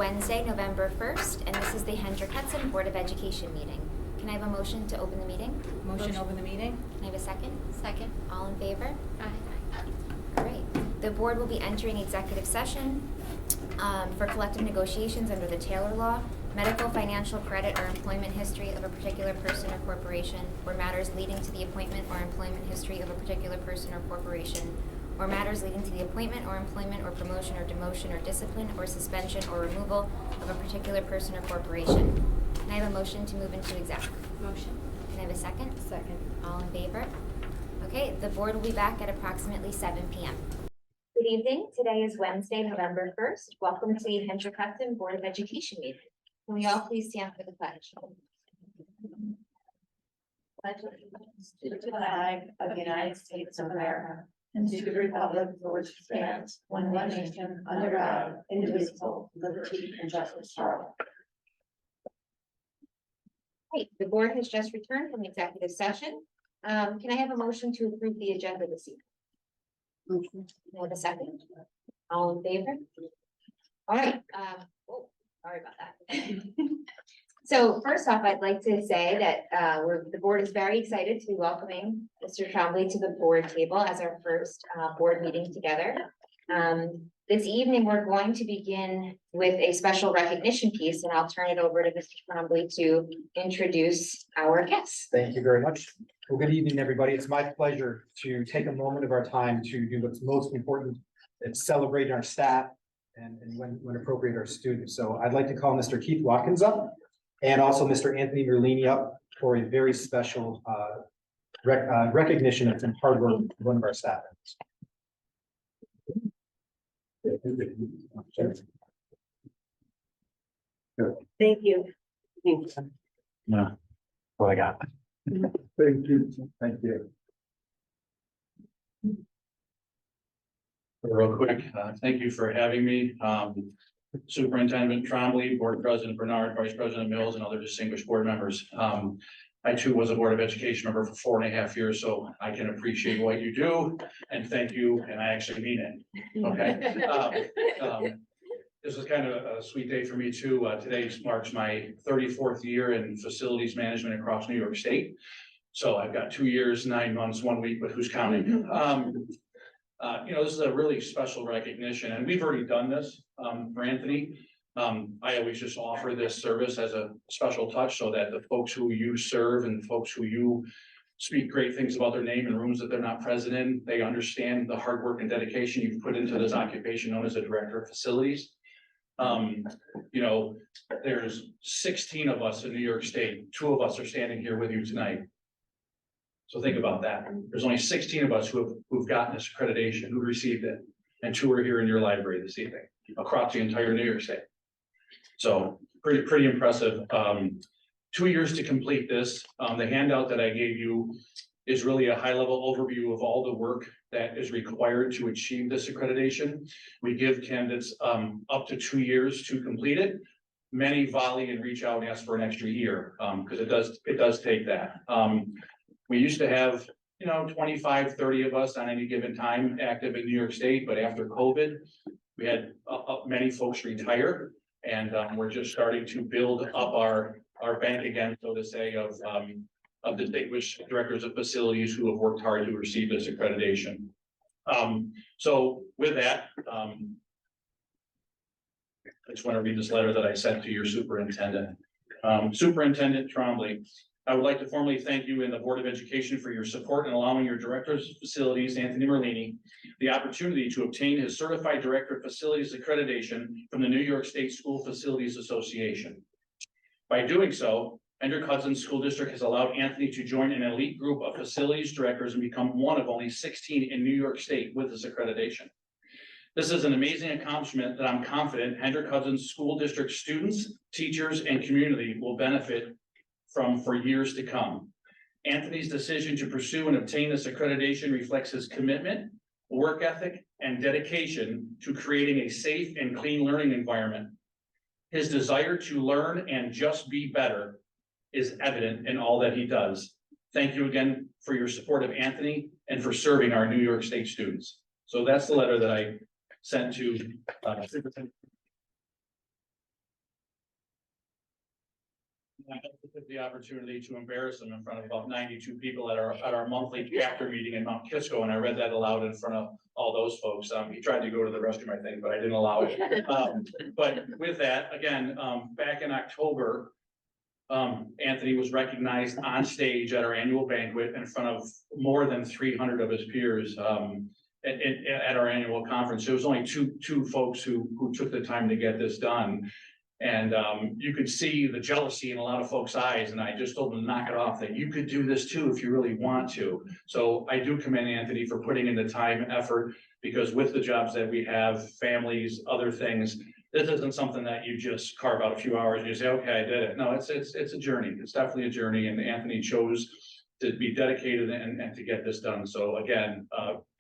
Wednesday, November 1st, and this is the Hendrick Hudson Board of Education meeting. Can I have a motion to open the meeting? Motion to open the meeting. Can I have a second? Second. All in favor? Aye. All right. The board will be entering executive session for collective negotiations under the Taylor Law, medical, financial, credit, or employment history of a particular person or corporation, or matters leading to the appointment or employment history of a particular person or corporation, or matters leading to the appointment or employment or promotion or demotion or discipline or suspension or removal of a particular person or corporation. Can I have a motion to move into exec? Motion. Can I have a second? Second. All in favor? Okay, the board will be back at approximately 7 p.m. Good evening. Today is Wednesday, November 1st. Welcome to the Hendrick Hudson Board of Education meeting. Can we all please stand for the pledge? Pledge allegiance To the flag of the United States of America and to the republic for which it stands, one nation, under God, indivisible, with liberty and justice for all. Right, the board has just returned from executive session. Can I have a motion to approve the agenda this evening? Can I have a second? All in favor? All right, oh, sorry about that. So first off, I'd like to say that the board is very excited to be welcoming Mr. Trombley to the board table as our first board meeting together. This evening, we're going to begin with a special recognition piece, and I'll turn it over to Mr. Trombley to introduce our guests. Thank you very much. Well, good evening, everybody. It's my pleasure to take a moment of our time to do what's most important. It's celebrate our staff and when appropriate, our students. So I'd like to call Mr. Keith Watkins up and also Mr. Anthony Merlini up for a very special recognition of some hard work of one of our staff members. Thank you. No, what I got. Thank you. Thank you. Real quick, thank you for having me. Superintendent Trombley, Board President Bernard, Vice President Mills, and other distinguished board members. I too was a Board of Education member for 4.5 years, so I can appreciate what you do, and thank you, and I actually mean it, okay? This is kind of a sweet day for me too. Today marks my 34th year in facilities management across New York State. So I've got 2 years, 9 months, 1 week, but who's counting? This is a really special recognition, and we've already done this for Anthony. I always just offer this service as a special touch so that the folks who you serve and folks who you speak great things about their name in rooms that they're not present in, they understand the hard work and dedication you've put into this occupation known as a director of facilities. There's 16 of us in New York State. 2 of us are standing here with you tonight. So think about that. There's only 16 of us who've gotten this accreditation, who received it, and 2 are here in your library this evening across the entire New York State. So pretty impressive. 2 years to complete this. The handout that I gave you is really a high-level overview of all the work that is required to achieve this accreditation. We give candidates up to 2 years to complete it. Many volley and reach out and ask for an extra year because it does take that. We used to have 25, 30 of us on any given time active in New York State, but after COVID, we had many folks retire, and we're just starting to build up our bank again, so to say, of distinguished directors of facilities who have worked hard to receive this accreditation. So with that, I just want to read this letter that I sent to your superintendent. Superintendent Trombley, I would like to formally thank you and the Board of Education for your support in allowing your directors of facilities, Anthony Merlini, the opportunity to obtain his Certified Director of Facilities accreditation from the New York State School Facilities Association. By doing so, Hendrick Hudson School District has allowed Anthony to join an elite group of facilities directors and become one of only 16 in New York State with this accreditation. This is an amazing accomplishment that I'm confident Hendrick Hudson School District students, teachers, and community will benefit from for years to come. Anthony's decision to pursue and obtain this accreditation reflects his commitment, work ethic, and dedication to creating a safe and clean learning environment. His desire to learn and just be better is evident in all that he does. Thank you again for your support of Anthony and for serving our New York State students. So that's the letter that I sent to Superintendent. I took the opportunity to embarrass him in front of about 92 people at our monthly chapter meeting in Mount Kisco, and I read that aloud in front of all those folks. He tried to go to the restroom, I think, but I didn't allow it. But with that, again, back in October, Anthony was recognized on stage at our annual banquet in front of more than 300 of his peers. At our annual conference, there was only two folks who took the time to get this done. And you could see the jealousy in a lot of folks' eyes, and I just told them to knock it off, that you could do this too if you really want to. So I do commend Anthony for putting in the time and effort, because with the jobs that we have, families, other things, this isn't something that you just carve out a few hours and you say, okay, I did it. No, it's a journey. It's definitely a journey, and Anthony chose to be dedicated and to get this done. So again,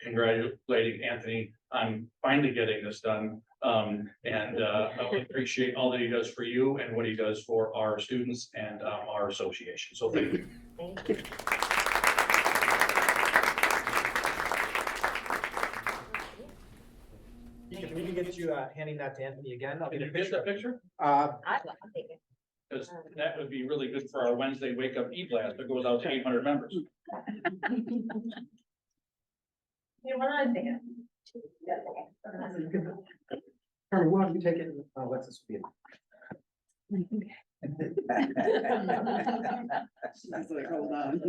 congratulating Anthony on finally getting this done. I appreciate all that he does for you and what he does for our students and our association. So thank you. Thank you. If we can get you handing that to Anthony again, I'll Can get you a get picture. that picture? I'll take it. Because that would be really good for our Wednesday wake up e-blast that goes out to 800 members. You want to think it? Carmen, why don't you take it and let us be it. She's like, hold on.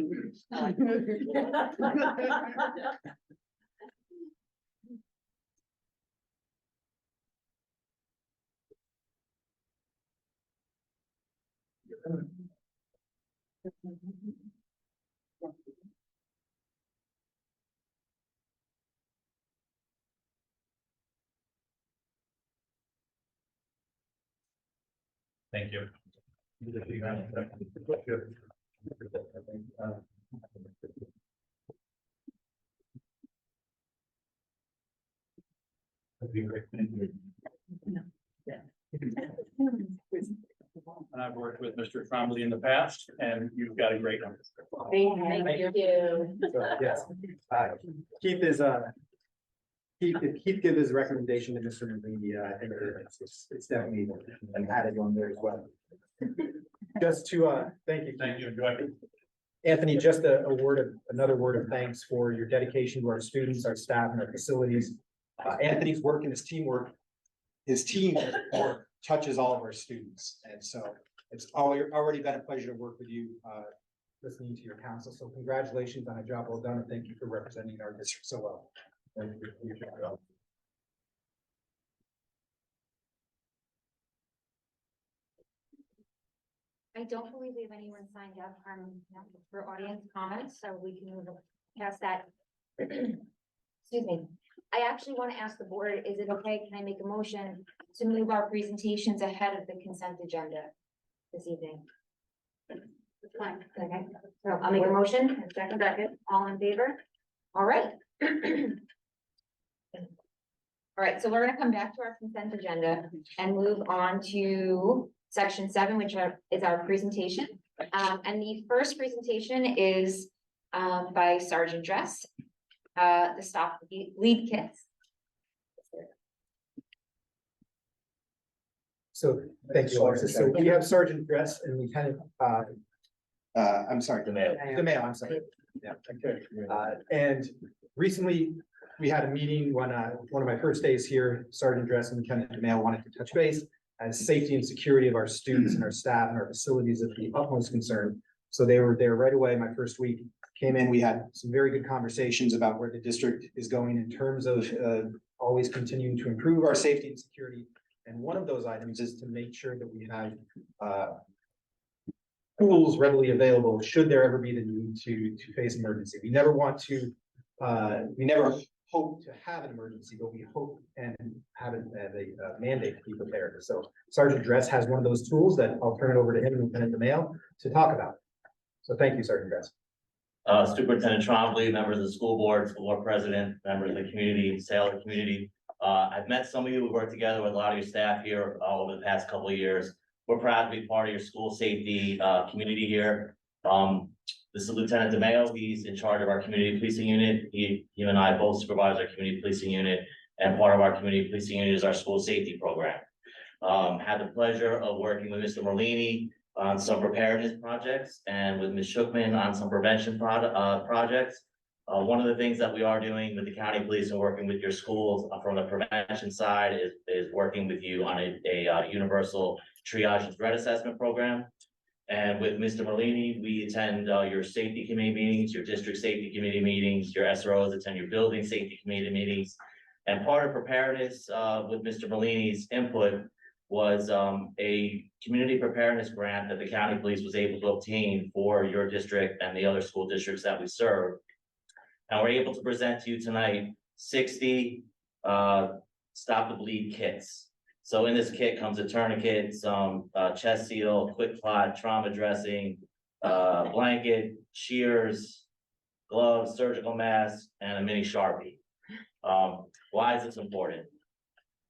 Thank you. And I've worked with Mr. Trombley in the past, and you've got a great one. Thank you. So, yes, Keith is, Keith gave his recommendation to Mr. Malini. I think it's definitely an added one there as well. Just to, thank you. Thank you. Enjoy. Anthony, just another word of thanks for your dedication to our students, our staff, and our facilities. Anthony's work and his team work touches all of our students. And so it's already been a pleasure to work with you, listening to your counsel. So congratulations on a job well done, and thank you for representing our district so well. Thank you for your job. I don't believe we have anyone signed up for audience comments, so we can move past that. Excuse me. I actually want to ask the board, is it okay? Can I make a motion to move our presentations ahead of the consent agenda this evening? Fine. Okay, so I'll make a motion. Second, all in favor? All right. All right, so we're gonna come back to our consent agenda and move on to section 7, which is our presentation. And the first presentation is by Sergeant Dress, the Stop Lead Kits. So thank you, Alexis. So we have Sergeant Dress and Lieutenant, I'm sorry, DeMayo, I'm sorry. Yeah, okay. And recently we had a meeting when one of my first days here, Sergeant Dress and Lieutenant DeMayo wanted to touch base, as safety and security of our students and our staff and our facilities is the utmost concern. So they were there right away. My first week came in, we had some very good conversations about where the district is going in terms of always continuing to improve our safety and security. And one of those items is to make sure that we have tools readily available should there ever be the need to face emergency. We never want to, we never hope to have an emergency, but we hope and have it as a mandate to be prepared. So Sergeant Dress has one of those tools that I'll turn it over to him and Lieutenant DeMayo to talk about. So thank you, Sergeant Dress. Superintendent Trombley, members of the school board president, members of the community, sailor community. I've met some of you. We worked together with a lot of your staff here over the past couple of years. We're proud to be part of your school safety community here. This is Lieutenant DeMayo. He's in charge of our community policing unit. He and I both supervise our community policing unit, and part of our community policing unit is our school safety program. Had the pleasure of working with Mr. Merlini on some preparedness projects and with Ms. Shookman on some prevention projects. One of the things that we are doing with the county police and working with your schools from the prevention side is working with you on a universal triage and threat assessment program. And with Mr. Merlini, we attend your safety committee meetings, your district safety committee meetings, your SROs attend your building safety committee meetings. And part of preparedness with Mr. Merlini's input was a community preparedness grant that the county police was able to obtain for your district and the other school districts that we serve. And we're able to present to you tonight 60 Stop the Bleed kits. So in this kit comes a tourniquet, some chest seal, quick clot, trauma dressing, blanket, shears, gloves, surgical mask, and a mini Sharpie. Why is this important?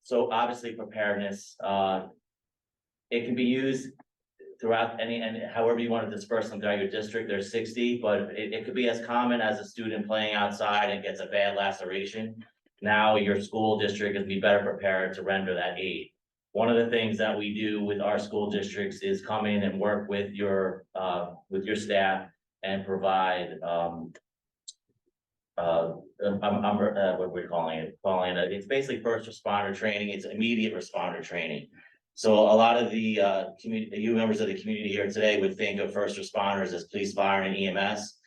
So obviously preparedness, it can be used throughout and however you want to disperse them throughout your district. There's 60, but it could be as common as a student playing outside and gets a bad laceration. Now your school district is be better prepared to render that aid. One of the things that we do with our school districts is come in and work with your staff and provide what we're calling it, it's basically first responder training. It's immediate responder training. So a lot of the you members of the community here today would think of first responders as police, fire, and EMS.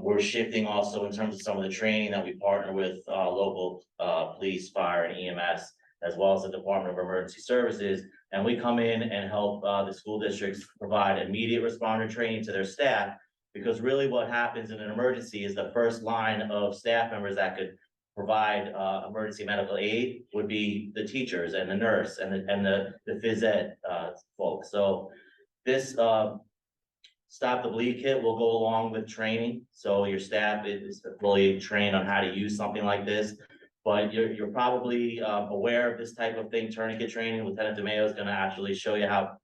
We're shifting also in terms of some of the training that we partner with local police, fire, and EMS, as well as the Department of Emergency Services. And we come in and help the school districts provide immediate responder training to their staff, because really what happens in an emergency is the first line of staff members that could provide emergency medical aid would be the teachers and the nurse and the phys ed folks. So this Stop the Bleed kit will go along with training. So your staff is fully trained on how to use something like this. But you're probably aware of this type of thing, tourniquet training. Lieutenant DeMeo is going to actually show you how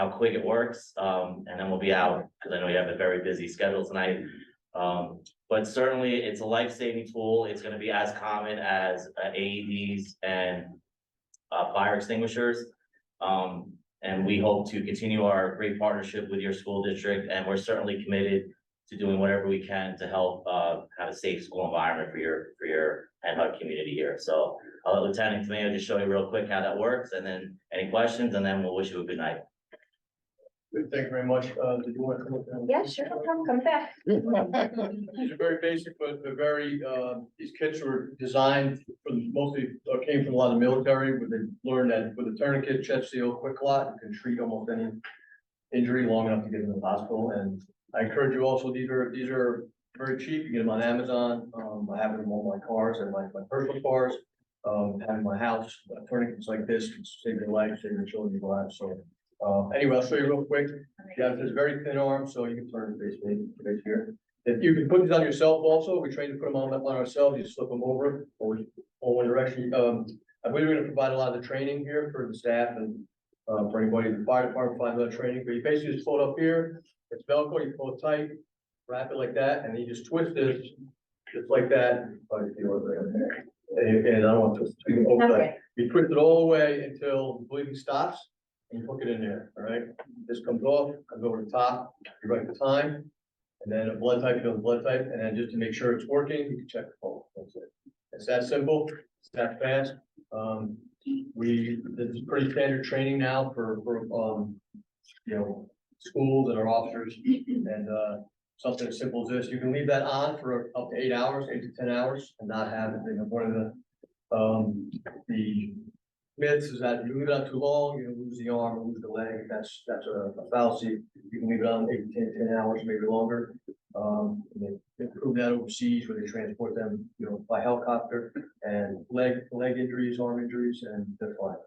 quick it works. And then we'll be out because I know you have a very busy schedule tonight. But certainly it's a life-saving tool. It's going to be as common as AEDs and fire extinguishers. And we hope to continue our great partnership with your school district. And we're certainly committed to doing whatever we can to help have a safe school environment for your Hen Hud community here. So I'll let Lieutenant DeMeo just show you real quick how that works, and then any questions, and then we'll wish you a good night. Good, thank you very much. Did you want to come up? Yeah, sure, come back. These are very basic, but they're very, these kits were designed for mostly, came from a lot of the military, where they learned that with a tourniquet, chest seal, quick clot, you can treat almost any injury long enough to get into the hospital. And I encourage you also, these are very cheap. You get them on Amazon. I have them in all my cars and my personal cars. Have in my house, tourniquets like this can save your life, save your children's lives. So anyway, I'll show you real quick. You have this very thin arm, so you can turn it face here. If you can put these on yourself also, we train to put them on ourselves. You slip them over or one direction. I believe we're going to provide a lot of the training here for the staff and for anybody in the fire department, provide that training. But you basically just pull it up here. It's Velcro. You pull it tight, wrap it like that, and then you just twist this just like that. And I don't want to twist it. Okay. You twist it all the way until the bleeding stops. And you hook it in there, all right? This comes off, comes over the top, you write the time, and then a blood type, you know, the blood type, and then just to make sure it's working, you can check the pulse. That's it. It's that simple, it's that fast. This is pretty standard training now for you know, schools and our officers, and something as simple as this. You can leave that on for up to 8 hours, 8 to 10 hours, and not have it. You know, one of the myths is that if you leave it on too long, you lose the arm, lose the leg. That's a fallacy. You can leave it on 8 to 10 hours, maybe longer. They prove that overseas where they transport them, you know, by helicopter, and leg injuries, arm injuries, and they're fine.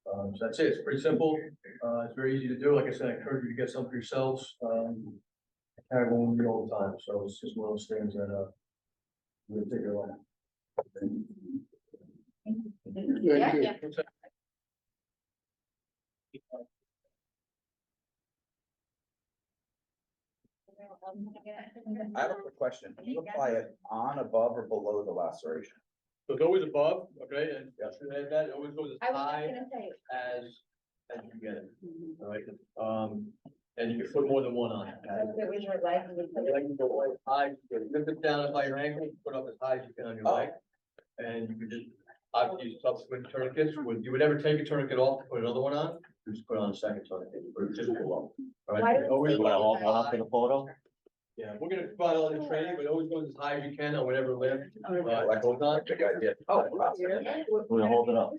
So that's it. It's pretty simple. It's very easy to do. Like I said, I encourage you to get some for yourselves. I carry one with me all the time, so it's just one of those things that will take your life. Yeah. I have a quick question. Do you apply it on, above, or below the laceration? So it's always above, okay, and that always goes I as was high just gonna say, as you get it. All right, and you can put more than one on. It was your leg. Like you go as high, you lift it down by your ankle, put up as high as you can on your leg. And you can just, obviously, use subsequent tourniquets, when you would never take a tourniquet off, to put another one on, you just put on a second tourniquet, you put it just below. All Why right, do always, You wanna hold one up for the photo? yeah, we're gonna provide all the training, but always go as high as you can on whatever limb, Like, goes on. big idea. Oh, wow. We're gonna hold it up.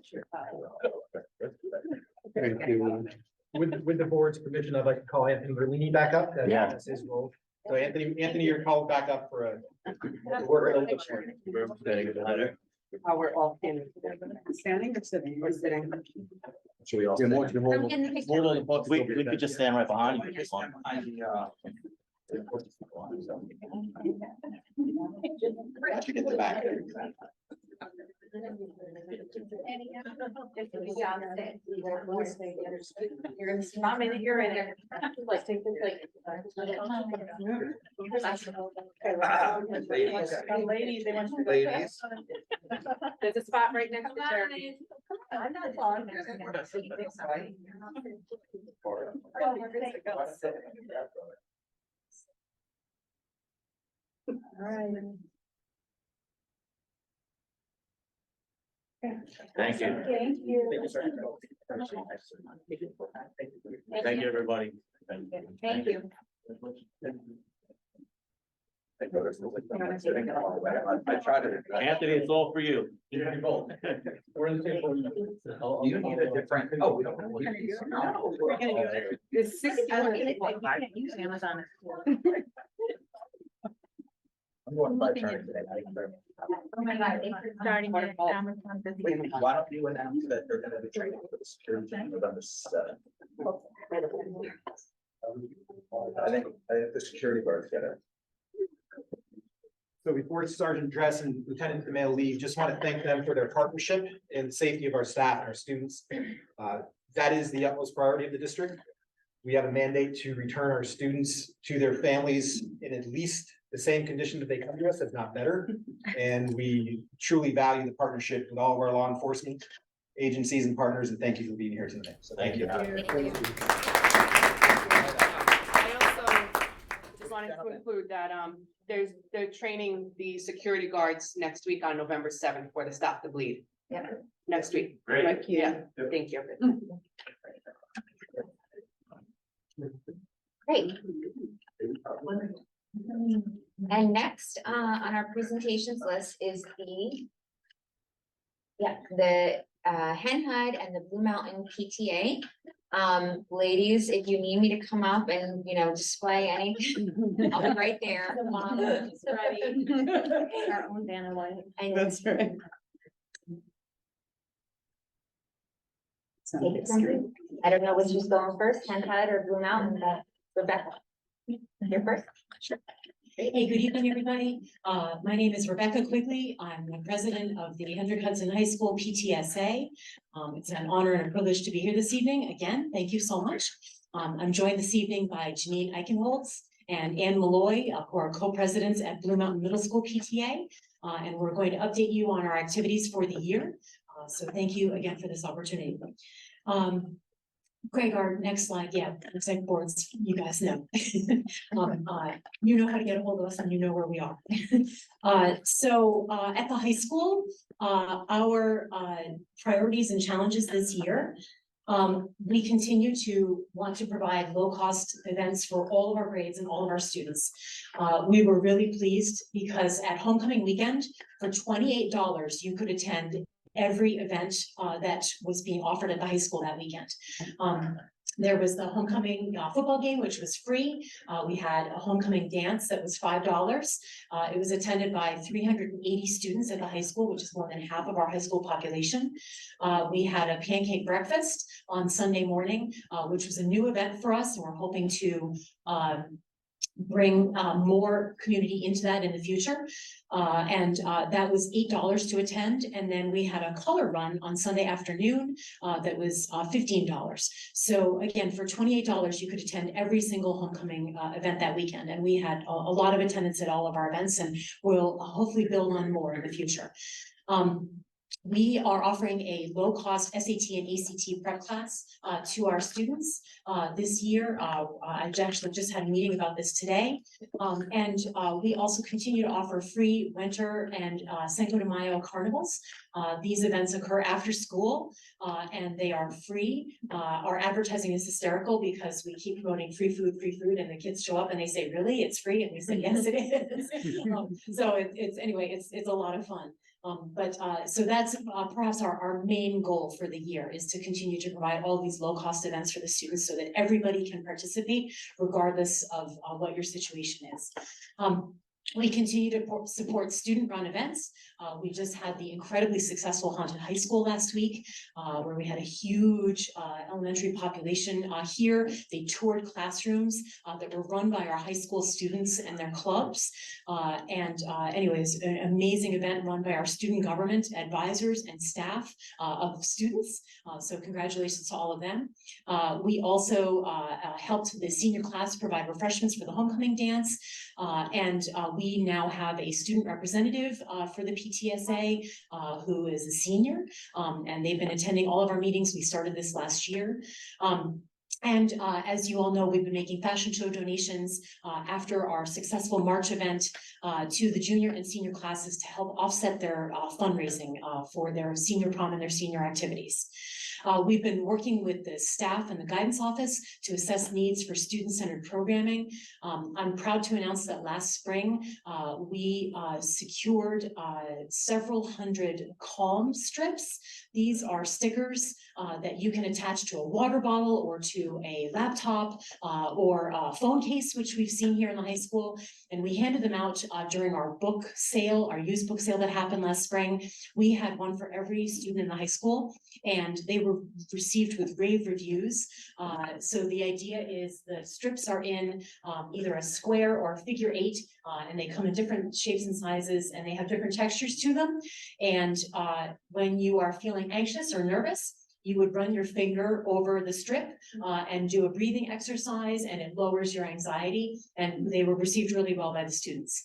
Thank you. With the board's permission, I'd like to call Anthony Berlini back up. Yeah. That's his role. So Anthony, you're called back up for a. We're a little bit short. How we're all standing or sitting or sitting? Should we all? Yeah, more to the I'm getting the picture. We could just stand right behind you. if you want. Should get the back. You're in, not in, you're in there. Like, take the, Ladies, they want you to. Ladies. There's a spot right next to Jeremy. I'm not talking. Thank you. Thank you. Thank you, everybody. Thank you. I tried to. Anthony, it's all for you. You can both. We're in the same. You need a different, oh, we don't. No, we're gonna do it. There's 61 people. You can't use Amazon. I'm going by turn today. Oh my God. Starting Why don't you announce that they're gonna be training for the security November 7th? I think the security guard's got it. So before Sergeant Dress and Lieutenant DeMail leave, just want to thank them for their partnership and the safety of our staff and our students. That is the utmost priority of the district. We have a mandate to return our students to their families in at least the same condition that they come to us, if not better. And we truly value the partnership with all of our law enforcement agencies and partners, and thank you for being here tonight. So Thank you. Thank you. I also just wanted to include that, they're training the security guards next week on November 7th for the Stop the Bleed. Yeah. Next week. Great. Yeah, thank you. Great. And next, on our presentations list is the Hen Hud and the Blue Mountain PTA. Ladies, if you need me to come up and, display anything, I'll be right there. It's ready. Our own Vanna White. And That's right. take it from here. I don't know which is going first, Hen Hud or Blue Mountain, but Rebecca. You're first. Hey, good evening, everybody. My name is Rebecca Quigley. I'm the president of the 100 Hudson High School PTSA. It's an honor and a privilege to be here this evening. Again, thank you so much. I'm joined this evening by Janine Eichenholz and Ann Malloy, who are co-presidents at Blue Mountain Middle School PTA. And we're going to update you on our activities for the year. So thank you again for this opportunity. Greg, our next slide, yeah, exec boards, you guys know. You know how to get a hold of us and you know where we are. So at the high school, our priorities and challenges this year, we continue to want to provide low-cost events for all of our grades and all of our students. We were really pleased because at homecoming weekend, for $28, you could attend every event that was being offered at the high school that weekend. There was the homecoming football game, which was free. We had a homecoming dance that was $5. It was attended by 380 students at the high school, which is more than half of our high school population. We had a pancake breakfast on Sunday morning, which was a new event for us, and we're hoping to bring more community into that in the future. That was $8 to attend. And then we had a color run on Sunday afternoon that was $15. So again, for $28, you could attend every single homecoming event that weekend. And we had a lot of attendance at all of our events, and we'll hopefully build on more in the future. We are offering a low-cost SAT and ACT prep class to our students this year. I actually just had a meeting about this today. And we also continue to offer free winter and Cinco de Mayo carnivals. These events occur after school and they are free. Our advertising is hysterical because we keep promoting free food, and the kids show up and they say, really, it's free? And we say, yes, it is. So it's a lot of fun. So that's perhaps our main goal for the year is to continue to provide all these low-cost events for the students so that everybody can participate regardless of what your situation is. We continue to support student-run events. We just had the incredibly successful Haunted High School last week, where we had a huge elementary population here. They toured classrooms that were run by our high school students and their clubs. Anyways, an amazing event run by our student government advisors and staff of students. So congratulations to all of them. We also helped the senior class provide refreshments for the homecoming dance. We now have a student representative for the PTSA who is a senior, and they've been attending all of our meetings. We started this last year. As you all know, we've been making fashion show donations after our successful March event to the junior and senior classes to help offset their fundraising for their senior prom and their senior activities. We've been working with the staff and the guidance office to assess needs for student-centered programming. I'm proud to announce that last spring, we secured several hundred calm strips. These are stickers that you can attach to a water bottle or to a laptop or a phone case, which we've seen here in the high school. And we handed them out during our book sale, our used book sale that happened last spring. We had one for every student in the high school, and they were received with rave reviews. So the idea is the strips are in either a square or a figure 8, and they come in different shapes and sizes, and they have different textures to them. And when you are feeling anxious or nervous, you would run your finger over the strip and do a breathing exercise, and it lowers your anxiety. And they were received really well by the students.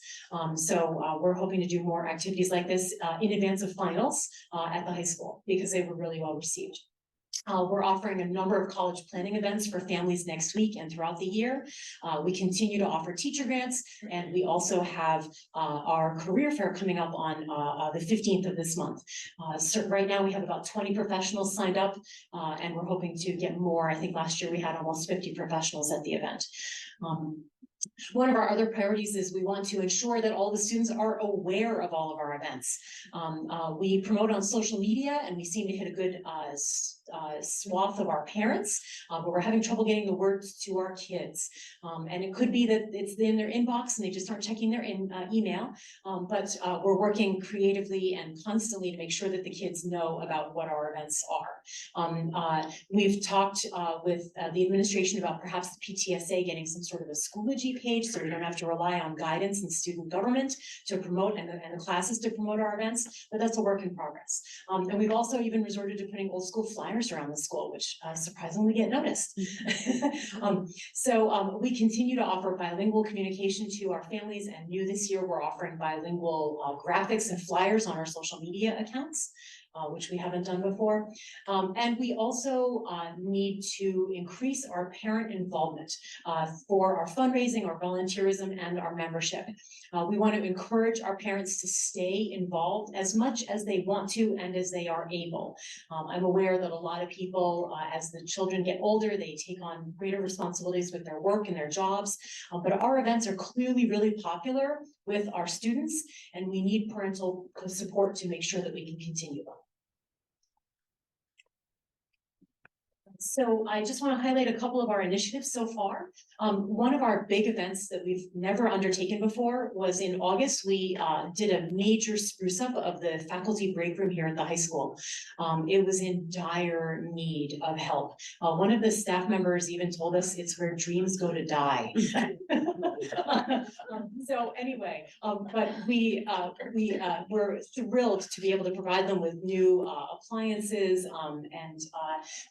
So we're hoping to do more activities like this in advance of finals at the high school because they were really well received. We're offering a number of college planning events for families next week and throughout the year. We continue to offer teacher grants, and we also have our career fair coming up on the 15th of this month. So right now we have about 20 professionals signed up, and we're hoping to get more. I think last year we had almost 50 professionals at the event. One of our other priorities is we want to ensure that all the students are aware of all of our events. We promote on social media, and we seem to hit a good swath of our parents, but we're having trouble getting the words to our kids. And it could be that it's in their inbox and they just aren't checking their email, but we're working creatively and constantly to make sure that the kids know about what our events are. We've talked with the administration about perhaps the PTSA getting some sort of a Schoology page, so we don't have to rely on guidance and student government to promote and the classes to promote our events, but that's a work in progress. And we've also even resorted to putting old school flyers around the school, which surprisingly get noticed. So we continue to offer bilingual communication to our families, and new this year we're offering bilingual graphics and flyers on our social media accounts, which we haven't done before. And we also need to increase our parent involvement for our fundraising, our volunteerism, and our membership. We want to encourage our parents to stay involved as much as they want to and as they are able. I'm aware that a lot of people, as the children get older, they take on greater responsibilities with their work and their jobs, but our events are clearly really popular with our students, and we need parental support to make sure that we can continue them. So I just want to highlight a couple of our initiatives so far. One of our big events that we've never undertaken before was in August. We did a major spruce up of the faculty break room here at the high school. It was in dire need of help. One of the staff members even told us it's where dreams go to die. So anyway, but we were thrilled to be able to provide them with new appliances, and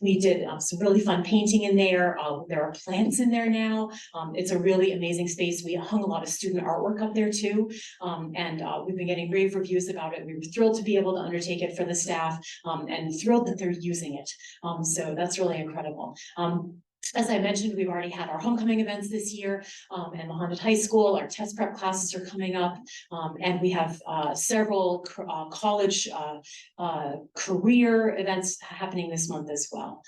we did some really fun painting in there. There are plants in there now. It's a really amazing space. We hung a lot of student artwork up there too. And we've been getting rave reviews about it. We were thrilled to be able to undertake it for the staff, and thrilled that they're using it. So that's really incredible. As I mentioned, we've already had our homecoming events this year, and Mohammed High School, our test prep classes are coming up. And we have several college career events happening this month as well.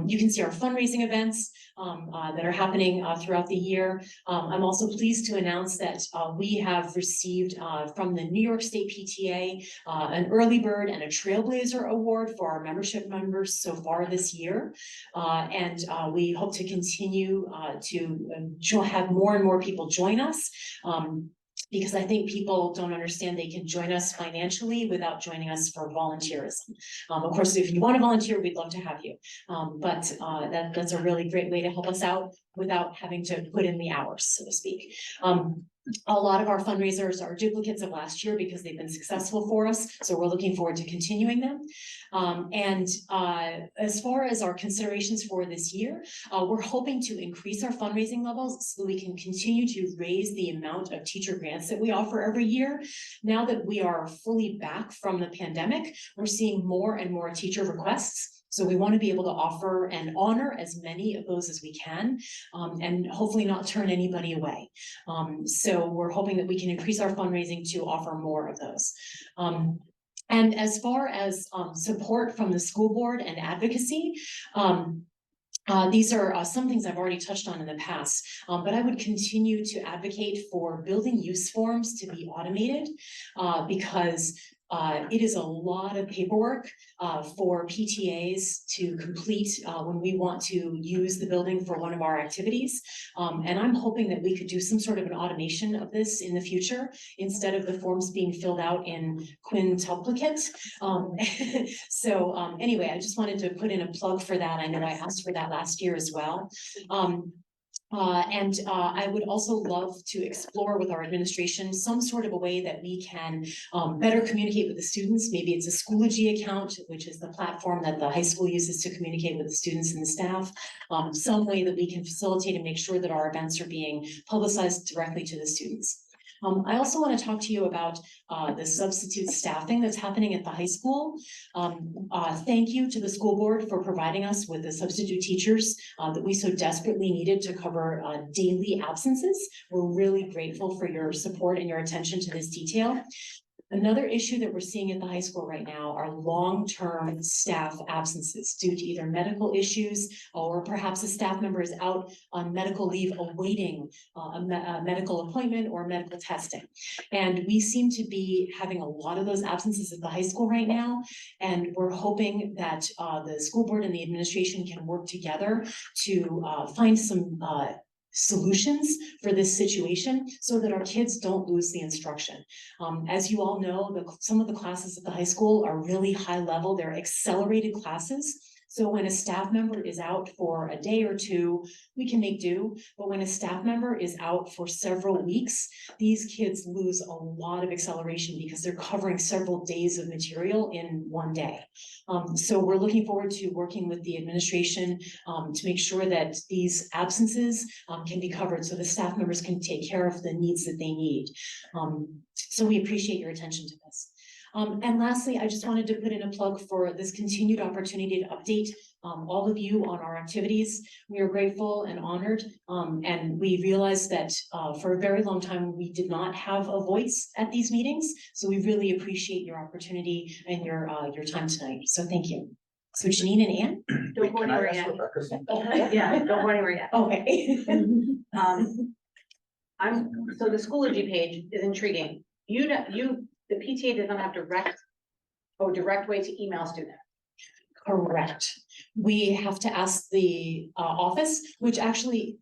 You can see our fundraising events that are happening throughout the year. I'm also pleased to announce that we have received from the New York State PTA an Early Bird and a Trailblazer Award for our membership members so far this year. And we hope to continue to have more and more people join us. Because I think people don't understand they can join us financially without joining us for volunteerism. Of course, if you want to volunteer, we'd love to have you. But that's a really great way to help us out without having to put in the hours, so to speak. A lot of our fundraisers are duplicates of last year because they've been successful for us. So we're looking forward to continuing them. As far as our considerations for this year, we're hoping to increase our fundraising levels so that we can continue to raise the amount of teacher grants that we offer every year. Now that we are fully back from the pandemic, we're seeing more and more teacher requests. So we want to be able to offer and honor as many of those as we can, and hopefully not turn anybody away. So we're hoping that we can increase our fundraising to offer more of those. And as far as support from the school board and advocacy, these are some things I've already touched on in the past, but I would continue to advocate for building use forms to be automated because it is a lot of paperwork for PTAs to complete when we want to use the building for one of our activities. And I'm hoping that we could do some sort of an automation of this in the future instead of the forms being filled out in quintuplicate. Anyway, I just wanted to put in a plug for that. I know I asked for that last year as well. I would also love to explore with our administration some sort of a way that we can better communicate with the students. Maybe it's a Schoology account, which is the platform that the high school uses to communicate with the students and the staff. Some way that we can facilitate and make sure that our events are being publicized directly to the students. I also want to talk to you about the substitute staffing that's happening at the high school. Thank you to the school board for providing us with the substitute teachers that we so desperately needed to cover daily absences. We're really grateful for your support and your attention to this detail. Another issue that we're seeing at the high school right now are long-term staff absences due to either medical issues or perhaps a staff member is out on medical leave awaiting a medical appointment or medical testing. And we seem to be having a lot of those absences at the high school right now. And we're hoping that the school board and the administration can work together to find some solutions for this situation so that our kids don't lose the instruction. As you all know, some of the classes at the high school are really high level. They're accelerated classes. So when a staff member is out for a day or two, we can make do. But when a staff member is out for several weeks, these kids lose a lot of acceleration because they're covering several days of material in one day. So we're looking forward to working with the administration to make sure that these absences can be covered so the staff members can take care of the needs that they need. So we appreciate your attention to this. And lastly, I just wanted to put in a plug for this continued opportunity to update all of you on our activities. We are grateful and honored, and we realized that for a very long time we did not have a voice at these meetings. So we really appreciate your opportunity and your time tonight. So thank you. So Janine and Ann? Don't go anywhere yet. Yeah, don't go anywhere yet. Okay. So the Schoology page is intriguing. The PTA does not have direct way to email students. Correct. We have to ask the office, which actually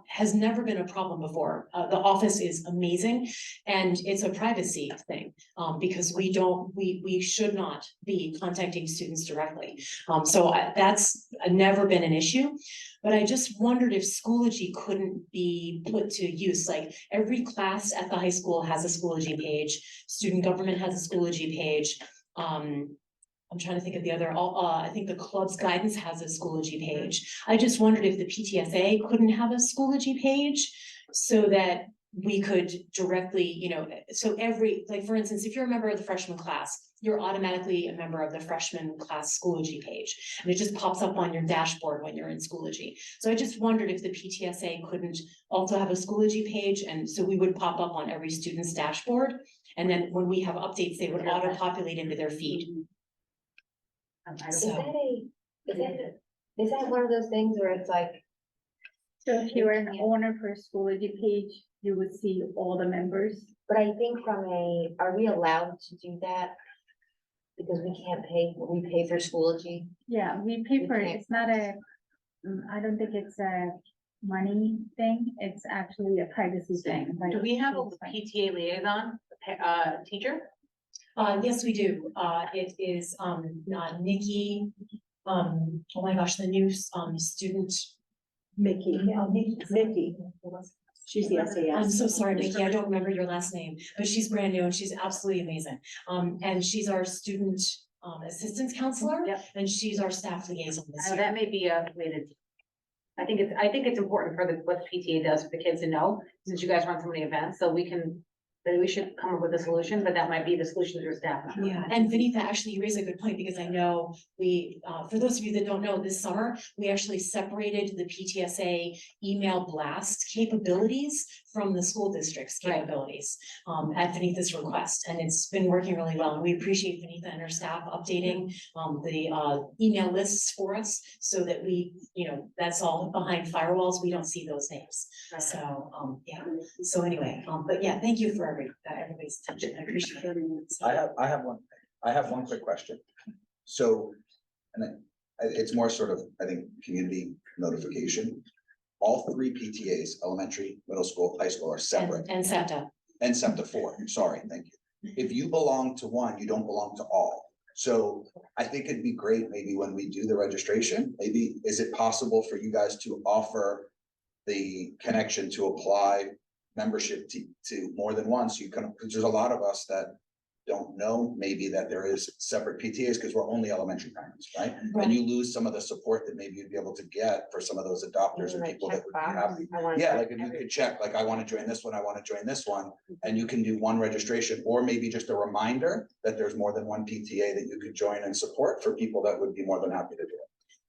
has never been a problem before. The office is amazing and it's a privacy thing because we should not be contacting students directly. So that's never been an issue. But I just wondered if Schoology couldn't be put to use. Like every class at the high school has a Schoology page. Student government has a Schoology page. I'm trying to think of the other, I think the club's guidance has a Schoology page. I just wondered if the PTSA couldn't have a Schoology page so that we could directly, you know, so like, for instance, if you're a member of the freshman class, you're automatically a member of the freshman class Schoology page. And it just pops up on your dashboard when you're in Schoology. So I just wondered if the PTSA couldn't also have a Schoology page, and so we would pop up on every student's dashboard. And then when we have updates, they would auto-populate into their feed. Is that one of those things where it's like, So if you were an owner for a Schoology page, you would see all the members. but I think are we allowed to do that? Because we pay for Schoology. Yeah, we pay for it. Okay. It's not I don't think it's a money thing. It's actually a privacy thing. Like, Do we have a it's like- PTA liaison, teacher? Yes, we do. It is, Nikki, oh my gosh, the new, student. Mickey. Mickey. She's the SAS. I'm so sorry, Mickey, I don't remember your last name, but she's brand new and she's absolutely amazing. And she's our student, assistance counselor. Yep. And she's our staff liaison this year. That may be a way to. I think it's important for what the PTA does for the kids to know, since you guys run so many events, so we should come up with a solution, but that might be the solution to your staff. Yeah, and Vinitha, actually, you raise a good point, because I know we, for those of you that don't know, this summer, we actually separated the PTSA email blast capabilities from the school district's Right. capabilities, at Vinitha's request, and it's been working really well, and we appreciate Vinitha and her staff updating, the, email lists for us, so that we, you know, that's all behind firewalls, we don't see those names. So, yeah, so anyway, but yeah, thank you for everybody's attention, I appreciate it. I have one quick question. So, it's more sort of, I think, community notification. All three PTAs, elementary, middle school, high school, are separate, And SEPTA. and SEPTA 4, sorry, thank you. If you belong to one, you don't belong to all. So I think it'd be great, maybe when we do the registration, maybe, is it possible for you guys to offer the connection to apply membership to more than one? So you can, because there's a lot of us that don't know maybe that there is separate PTAs, because we're only elementary parents, right? And you lose some of the support that maybe you'd be able to get for some of those adopters and people that would be happy. Yeah, like if you could check, like, I want to join this one, I want to join this one, and you can do one registration, or maybe just a reminder that there's more than one PTA that you could join and support for people that would be more than happy to do it.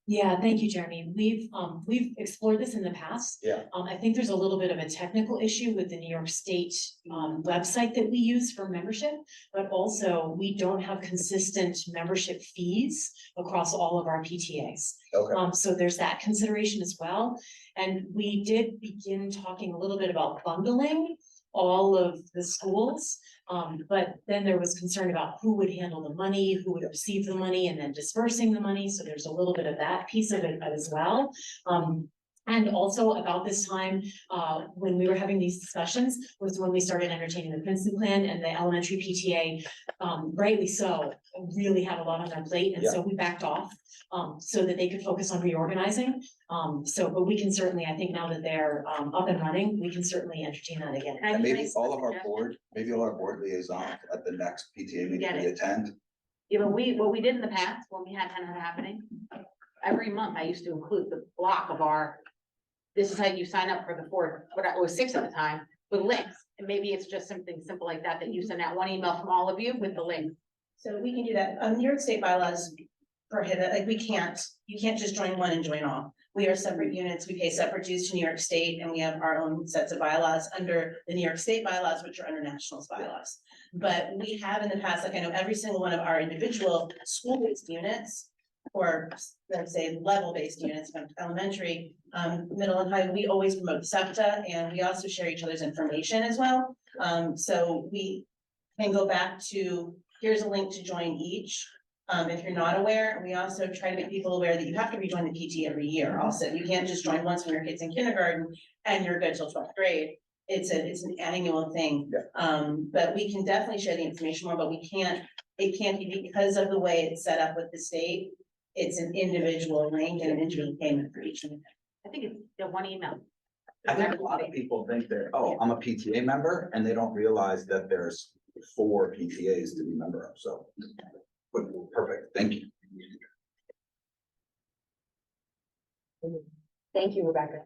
Yeah, thank you, Jeremy. We've explored this in the past. Yeah. I think there's a little bit of a technical issue with the New York State website that we use for membership, but also we don't have consistent membership fees across all of our PTAs. Okay, So there's that consideration as well. And we did begin talking a little bit about bundling all of the schools. But then there was concern about who would handle the money, who would receive the money, and then dispersing the money. So there's a little bit of that piece of it as well. And also about this time, when we were having these discussions, was when we started entertaining the Princeton plan, and the elementary PTA, rightly so, really had a lot on their plate, and so we backed off, so that they could focus on reorganizing. But we can certainly, I think now that they're up and running, we can certainly entertain that again. and maybe all of our board liaisons at the next PTA meeting we attend. Yeah, but what we did in the past, when we had kind of happening, every month I used to include the block of this is how you sign up for the 4, but it was 6 at the time, with links. And maybe it's just something simple like that, that you send out one email from all of you with the link. So we can do that. New York State bylaws prohibit, like, you can't just join one and join all. We are separate units. We pay separate dues to New York State, and we have our own sets of bylaws under the New York State bylaws, which are under nationals bylaws. But we have in the past, like, I know every single one of our individual school-based units, or let's say level-based units, from elementary, middle and high, we always promote SEPTA, and we also share each other's information as well. So we can go back to, here's a link to join each. If you're not aware, we also try to make people aware that you have to rejoin the PT every year also. You can't just join once when your kid's in kindergarten and you're good till 12th grade. It's an annual thing. But we can definitely share the information more, but it can't be, because of the way it's set up with the state. It's an individual link and an individual payment for each unit. I think it's the one email. I think a lot of people think that, oh, I'm a PTA member, and they don't realize that there's 4 PTAs to be member of, so. Perfect, thank you. Thank you, Rebecca.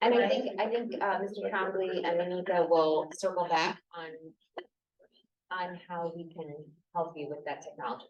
And I think, Mr. Trombley and Anita will circle back on how we can help you with that technology.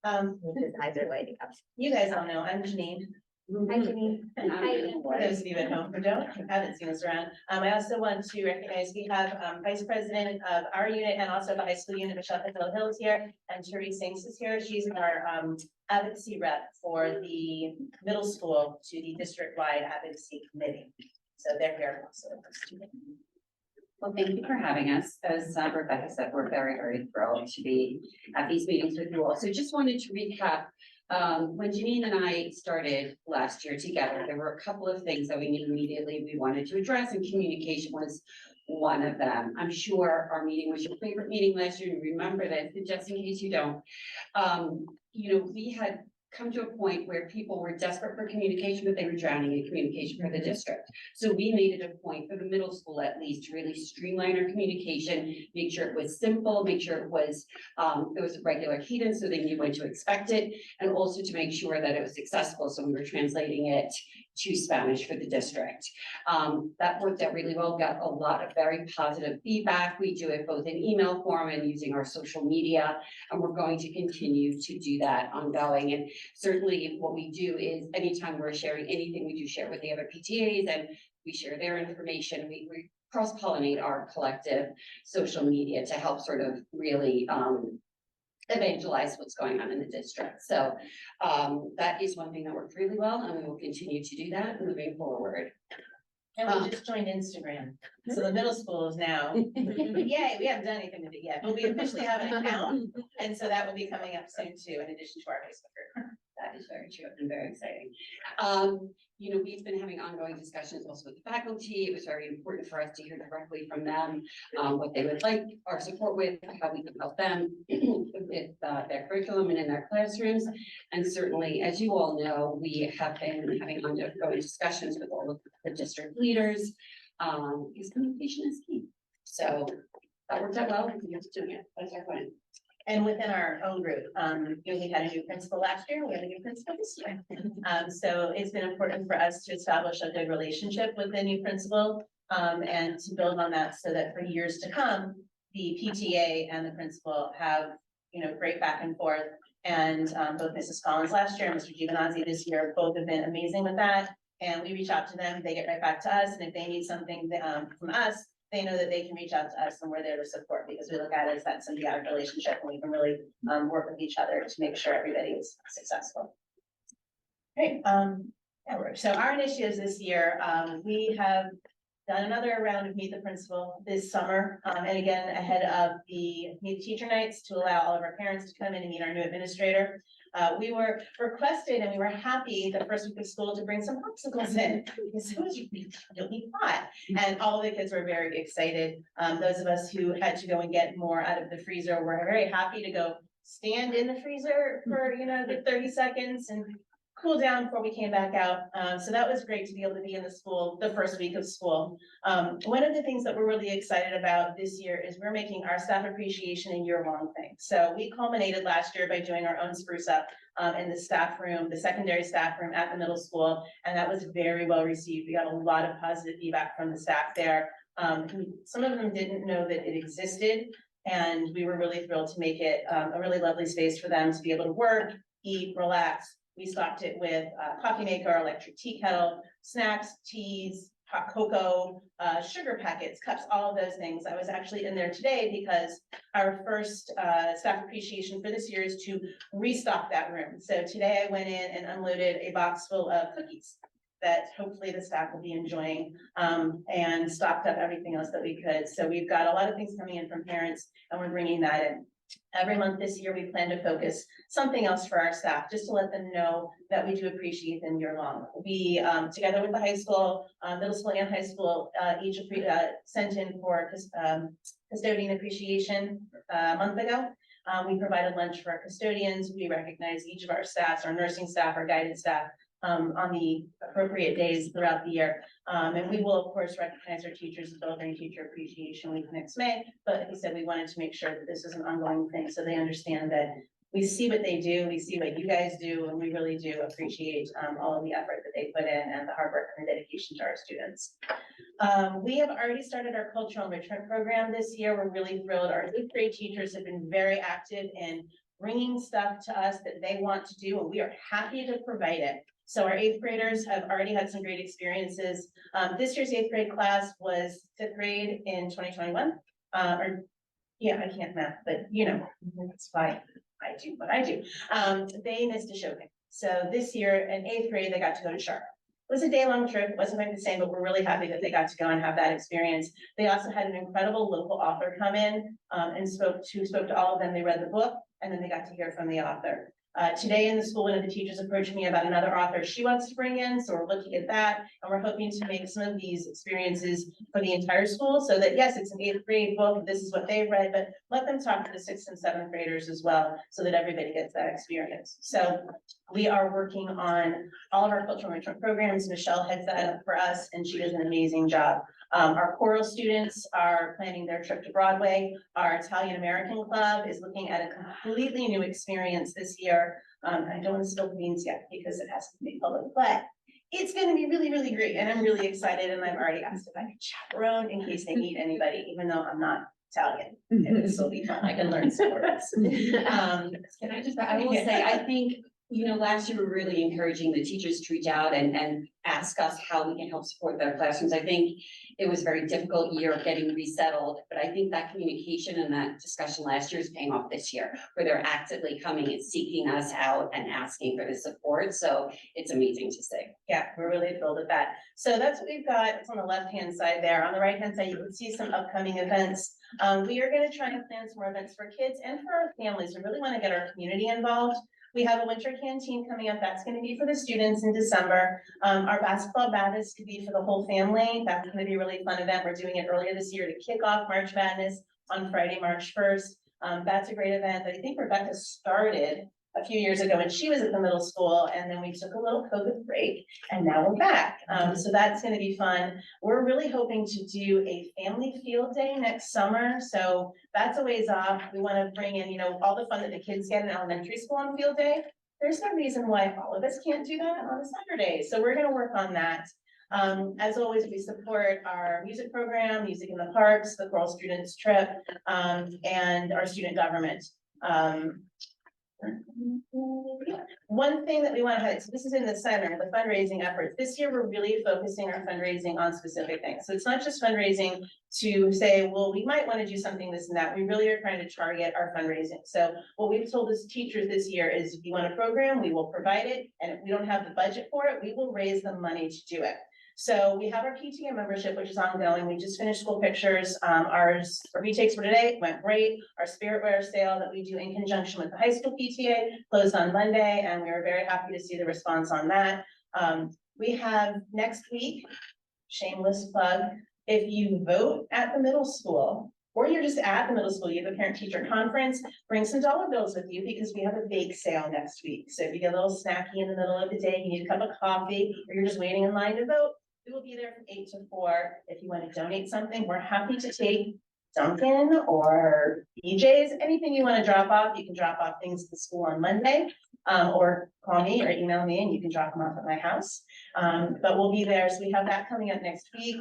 Mrs. Heiser lighting up. You guys all know, I'm Janine. Hi, Janine. Hi. For those of you at home who haven't seen us around, I also want to recognize, we have, Vice President of our unit and also the high school unit, Michelle Hills here, and Therese Sinks is here. She's our, advocacy rep for the middle school to the district-wide advocacy committee. So they're here also. Well, thank you for having us. As Rebecca said, we're very, very thrilled to be at these meetings with you all. So just wanted to recap. When Janine and I started last year together, there were a couple of things that we knew immediately we wanted to address, and communication was one of them. I'm sure our meeting was your favorite meeting last year. You remember this, but just in case you don't. We had come to a point where people were desperate for communication, but they were drowning in communication for the district. So we made it a point for the middle school, at least, to really streamline our communication, make sure it was simple, make sure it was, there was a regular cadence so they knew when to expect it, and also to make sure that it was accessible. So we were translating it to Spanish for the district. That worked out really well, got a lot of very positive feedback. We do it both in email form and using our social media, and we're going to continue to do that ongoing. And certainly what we do is anytime we're sharing anything, we do share with the other PTAs and we share their information. We cross-pollinate our collective social media to help sort of really evangelize what's going on in the district. So that is one thing that worked really well, and we will continue to do that moving forward. And we just joined Instagram, so the middle school is now, yay, we haven't done anything with it yet, but we officially have an account. And so that will be coming up soon too, in addition to our Facebook group. That is very true and very exciting. We've been having ongoing discussions also with the faculty. It was very important for us to hear directly from them, what they would like our support with, how we can help them with their curriculum and in their classrooms. And certainly, as you all know, we have been having ongoing discussions with all of the district leaders, because communication is key. So that worked out well. We're doing it. That's our plan. And within our own group, we had a new principal last year, we have a new principal this year. So it's been important for us to establish a good relationship with the new principal, and to build on that so that for years to come, the PTA and the principal have, great back and forth. And both Mrs. Collins last year and Mr. Giovanazzi this year, both have been amazing with that. And we reach out to them, they get right back to us, and if they need something from us, they know that they can reach out to us and we're there to support, because we look at it as that symbiotic relationship and we can really work with each other to make sure everybody is successful. Great. So our initiatives this year, we have done another round of Meet the Principal this summer, and again ahead of the Meet the Teacher nights to allow all of our parents to come in and meet our new administrator. We were requested and we were happy the first week of school to bring some popsicles in, because it was really hot. And all the kids were very excited. Those of us who had to go and get more out of the freezer were very happy to go stand in the freezer for, the 30 seconds and cool down before we came back out. So that was great to be able to be in the school the first week of school. One of the things that we're really excited about this year is we're making our staff appreciation a year-long thing. So we culminated last year by doing our own spruce up in the staff room, the secondary staff room at the middle school, and that was very well received. We got a lot of positive feedback from the staff there. Some of them didn't know that it existed, and we were really thrilled to make it a really lovely space for them to be able to work, eat, relax. We stocked it with coffee maker, electric tea kettle, snacks, teas, hot cocoa, sugar packets, cups, all of those things. I was actually in there today because our first staff appreciation for this year is to restock that room. So today I went in and unloaded a box full of cookies that hopefully the staff will be enjoying, and stocked up everything else that we could. So we've got a lot of things coming in from parents and we're bringing that in. Every month this year, we plan to focus something else for our staff, just to let them know that we do appreciate them year long. We, together with the high school, middle school and high school, each sent in for custodian appreciation a month ago. We provided lunch for our custodians. We recognize each of our staffs, our nursing staff, our guidance staff, on the appropriate days throughout the year. And we will, of course, recognize our teachers during Teacher Appreciation Week next May. But like I said, we wanted to make sure that this is an ongoing thing, so they understand that we see what they do, we see what you guys do, and we really do appreciate all of the effort that they put in and the hard work and the dedication to our students. We have already started our cultural enrichment program this year. We're really thrilled. Our 8th grade teachers have been very active in bringing stuff to us that they want to do, and we are happy to provide it. So our 8th graders have already had some great experiences. This year's 8th grade class was 5th grade in 2021. Yeah, I can't math, but you know, that's why I do what I do. They missed a showcase. So this year in 8th grade, they got to go to Sharp. It was a day-long trip, it wasn't quite the same, but we're really happy that they got to go and have that experience. They also had an incredible local author come in and spoke to all of them. They read the book and then they got to hear from the author. Today in the school, one of the teachers approached me about another author she wants to bring in, so we're looking at that. And we're hoping to make some of these experiences for the entire school, so that yes, it's an 8th grade book, this is what they've read, but let them talk to the 6th and 7th graders as well, so that everybody gets that experience. So we are working on all of our cultural enrichment programs. Michelle heads that up for us, and she does an amazing job. Our choral students are planning their trip to Broadway. Our Italian American Club is looking at a completely new experience this year. I don't want to spill the beans yet because it has to be public, but it's going to be really, really great. And I'm really excited. And I've already asked if I can chaperone in case they need anybody, even though I'm not Italian. It would still be fun. I can learn some words. Can I just, I will say, I think, you know, last year we were really encouraging the teachers to reach out and ask us how we can help support their classrooms. I think it was a very difficult year of getting resettled, but I think that communication and that discussion last year is paying off this year, where they're actively coming and seeking us out and asking for the support. So it's amazing to see. Yeah, we're really thrilled with that. So that's what we've got. It's on the left-hand side there. On the right-hand side, you can see some upcoming events. We are going to try and plan some more events for kids and for our families. We really want to get our community involved. We have a winter canteen coming up. That's going to be for the students in December. Our basketball madness could be for the whole family. That's going to be a really fun event. We're doing it earlier this year to kick off March Madness on Friday, March 1st. That's a great event that I think Rebecca started a few years ago when she was at the middle school, and then we took a little COVID break and now we're back. So that's going to be fun. We're really hoping to do a family field day next summer. So that's a ways off. We want to bring in, you know, all the fun that the kids get in elementary school on field day. There's no reason why all of us can't do that on a Saturday. So we're going to work on that. As always, we support our music program, Music in the Parks, the Choral Students Trip, and our student government. One thing that we want to highlight, so this is in the center, the fundraising efforts. This year, we're really focusing our fundraising on specific things. So it's not just fundraising to say, well, we might want to do something, this and that. We really are trying to target our fundraising. So what we've told as teachers this year is if you want a program, we will provide it. And if we don't have the budget for it, we will raise the money to do it. So we have our PTA membership, which is ongoing. We just finished School Pictures. Our retakes for today went great. Our Spiritwear sale that we do in conjunction with the high school PTA closed on Monday, and we were very happy to see the response on that. We have next week, shameless plug, if you vote at the middle school, or you're just at the middle school, you have a parent-teacher conference, bring some dollar bills with you because we have a bake sale next week. So if you get a little snacky in the middle of the day, you need a cup of coffee, or you're just waiting in line to vote, we will be there from 8 to 4. If you want to donate something, we're happy to take Dunkin' or BJ's, anything you want to drop off. You can drop off things at the school on Monday, or call me or email me and you can drop them off at my house. But we'll be there. So we have that coming up next week.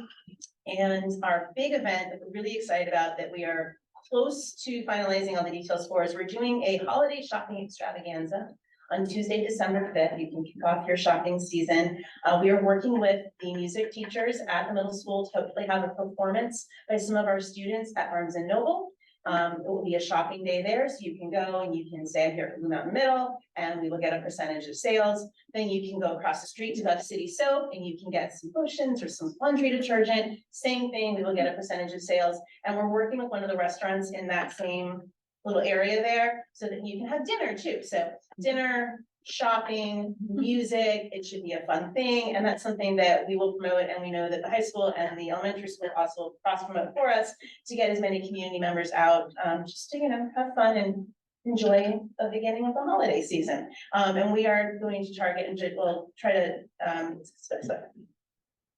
And our big event that we're really excited about, that we are close to finalizing all the details for, is we're doing a holiday shopping extravaganza on Tuesday, December 5th. You can kick off your shopping season. We are working with the music teachers at the middle school to hopefully have a performance by some of our students at Barnes and Noble. It will be a shopping day there, so you can go and you can say, I'm here for Blue Mountain Middle, and we will get a percentage of sales. Then you can go across the street to Dove City Soap, and you can get some lotions or some laundry detergent. Same thing, we will get a percentage of sales. And we're working with one of the restaurants in that same little area there, so that you can have dinner too. So dinner, shopping, music, it should be a fun thing. And that's something that we will promote. And we know that the high school and the elementary school also cross promote for us to get as many community members out, just to, you know, have fun and enjoy the beginning of the holiday season. And we are going to target and we'll try to,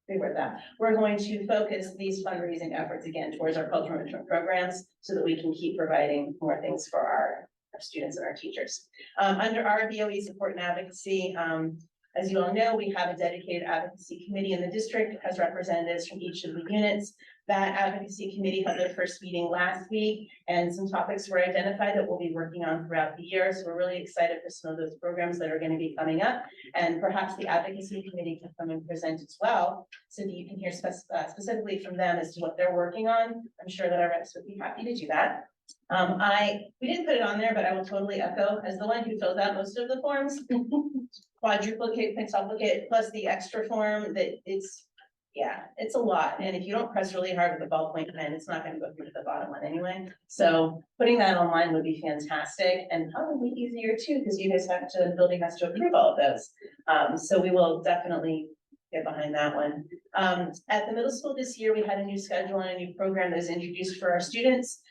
reword that. We're going to focus these fundraising efforts again towards our cultural enrichment programs so that we can keep providing more things for our students and our teachers. Under our BOE support and advocacy, as you all know, we have a dedicated advocacy committee in the district, has representatives from each of the units. That advocacy committee held their first meeting last week, and some topics were identified that we'll be working on throughout the year. So we're really excited for some of those programs that are going to be coming up, and perhaps the advocacy committee can come and present as well, so that you can hear specifically from them as to what they're working on. I'm sure that our reps would be happy to do that. We didn't put it on there, but I will totally echo, as the one who fills out most of the forms, quadruplicate, quintuplicate, plus the extra form, that it's a lot. And if you don't press really hard with the ballpoint pen, it's not gonna go through to the bottom one anyway. So putting that online would be fantastic, and probably easier too, because you guys have to, building has to approve all of those. So we will definitely get behind that one. At the middle school this year, we had a new schedule and a new program that was introduced for our students.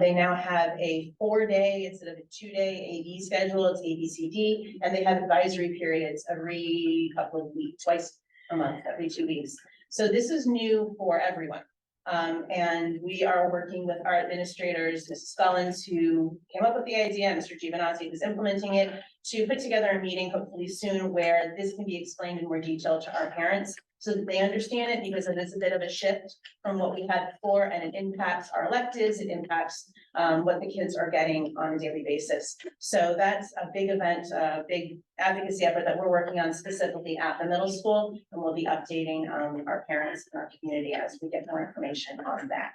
They now have a 4-day instead of a 2-day AD schedule. It's ABCD, and they have advisory periods every couple of weeks, twice a month, every 2 weeks. So this is new for everyone. And we are working with our administrators, Mrs. Scullins, who came up with the idea, Mr. Giovanazzi, who's implementing it, to put together a meeting hopefully soon where this can be explained in more detail to our parents so that they understand it, because it is a bit of a shift from what we had before, and it impacts our electives, it impacts what the kids are getting on a daily basis. So that's a big event, a big advocacy effort that we're working on specifically at the middle school, and we'll be updating our parents and our community as we get more information on that.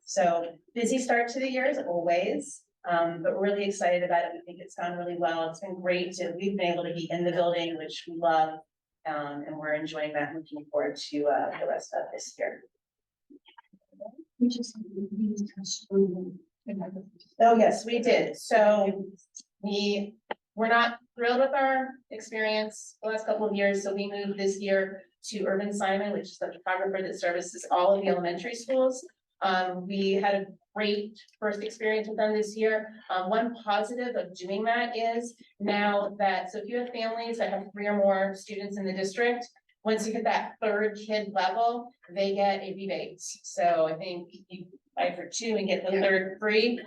So busy start to the year as always, but we're really excited about it. We think it's gone really well. It's been great we've been able to be in the building, which we love. And we're enjoying that and looking forward to the rest of this year. Oh, yes, we did. So we were not thrilled with our experience the last couple of years. So we moved this year to Urban Simon, which is the photographer that services all of the elementary schools. We had a great first experience with them this year. One positive of doing that is now that, so if you have families that have 3 or more students in the district, once you hit that 3rd kid level, they get a rebate. So I think you buy for 2 and get the 3rd free.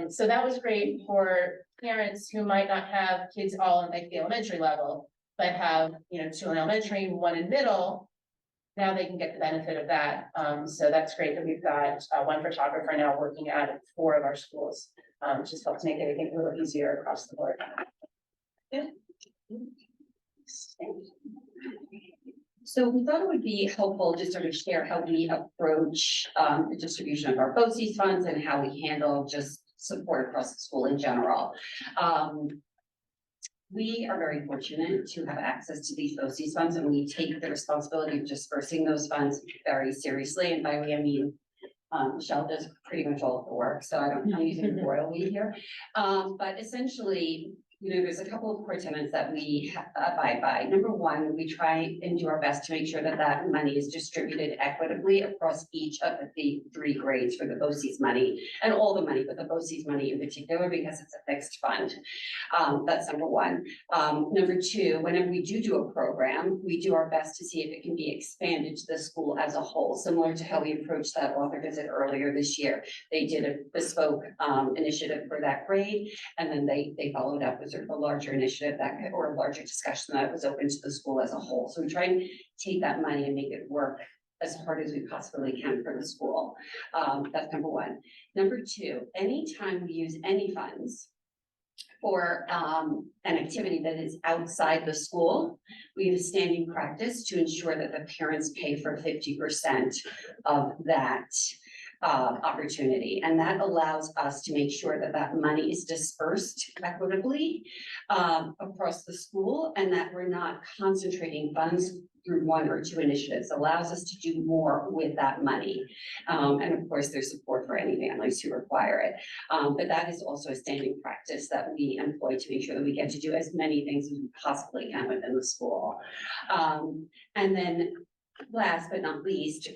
So that was great for parents who might not have kids all in like the elementary level, but have, 2 in elementary, 1 in middle. Now they can get the benefit of that. So that's great that we've got one photographer now working at 4 of our schools. Just helps make everything a little easier across the board. Yeah. So we thought it would be helpful to sort of share how we approach the distribution of our BOCES funds and how we handle just support across the school in general. We are very fortunate to have access to these BOCES funds, and we take the responsibility of dispersing those funds very seriously. And by we, I mean, Michelle does pretty much all of the work, so I'm using royal we here. But essentially, there's a couple of core tenets that we abide by. Number one, we try and do our best to make sure that that money is distributed equitably across each of the 3 grades for the BOCES money, and all the money, but the BOCES money in particular, because it's a fixed fund. That's number one. Number 2, whenever we do a program, we do our best to see if it can be expanded to the school as a whole, similar to how we approached that author visit earlier this year. They did a bespoke initiative for that grade, and then they followed up with sort of a larger initiative or a larger discussion that was open to the school as a whole. So we try and take that money and make it work as hard as we possibly can for the school. That's number 1. Number 2, anytime we use any funds for an activity that is outside the school, we have a standing practice to ensure that the parents pay for 50% of that opportunity. And that allows us to make sure that that money is dispersed equitably across the school, and that we're not concentrating funds through 1 or 2 initiatives. Allows us to do more with that money. And of course, there's support for any families who require it. But that is also a standing practice that we employ to make sure that we get to do as many things as we possibly can within the school. And then last but not least,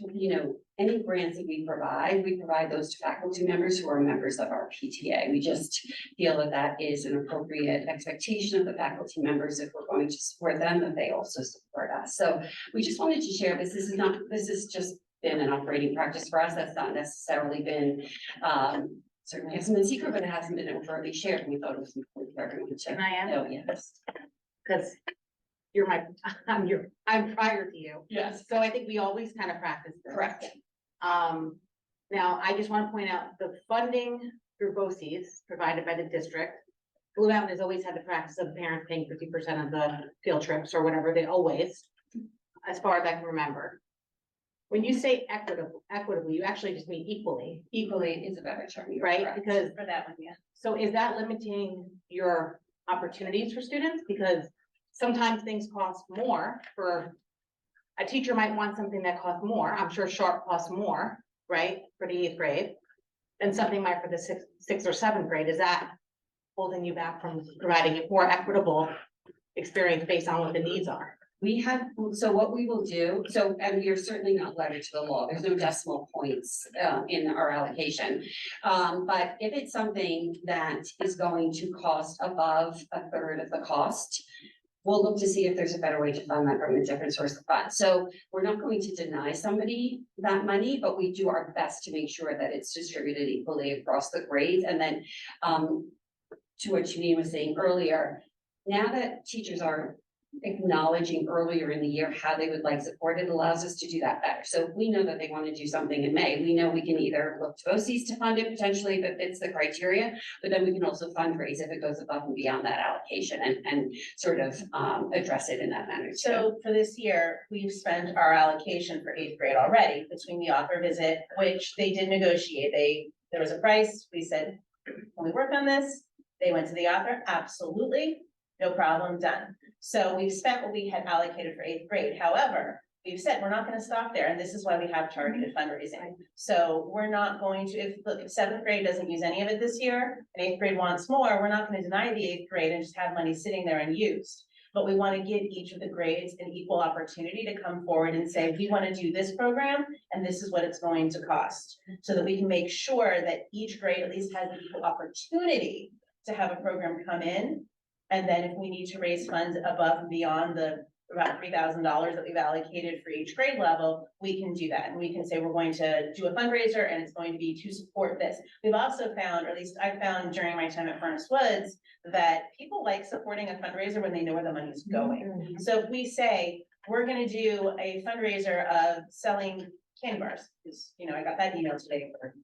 any grants that we provide those to faculty members who are members of our PTA. We just feel that that is an appropriate expectation of the faculty members if we're going to support them, that they also support us. So we just wanted to share this. This is just been an operating practice for us. That's not necessarily been, certainly hasn't been secret, but it hasn't been overtly shared. And we thought it was important for everyone to Can I add? know, yes. Cause you're I'm prior to you. Yes. So I think we always kind of practice this. Correct. Now I just want to point out the funding through BOCES provided by the district. Blue Mountain has always had the practice of parents paying 50% of the field trips or whatever, they always, as far as I can remember. When you say equitably, you actually just mean equally, Equally is a better term. you're right? correct. Because, For that one, yeah. so is that limiting your opportunities for students? Because sometimes things cost more for, a teacher might want something that costs more. I'm sure Sharp costs more, right, for the 8th grade. Than something might for the sixth or 7th grade. Is that holding you back from providing a more equitable experience based on what the needs are? We have, so what we will do, and you're certainly not letter to the law, there's no decimal points in our allocation. But if it's something that is going to cost above a third of the cost, we'll look to see if there's a better way to fund that from a different source of funds. So we're not going to deny somebody that money, but we do our best to make sure that it's distributed equally across the grades. And then to what Janine was saying earlier, now that teachers are acknowledging earlier in the year how they would like support, it allows us to do that better. So if we know that they want to do something in May, we know we can either look to BOCES to fund it potentially if it fits the criteria, but then we can also fundraise if it goes above and beyond that allocation and sort of address it in that manner too. So for this year, we've spent our allocation for 8th grade already between the author visit, which they did negotiate. There was a price. We said, can we work on this? They went to the author. Absolutely. No problem, done. So we've spent what we had allocated for 8th grade. However, we've said we're not going to stop there, and this is why we have targeted fundraising. So we're not going to, if 7th grade doesn't use any of it this year, and 8th grade wants more, we're not going to deny the 8th grade and just have money sitting there unused. But we want to give each of the grades an equal opportunity to come forward and say, we want to do this program, and this is what it's going to cost. So that we can make sure that each grade at least has an equal opportunity to have a program come in. And then if we need to raise funds above and beyond the about $3,000 that we've allocated for each grade level, we can do that. And we can say, we're going to do a fundraiser and it's going to be to support this. We've also found, or at least I found during my time at Furnace Woods, that people like supporting a fundraiser when they know where the money's going. So if we say, we're gonna do a fundraiser of selling candy bars, because, I got that email today for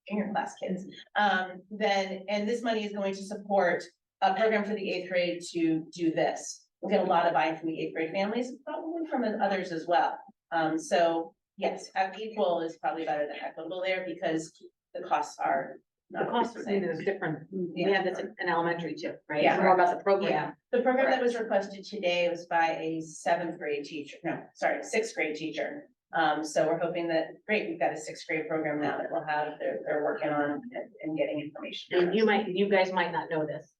junior class kids. And this money is going to support a program for the 8th grade to do this. We'll get a lot of buy-in from the 8th grade families, probably from others as well. So yes, equal is probably better than equitable there because the costs are. The cost of it is different. We have this in elementary too, right? Yeah. It's more about the program. The program that was requested today was by a 6th grade teacher. So we're hoping that, great, we've got a 6th grade program now that we'll have, they're working on and getting information. And you guys might not know this.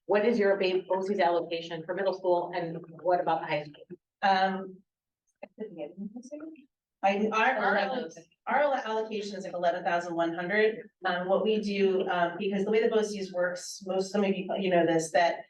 What is your BOCES allocation for middle school and what about the high school? Our allocation is like 11,100. What we do, because the way the BOCES works, some of you know this, that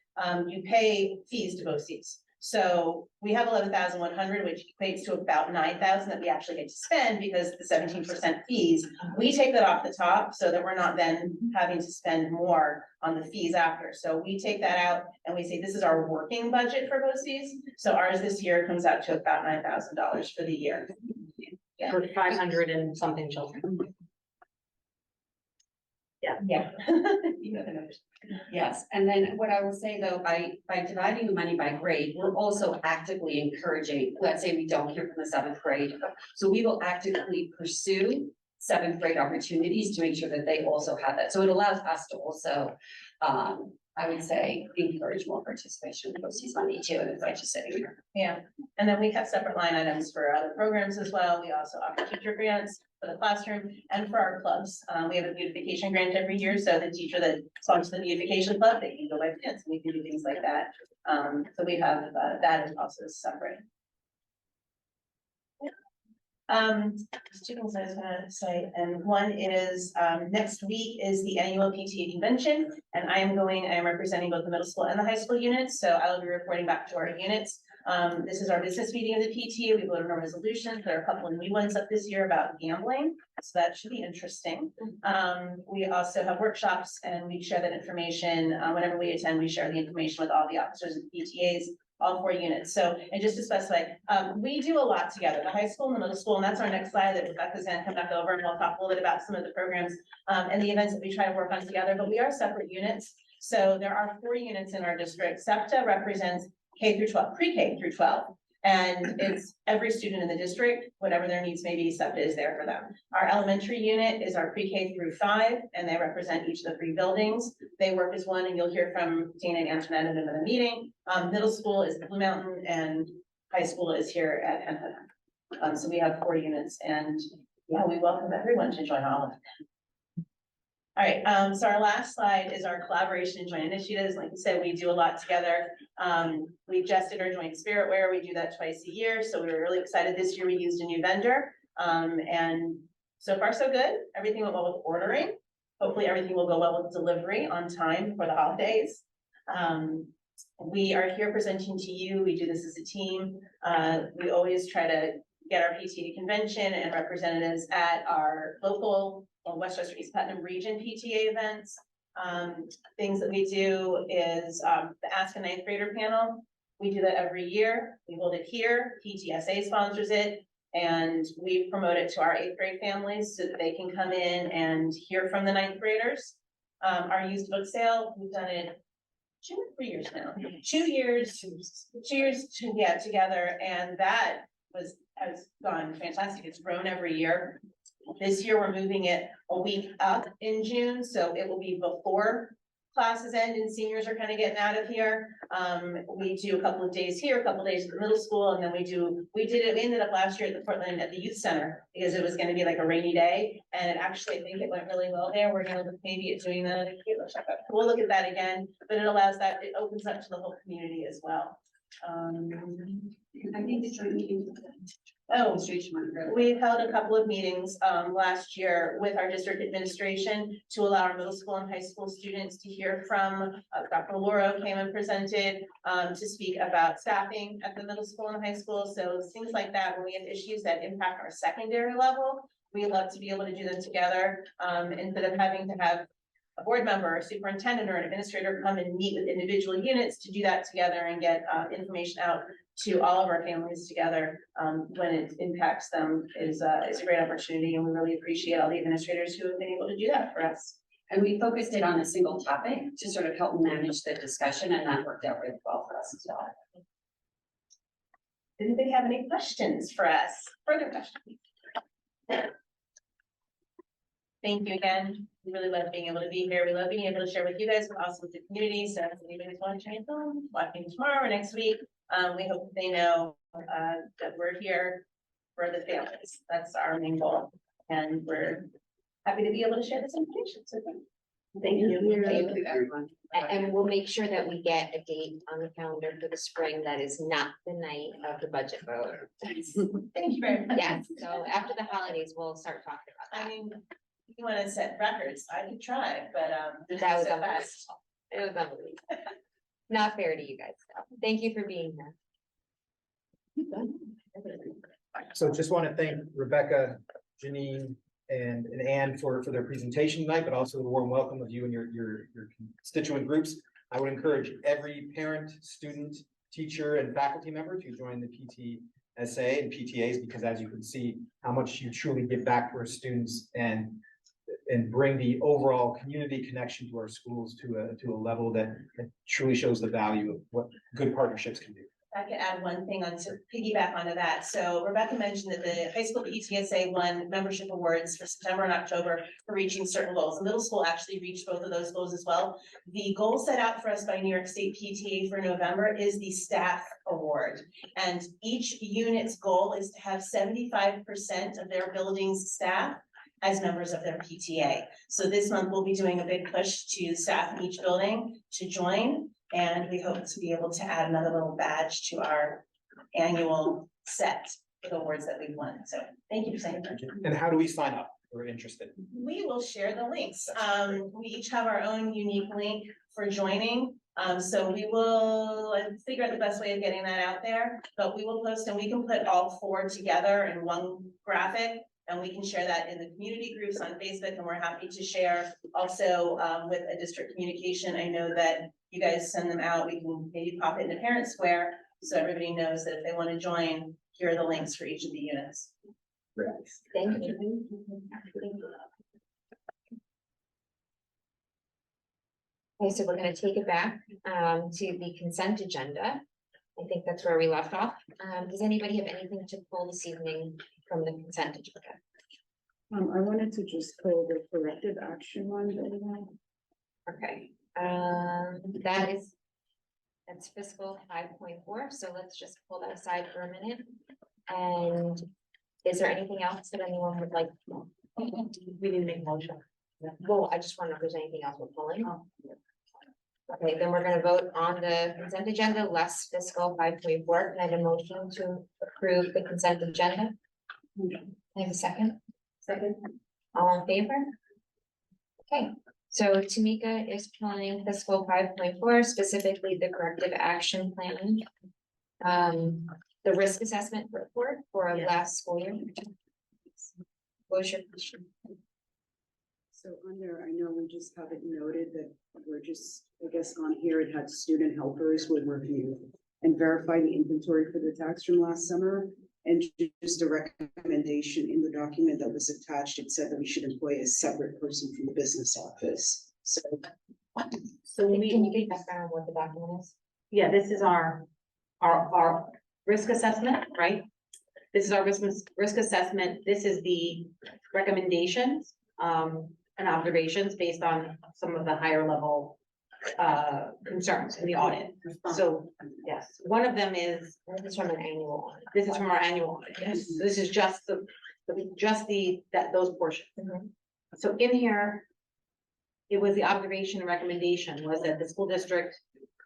you pay fees to BOCES. So we have 11,100, which equates to about 9,000 that we actually get to spend because the 17% fees, we take that off the top so that we're not then having to spend more on the fees after. So we take that out and we say, this is our working budget for BOCES. So ours this year comes out to about $9,000 for the year. Yeah. For 500 and something children. Yeah. You know the numbers. Yes, and then what I will say though, by dividing the money by grade, we're also actively encouraging, let's say we don't hear from the 7th grade. So we will actively pursue 7th grade opportunities to make sure that they also have that. So it allows us to also, I would say, encourage more participation in BOCES money too, and it's like just sitting here. Yeah, and then we have separate line items for other programs as well. We also offer teacher grants for the classroom and for our clubs. We have a beautification grant every year, so the teacher that sponsors the beautification club, they can go by dance, and we can do things like that. So we have that is also separate. Two things I was gonna say, and one is, next week is the annual PTA convention. And I am representing both the middle school and the high school units, so I will be reporting back to our units. This is our business meeting of the PTA. We voted on resolutions. There are a couple of new ones up this year about gambling, so that should be interesting. We also have workshops and we share that information. Whenever we attend, we share the information with all the officers and PTAs, all 4 units. So, and just to specify, we do a lot together, the high school and the middle school, and that's our next slide that Rebecca's gonna come back over and we'll talk a little bit about some of the programs and the events that we try to work on together, but we are separate units. So there are 4 units in our district. SEPTA represents K through 12, pre-K through 12. And it's every student in the district, whatever their needs may be, SEPTA is there for them. Our elementary unit is our pre-K through 5, and they represent each of the 3 buildings. They work as one, and you'll hear from Dana and Antoinette in another meeting. Middle school is Blue Mountain, and high school is here at Hempstead. So we have 4 units, and yeah, we welcome everyone to join all of them. All right, so our last slide is our collaboration and joint initiatives. Like I said, we do a lot together. We just did our joint spirit wear. We do that twice a year. So we were really excited. This year we used a new vendor. And so far so good. Everything went well with ordering. Hopefully everything will go well with delivery on time for the holidays. We are here presenting to you. We do this as a team. We always try to get our PTA convention and representatives at our local Westchester East Putnam region PTA events. Things that we do is the Ask a Ninth Grader panel. We do that every year. We hold it here. PTSA sponsors it, and we promote it to our 8th grade families so that they can come in and hear from the 9th graders. Our used book sale, we've done it 2 or 3 years now. 2 years, 2 years together, and that has gone fantastic. It's grown every year. This year, we're moving it a week up in June, so it will be before classes end and seniors are kind of getting out of here. We do a couple of days here, a couple of days at the middle school, and then we ended up last year at the Portland at the youth center because it was going to be like a rainy day, and actually I think it went really well there. We're gonna look maybe at doing that. We'll look at that again, but it opens up to the whole community as well. I think the joint meeting. Oh, Administration went really we've held a couple of meetings last year with our district administration to allow our middle school and high school students to hear from Dr. Lauro came and presented to speak about staffing at the middle school and high school. So things like that, when we have issues that impact our secondary level, we love to be able to do them together instead of having to have a board member, a superintendent, or an administrator come and meet with individual units. To do that together and get information out to all of our families together when it impacts them is a great opportunity, and we really appreciate all the administrators who have been able to do that for us. And we focused it on a single topic to sort of help manage the discussion, and that worked out really well for us as well. Does anybody have any questions for us? Further questions? Thank you again. We really love being able to be here. We love being able to share with you guys, but also with the community. So if anybody's watching at home, watching tomorrow or next week, we hope that they know that we're here for the families. That's our main goal. And we're happy to be able to share this information. So thank you. Thank you. everyone. And we'll make sure that we get a date on the calendar for the spring that is not the night of the budget vote. Thank you very much. Yes, so after the holidays, we'll start talking about I that. mean, if you want to set records, I could try, but That was so unbelievable. fast. It was unbelievable. Not fair to you guys, so thank you for being here. So just want to thank Rebecca, Janine, and Ann for their presentation tonight, but also the warm welcome of you and your constituent groups. I would encourage every parent, student, teacher, and faculty member to join the PTSA and PTAs, because as you can see, how much you truly give back to our students and bring the overall community connection to our schools to a level that truly shows the value of what good partnerships can do. I could add one thing on to piggyback onto that. So Rebecca mentioned that the high school PTSA won membership awards for September and October for reaching certain goals. The middle school actually reached both of those goals as well. The goal set out for us by New York State PTA for November is the staff award. And each unit's goal is to have 75% of their building's staff as members of their PTA. So this month we'll be doing a big push to staff in each building to join. And we hope to be able to add another little badge to our annual set for the awards that we've won. So thank you for saying that. And how do we sign up? We're interested. We will share the links. We each have our own unique link for joining. So we will figure out the best way of getting that out there, but we will post and we can put all 4 together in one graphic. And we can share that in the community groups on Facebook, and we're happy to share also with a district communication. I know that you guys send them out. We can maybe pop it in the parent square so everybody knows that if they want to join, here are the links for each of the units. Thank you. Okay, so we're gonna take it back to the consent agenda. I think that's where we left off. Does anybody have anything to pull this evening from the consent agenda? I wanted to just pull the corrective action one that we had. Okay, that's fiscal 5.4, so let's just pull that aside for a minute. And is there anything else that anyone would like? We didn't make a motion. Well, I just wonder if there's anything else we're pulling. Okay, then we're gonna vote on the consent agenda, less fiscal 5.4. Can I have a motion to approve the consent agenda? Can I have a second? Second. All in favor? Okay, so Tamika is pulling fiscal 5.4, specifically the corrective action plan. The risk assessment report for Yes. last school year. What was your question? So under, I know we just have it noted that we're just, I guess on here, it had student helpers would review and verify the inventory for the tax from last summer. And just a recommendation in the document that was attached, it said that we should employ a separate person from the business office. So So Can we, you give background on what the document is? yeah, this is our risk assessment, right? This is our risk assessment. This is the recommendations, and observations based on some of the higher level concerns in the audit. So, yes, one of them is, This is from an annual audit. this is from our annual audit, yes, this is just those portions. Mhm. So in here, it was the observation and recommendation was that the school district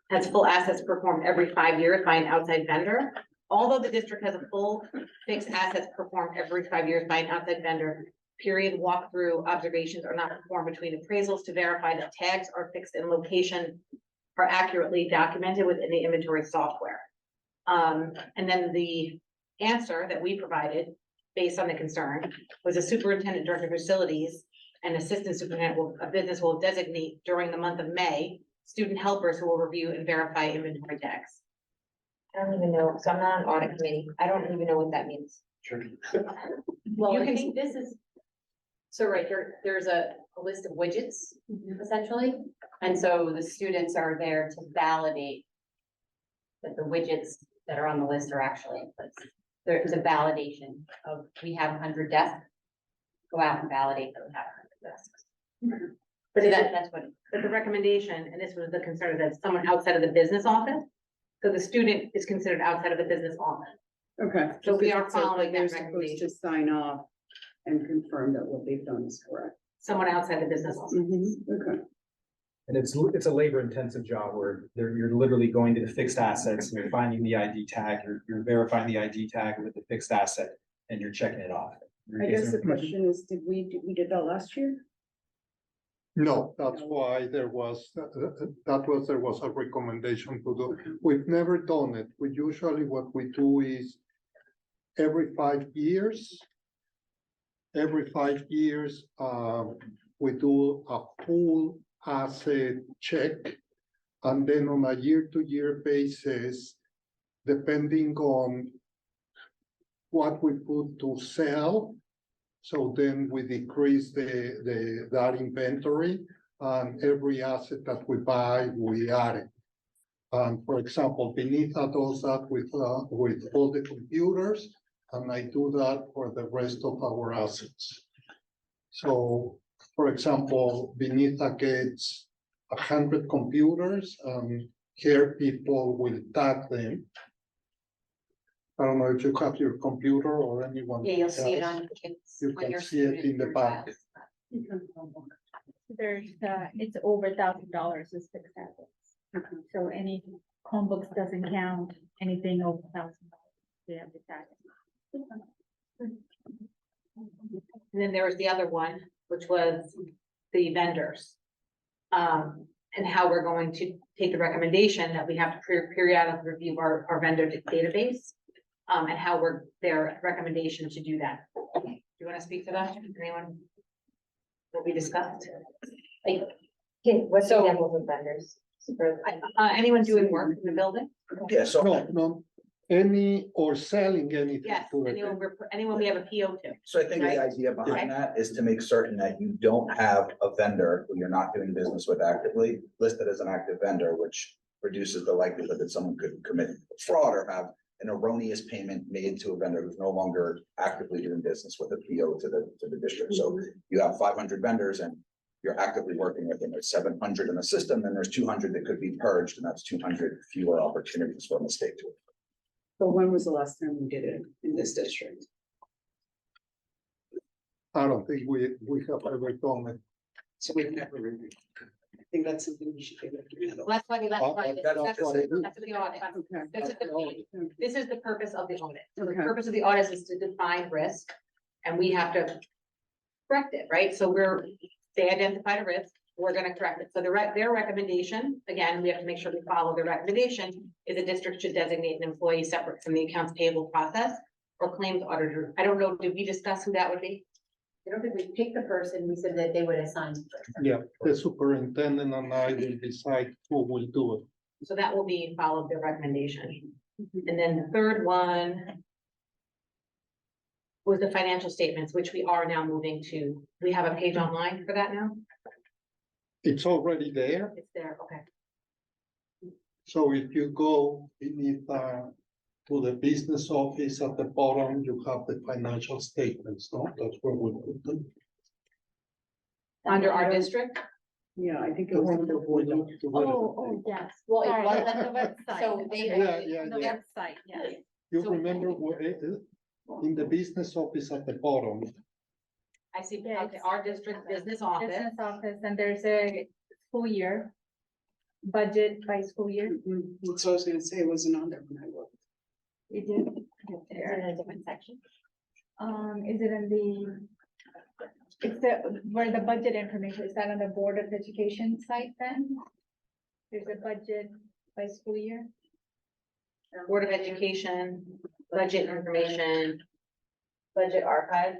has full assets performed every 5 years by an outside vendor. Although the district has a full fixed assets performed every 5 years by an outside vendor, period walkthrough observations are not performed between appraisals to verify that tags are fixed in location are accurately documented within the inventory software. And then the answer that we provided based on the concern was a superintendent director of facilities and assistant superintendent of business will designate during the month of May, student helpers who will review and verify inventory tags. I don't even know, so I'm not on audit committee. I don't even know what that means. Sure. Well, You I can- think this is, so right here, there's a list of widgets essentially. And so the students are there to validate that the widgets that are on the list are actually in place. There's a validation of, we have 100 desks. Go out and validate that we have 100 desks. But That's what, but the recommendation, and this was the concern, that someone outside of the business office. So the student is considered outside of the business office. okay. So we just are it says following that they're supposed recommendation. to sign off and confirm that what they've done is correct. Someone outside the business office. Okay. And it's a labor intensive job where you're literally going to the fixed assets, and you're finding the ID tag, you're verifying the ID tag with the fixed asset, and you're checking it off. I guess the question is, did we did that last year? No, that's why there was a recommendation to do. We've never done it. We usually, what we do is every 5 years. Every 5 years, we do a full asset check. And then on a year-to-year basis, depending on what we put to sell. So then we decrease that inventory, and every asset that we buy, we add it. And for example, Benita does that with all the computers, and I do that for the rest of our assets. So, for example, Benita gets 100 computers, and here people will tag them. I don't know if you have your computer or anyone. yeah, you'll see it else. on the kids. You on can your see it in the student back. profiles. There's, it's over $1,000 is fixed assets. So any Chromebooks doesn't count, anything over $1,000, they have to tax. And then there was the other one, which was the vendors. And how we're going to take the recommendation that we have to periodically review our vendor database. And how their recommendation to do that. Do you want to speak to that? Anyone? What we discussed? Okay, what's the level of vendors? Anyone doing work in the building? Yeah, so. No, any or selling anything. Yes, to it. anyone we have a PO to. So I think Right. the idea behind that is to make certain that you don't have a vendor who you're not doing business with actively listed as an active vendor, which reduces the likelihood that someone could commit fraud or have an erroneous payment made to a vendor who's no longer actively doing business with a PO to the district. So you have 500 vendors and you're actively working with them. There's 700 in the system, and there's 200 that could be purged, and that's 200 fewer opportunities for a mistake to. But when was the last time we did it in this district? I don't think we have ever done it. So we've never reviewed. I think that's something we should be looking at. Well, that's why That's what I do. that's the audit. Okay. This is the purpose of the audit. So the Okay. purpose of the audit is to define risk. And we have to correct it, right? So they identified a risk, we're gonna correct it. So their recommendation, again, we have to make sure we follow their recommendation, is the district should designate an employee separate from the accounts payable process or claims auditor. I don't know, did we discuss who that would be? I don't think we picked the person, we said that they would assign. the person. Yeah, the superintendent and I will decide who will do it. So that will be followed their recommendation. And then the third one was the financial statements, which we are now moving to. We have a page online for that now? It's already there, It's there, okay. so if you go beneath to the business office at the bottom, you have the financial statements, no? That's where we put them. Under our district? Yeah, I think it was. under board. Yes. Well, it Sorry, was on the website. So they. Yeah, On the yeah. website, yes. You So- remember where it is? In the business office at the bottom, I see, Yes. okay, our district business office. Business office, and there's a school year. Budget by school year. Mhm. That's what I was gonna say, it wasn't on there when I looked. We did. Is it in a different section? Is it in the? It's the, where the budget information, is that on the Board of Education site then? There's a budget by school year? Board of Education, budget information, budget archive.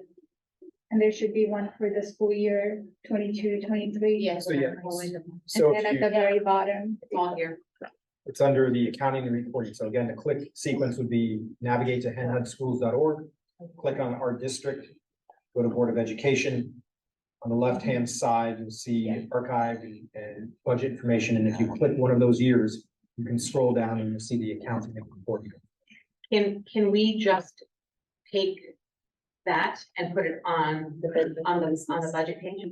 And there should be one for the school year 22-23. Yes. So, yeah. And So then if at the you, very bottom, It's all here. it's under the accounting and reporting. So again, the click sequence would be navigate to henhudschools.org, click on our district, go to Board of Education. On the left-hand side, you'll see archive and budget information. And if you click one of those years, you can scroll down and you'll see the accounting and reporting. Can we just take that and put it on the budget page?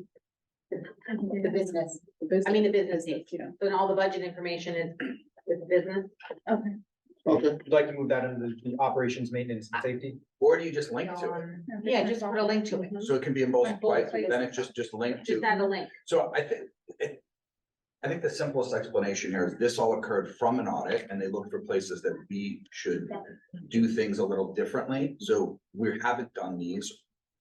The business. I mean, the business page. Yeah. So then all the budget information is the business. okay. okay, Would like to move that into the operations, maintenance and safety? Or do you just link to it? Yeah, just put a link to it. So it can be in both, On both right? places. Then it's just linked Just to. add a link. So I think the simplest explanation here is this all occurred from an audit and they looked for places that we should do things a little differently. So we haven't done these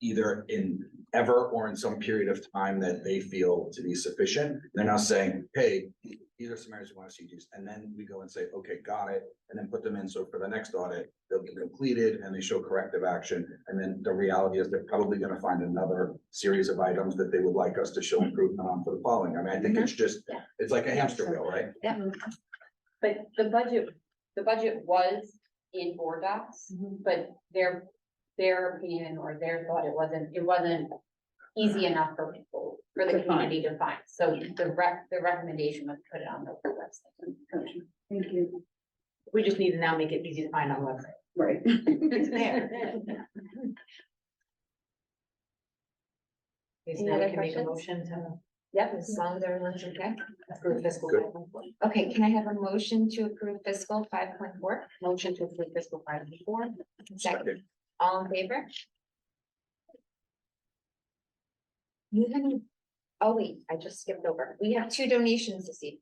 either in ever or in some period of time that they feel to be sufficient. They're now saying, hey, these are some areas we want to see these. And then we go and say, okay, got it. And then put them in. So for the next audit, they'll be completed and they show corrective action. And then the reality is they're probably going to find another series of items that they would like us to show improvement on for the following. I mean, I think it's just, it's like a hamster wheel, right? But the budget was in board docs, but their opinion or their thought, it wasn't easy enough for people, for the To find. community to find. So the recommendation was put it on the website. Gotcha. Thank you. We just need to now make it easy to find on the website. Right. It's there. Okay, so Any now we other can make a questions? motion to Yep, as long as everyone's okay. approve fiscal. Good. 5.4. Okay, can I have a motion to approve fiscal 5.4? Motion to approve fiscal 5.4. Second. All in favor? You haven't, oh wait, I just skipped over. We have 2 donations this evening.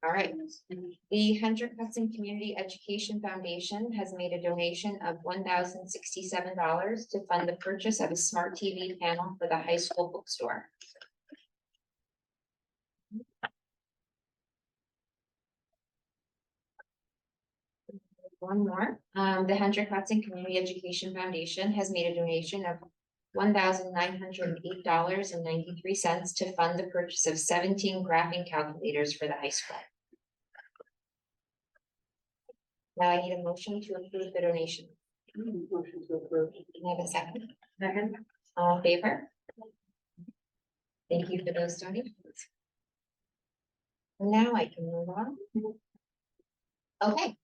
All right. The Hendrick Hudson Community Education Foundation has made a donation of $1,067 to fund the purchase of a smart TV panel for the high school bookstore. One more, the Hendrick Hudson Community Education Foundation has made a donation of $1,908.93 to fund the purchase of 17 graphing calculators for the high school. Now I need a motion to approve the donation. Motion to approve. Can I have a second? Second. All in favor? Thank you for those donations. Now I can move on. Okay.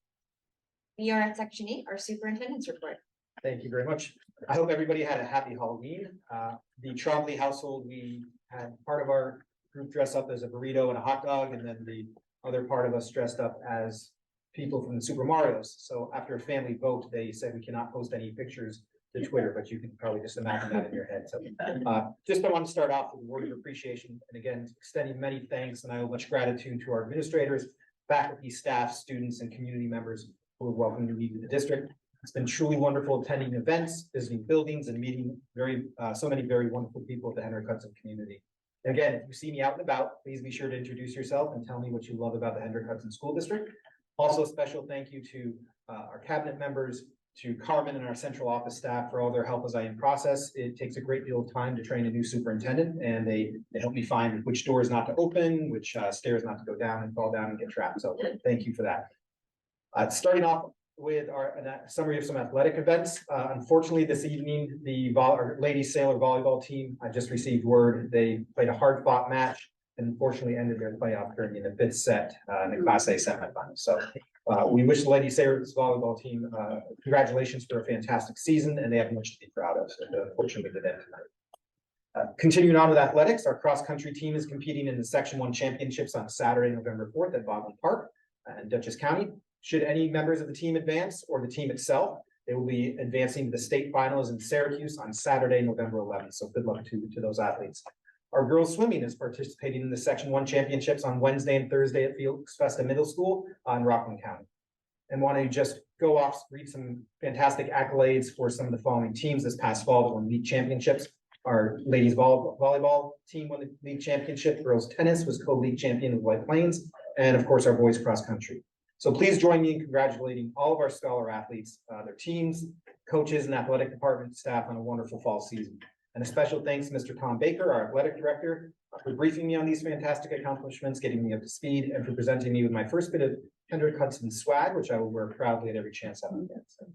We are at section 8, our superintendent's report. Thank you very much. I hope everybody had a happy Halloween. The Trombley household, we had part of our group dress up as a burrito and a hot dog, and then the other part of us dressed up as people from the Super Marios. So after a family vote, they said we cannot post any pictures to Twitter, but you can probably just imagine that in your head. So just I want to start off with a word of appreciation, and again, extending many thanks and I owe much gratitude to our administrators, faculty, staff, students, and community members who have welcomed me to the district. It's been truly wonderful attending events, visiting buildings, and meeting so many very wonderful people of the Hendrick Hudson community. And again, if you see me out and about, please be sure to introduce yourself and tell me what you love about the Hendrick Hudson School District. Also, a special thank you to our cabinet members, to Carmen and our central office staff for all their help as I in process. It takes a great deal of time to train a new superintendent, and they help me find which doors not to open, which stairs not to go down and fall down and get trapped. So thank you for that. Starting off with our summary of some athletic events. Unfortunately, this evening, our ladies sailor volleyball team, I just received word, they played a hard fought match and unfortunately ended their playoff journey in the 5th set in the Class A semifinals. So we wish the ladies sailor volleyball team congratulations for a fantastic season, and they have much to be proud of. So unfortunately, they did tonight. Continuing on with athletics, our cross country team is competing in the Section 1 championships on Saturday, November 4th at Bogland Park in Dutchess County. Should any members of the team advance, or the team itself, they will be advancing to the state finals in Syracuse on Saturday, November 11th. So good luck to those athletes. Our girls swimming is participating in the Section 1 championships on Wednesday and Thursday at Felix Festa Middle School in Rockland County. And want to just go off, read some fantastic accolades for some of the following teams this past fall that won league championships. Our ladies volleyball team won the league championship. Girls tennis was co-league champion with White Plains, and of course our boys cross country. So please join me in congratulating all of our scholar athletes, their teams, coaches, and athletic department staff on a wonderful fall season. And a special thanks to Mr. Tom Baker, our athletic director, for briefing me on these fantastic accomplishments, getting me up to speed, and for presenting me with my first bit of Hendrick Hudson swag, which I will wear proudly at every chance I get. So,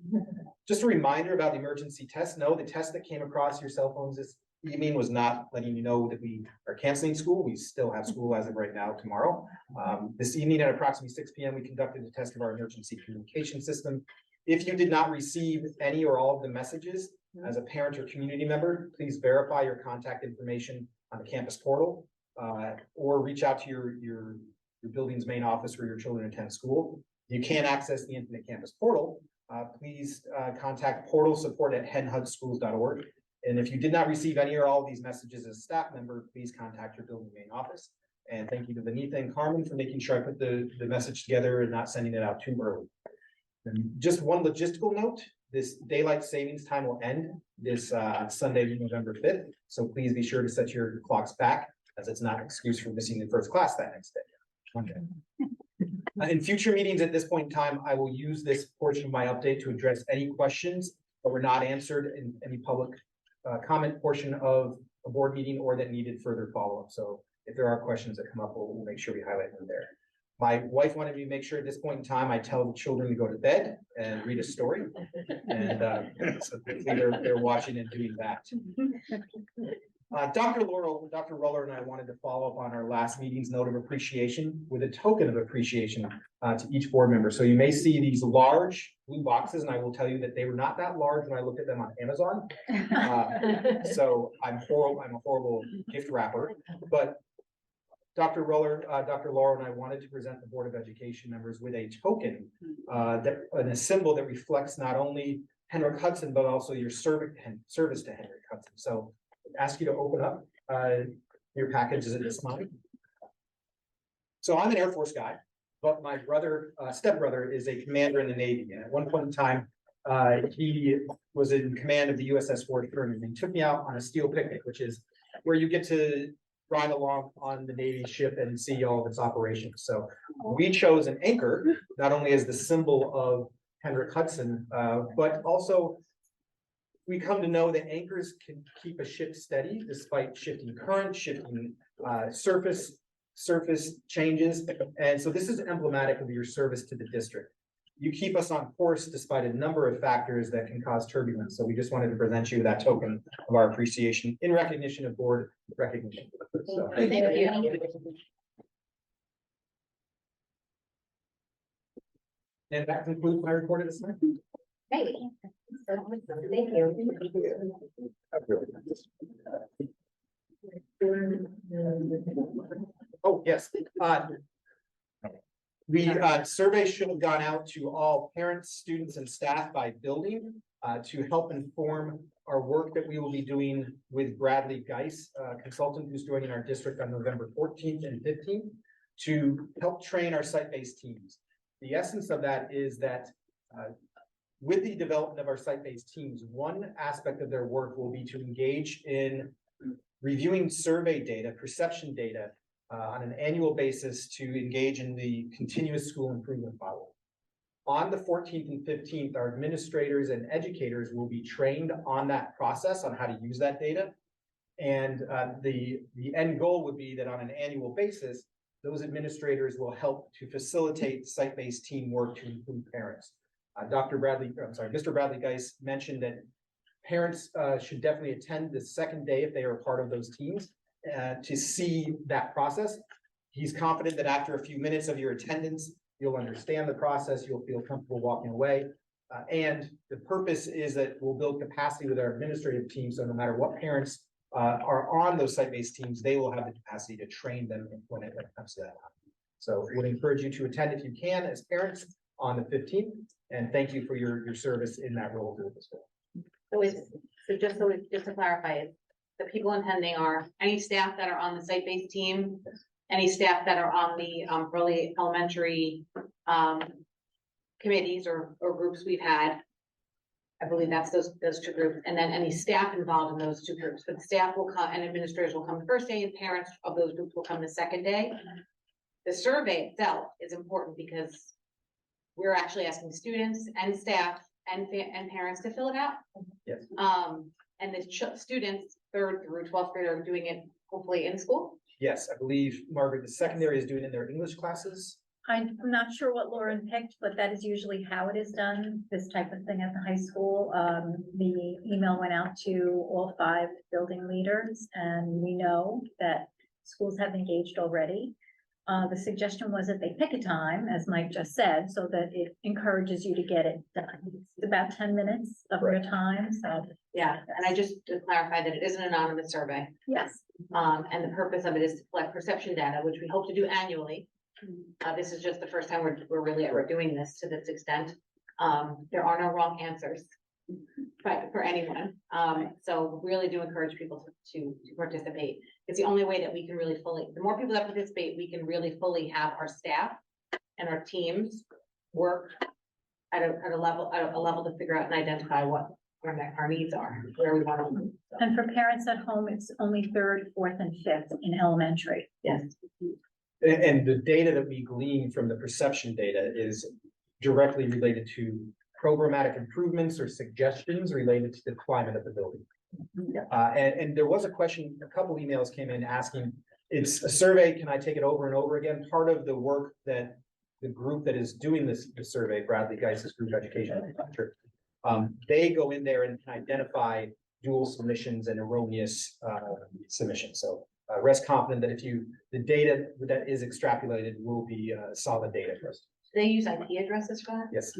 just a reminder about the emergency test. No, the test that came across your cell phones this evening was not letting you know that we are canceling school. We still have school as of right now, tomorrow. This evening at approximately 6 p.m., we conducted a test of our emergency communication system. If you did not receive any or all of the messages as a parent or community member, please verify your contact information on the campus portal or reach out to your building's main office where your children attend school. If you can't access the Infinite Campus portal, please contact portalsupport@henhudschools.org. And if you did not receive any or all of these messages as a staff member, please contact your building main office. And thank you to Vanitha and Carmen for making sure I put the message together and not sending it out too early. And just one logistical note, this daylight savings time will end this Sunday, November 5th. So please be sure to set your clocks back, as it's not an excuse for missing the first class that next day. Okay. In future meetings at this point in time, I will use this portion of my update to address any questions that were not answered in any public comment portion of a board meeting or that needed further follow-up. So if there are questions that come up, we'll make sure we highlight them there. My wife wanted me to make sure at this point in time, I tell the children to go to bed and read a story. And so they're watching and doing that. Dr. Roller and I wanted to follow up on our last meeting's note of appreciation with a token of appreciation to each board member. So you may see these large blue boxes, and I will tell you that they were not that large when I looked at them on Amazon. So I'm a horrible gift wrapper, but Dr. Roller and I wanted to present the Board of Education members with a token, a symbol that reflects not only Hendrick Hudson, but also your service to Hendrick Hudson. So ask you to open up your packages at this time. So I'm an Air Force guy. but my brother, stepbrother is a commander in the Navy. And at one point in time, he was in command of the USS Fort Thurman, and he took me out on a steel picnic, which is where you get to ride along on the Navy ship and see all of its operations. So we chose an anchor, not only as the symbol of Hendrick Hudson, but also we come to know that anchors can keep a ship steady despite shifting current, shifting surface changes. And so this is emblematic of your service to the district. You keep us on course despite a number of factors that can cause turbulence. So we just wanted to present you that token of our appreciation in recognition of board recognition. So, Thank you. and that concludes my report of this night. Great. Thank you. Oh, yes. The survey should have gone out to all parents, students, and staff by building to help inform our work that we will be doing with Bradley Geis, consultant who's joining our district on November 14th and 15th to help train our site-based teams. The essence of that is that with the development of our site-based teams, one aspect of their work will be to engage in reviewing survey data, perception data, on an annual basis to engage in the continuous school improvement model. On the 14th and 15th, our administrators and educators will be trained on that process, on how to use that data. And the end goal would be that on an annual basis, those administrators will help to facilitate site-based teamwork to include parents. Mr. Bradley Geis mentioned that parents should definitely attend the second day if they are part of those teams to see that process. He's confident that after a few minutes of your attendance, you'll understand the process, you'll feel comfortable walking away. And the purpose is that we'll build capacity with our administrative team, so no matter what parents are on those site-based teams, they will have the capacity to train them when it comes to that. So I would encourage you to attend if you can as parents on the 15th, and thank you for your service in that role to the school. Just to clarify, the people attending are any staff that are on the site-based team, any staff that are on the early elementary committees or groups we've had. I believe that's those two groups, and then any staff involved in those two groups, but staff will come and administrators will come the first day and parents of those groups will come the second day. The survey itself is important because we're actually asking students and staff and parents to fill it out. Yes. And the students, 3rd through 12th grade, are doing it hopefully in school. Yes, I believe, Margaret, the secondary is doing it in their English classes. I'm not sure what Lauren picked, but that is usually how it is done, this type of thing at the high school. The email went out to all 5 building leaders, and we know that schools have engaged already. The suggestion was that they pick a time, as Mike just said, so that it encourages you to get it done. It's about 10 minutes of your time, so. Yeah, and I just to clarify that it is an anonymous survey. Yes. And the purpose of it is to collect perception data, which we hope to do annually. This is just the first time we're really ever doing this to this extent. There are no wrong answers for anyone. So really do encourage people to participate. It's the only way that we can really the more people that participate, we can really fully have our staff and our teams work at a level to figure out and identify what our needs are, where we want to move. And for parents at home, it's only 3rd, 4th, and 5th in elementary. Yes. And the data that we glean from the perception data is directly related to programmatic improvements or suggestions related to the climate of the building. And there was a question, a couple emails came in asking, it's a survey, can I take it over and over again? Part of the work that the group that is doing the survey, Bradley Geis' group education, they go in there and can identify dual submissions and erroneous submissions. So rest confident that the data that is extrapolated will be solid data for us. Do they use IP addresses for that? Yes.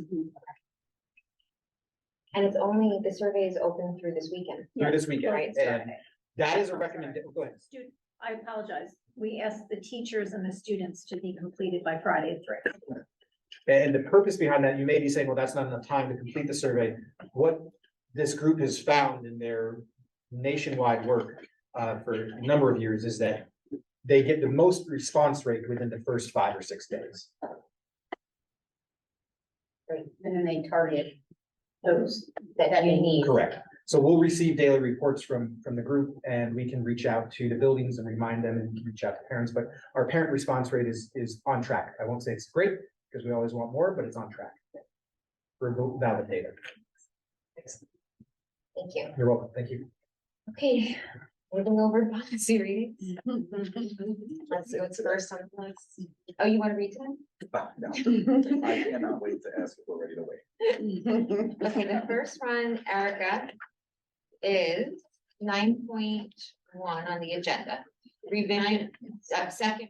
And the survey is open through this weekend. Through this weekend. Right. And that is a recommendation. Go ahead. I apologize. We asked the teachers and the students to be completed by Friday at 3. And the purpose behind that, you may be saying, well, that's not enough time to complete the survey. What this group has found in their nationwide work for a number of years is that they get the most response rate within the first 5 or 6 days. Right, and then they target those that they need. Correct. So we'll receive daily reports from the group and we can reach out to the buildings and remind them and reach out to parents, but our parent response rate is on track. I won't say it's great because we always want more, but it's on track. For valid data. Thank you. You're welcome. Thank you. Okay, moving over to policy readings. Let's see what's first on the list. Oh, you want to read them? No, I cannot wait to ask if we're ready to wait. Okay, the first one, Erica, is 9.1 on the agenda. Revision, second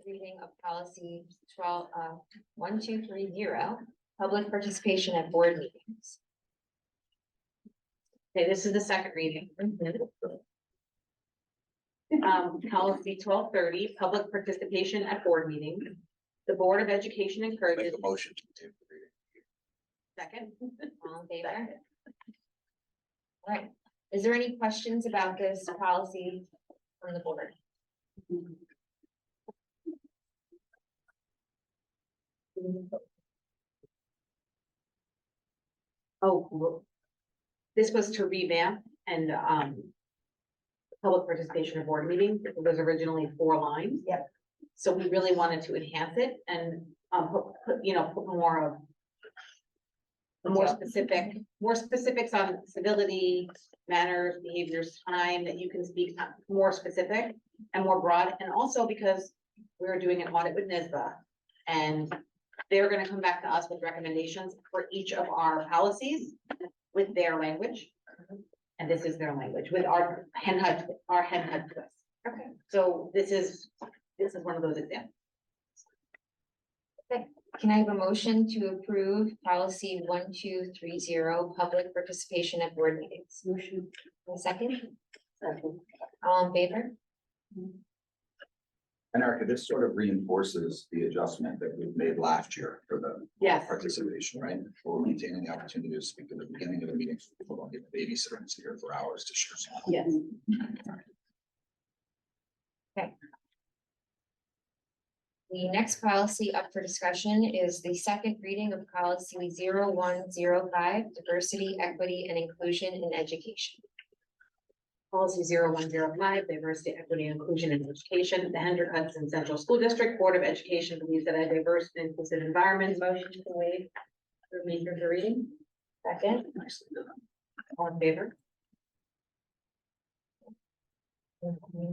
reading of policy 1230, public participation at board meetings. Okay, this is the second reading. Policy 1230, public participation at board meetings. The Board of Education encourages. Make a motion to continue the reading. Second. All in favor? All right, is there any questions about this policy from the board? Oh, this was to revamp and, public participation at board meetings. It was originally 4 lines. Yep. So we really wanted to enhance it and, put more of more specifics on civility, manners, behaviors, time, that you can speak more specific and more broad. And also because we're doing an audit with NISBA and they're gonna come back to us with recommendations for each of our policies with their language. And this is their language with our hen hut twist. Okay. So this is one of those examples. Can I have a motion to approve policy 1230, public participation at board meetings? Motion. A second? All in favor? And Erica, this sort of reinforces the adjustment that we made last year for the Yes. participation, right? We're maintaining the opportunity to speak at the beginning of the meeting, so people don't get the babysitter and sit here for hours to share something. Yes. The next policy up for discussion is the second reading of policy 0105, diversity, equity, and inclusion in education. Policy 0105, diversity, equity, and inclusion in education. The Hendrick Hudson Central School District Board of Education believes that a diverse and inclusive environment. Motion to waive the remainder of the reading. Second, Nicely done. All in favor?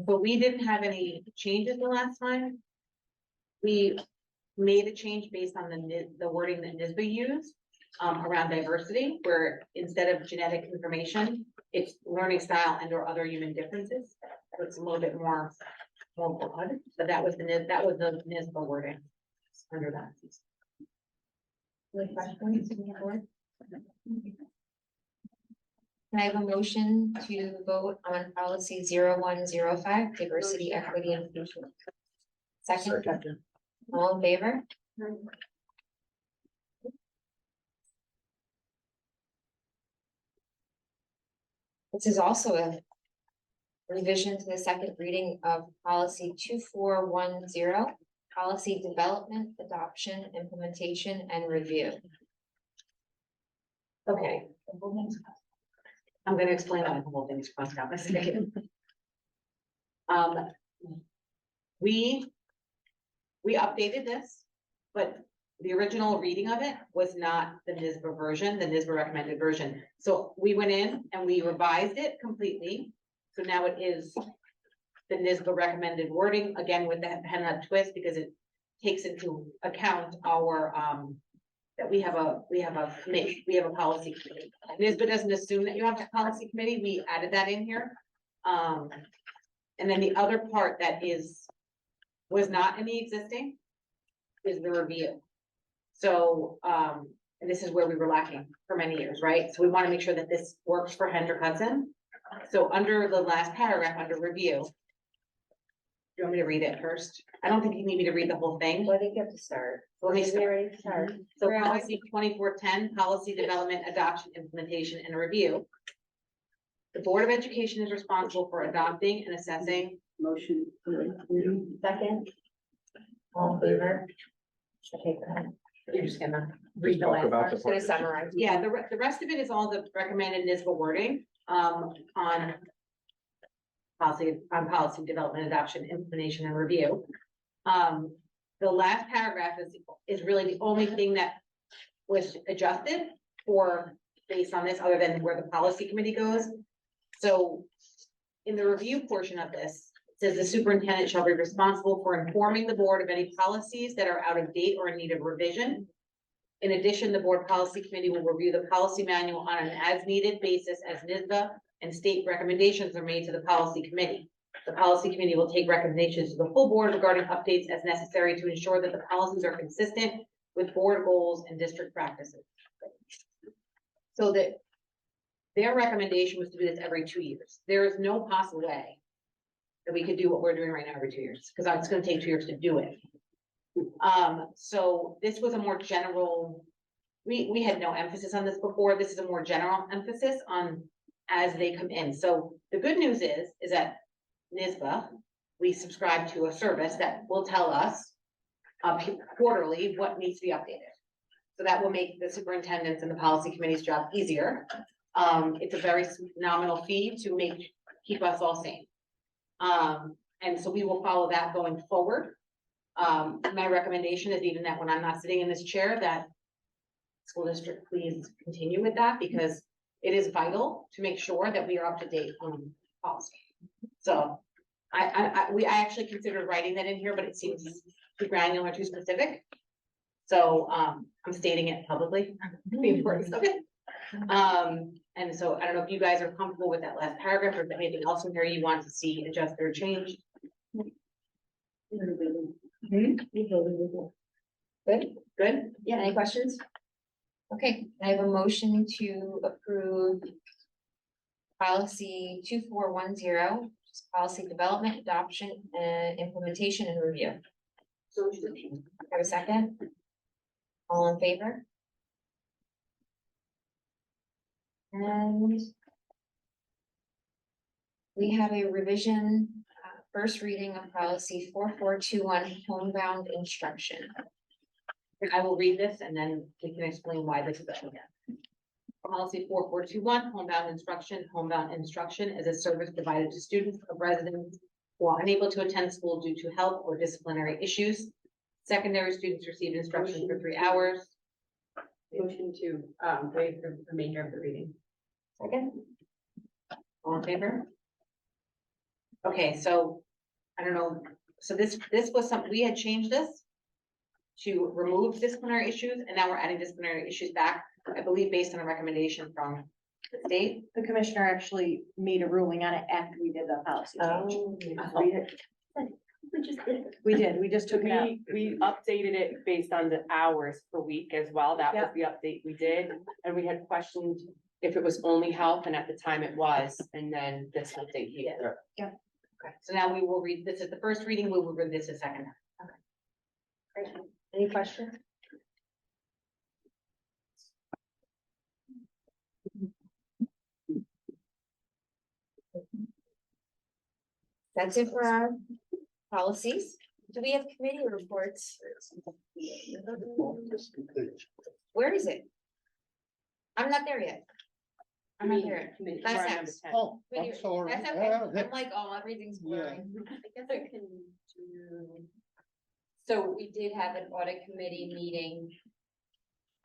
But we didn't have any changes the last time. We made a change based on the wording that NISBA used around diversity, where instead of genetic information, it's learning style and or other human differences. So it's a little bit more broad, but that was the NISBA wording under that. any questions from the board? Can I have a motion to vote on policy 0105, diversity, equity, and inclusion? Second, all in favor? This is also a revision to the second reading of policy 2410, policy development, adoption, implementation, and review. Okay. I'm gonna explain why the whole thing's crossed out. We updated this, but the original reading of it was not the NISBA version, the NISBA recommended version. So we went in and we revised it completely. So now it is the NISBA recommended wording, again with the hen twist, because it takes into account our, that we have a committee, we have a policy committee. NISBA doesn't assume that you have a policy committee, we added that in here. And then the other part that was not in the existing is the review. So, and this is where we were lacking for many years, right? So we want to make sure that this works for Hendrick Hudson. So under the last paragraph, under review. You want me to read it first? I don't think you need me to read the whole thing. Well, I think you have to start. Let me start. Ready to start. So policy 2410, policy development, adoption, implementation, and review. The Board of Education is responsible for adopting and assessing. Motion. Second. All in favor? Okay, go ahead. You're just gonna. read the talk last about part. the Just gonna partnership. summarize. Yeah, the rest of it is all the recommended NISBA wording, on policy development, adoption, implementation and review. The last paragraph is really the only thing that was adjusted for, based on this, other than where the policy committee goes. So in the review portion of this, it says the superintendent shall be responsible for informing the board of any policies that are out of date or in need of revision. In addition, the board policy committee will review the policy manual on an as-needed basis as NISBA and state recommendations are made to the policy committee. The policy committee will take recommendations to the full board regarding updates as necessary to ensure that the policies are consistent with board goals and district practices. So that their recommendation was to do this every 2 years. There is no possible way that we could do what we're doing right now every 2 years, because it's gonna take 2 years to do it. So this was a more general, we had no emphasis on this before. This is a more general emphasis on as they come in. So the good news is that NISBA, we subscribe to a service that will tell us quarterly what needs to be updated. So that will make the superintendent's and the policy committee's job easier. It's a very nominal fee to keep us all sane. And so we will follow that going forward. My recommendation is even that when I'm not sitting in this chair, that school district please continue with that, because it is vital to make sure that we are up to date on policy. So I actually considered writing that in here, but it seems too granular, too specific. So, I'm stating it publicly, the importance of it. And so I don't know if you guys are comfortable with that last paragraph, or if there's anything else in here you want to see adjusted or changed. Good? Yeah, any questions? Okay, I have a motion to approve policy 2410, policy development, adoption, and implementation and review. Have a second? All in favor? And we have a revision, first reading of policy 4421, homebound instruction. I will read this and then we can explain why this is again. Policy 4421, homebound instruction. Homebound instruction is a service provided to students of residents who are unable to attend school due to health or disciplinary issues. Secondary students receive instruction for 3 hours. Motion to, waive the remainder of the reading. Second? All in favor? Okay, so, I don't know, so this was something, we had changed this to remove disciplinary issues, and now we're adding disciplinary issues back, I believe, based on a recommendation from the state. The commissioner actually made a ruling on it after we did the policy change. We did, we just took it out. We updated it based on the hours per week as well. That was the update we did. And we had questioned if it was only health, and at the time it was, and then this update here. Okay, so now we will read, this is the first reading, we will read this a second. Great. Any questions? That's it for our policies. Do we have committee reports? Where is it? I'm not there yet. I'm not there. yet. That's next. Oh, I'm Committee- sorry. That's okay. I'm like, oh, everything's blurring. I guess I can do. So we did have an audit committee meeting.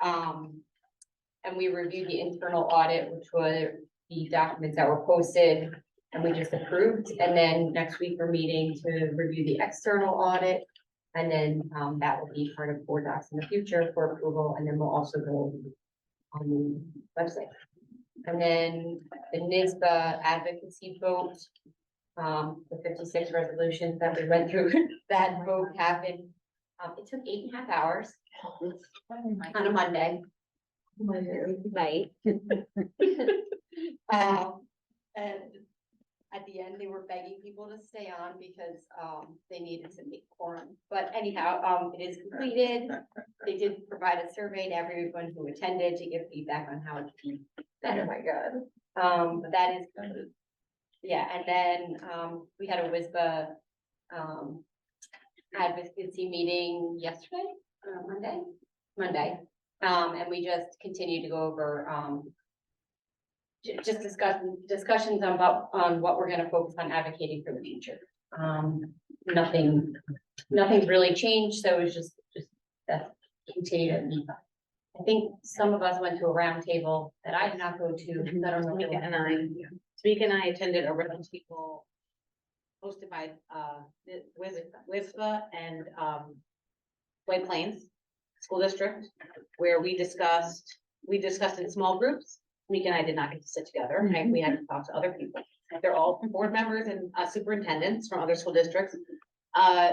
And we reviewed the internal audit, which were the documents that were posted and we just approved. And then next week we're meeting to review the external audit. And then that will be part of board docs in the future for approval. And then we'll also go on the website. And then the NISBA advocacy vote, the 56 resolutions that we went through, that vote happened. It took 8.5 hours on a Monday. Night. And at the end, they were begging people to stay on because they needed to make quorum. But anyhow, it is completed. They did provide a survey to everyone who attended to give feedback on how it could be better. Oh my God. But that is, yeah, and then we had a WISBA advocacy meeting yesterday, Monday. And we just continue to go over, just discussions on what we're gonna focus on advocating for the future. Nothing's really changed, so it's just that continue to. I think some of us went to a round table that I did not go to, I don't know. Tamika and I attended a round table hosted by, WISBA and, White Plains School District, where we discussed in small groups. Tamika and I did not get to sit together, right? We had to talk to other people. They're all board members and superintendents from other school districts.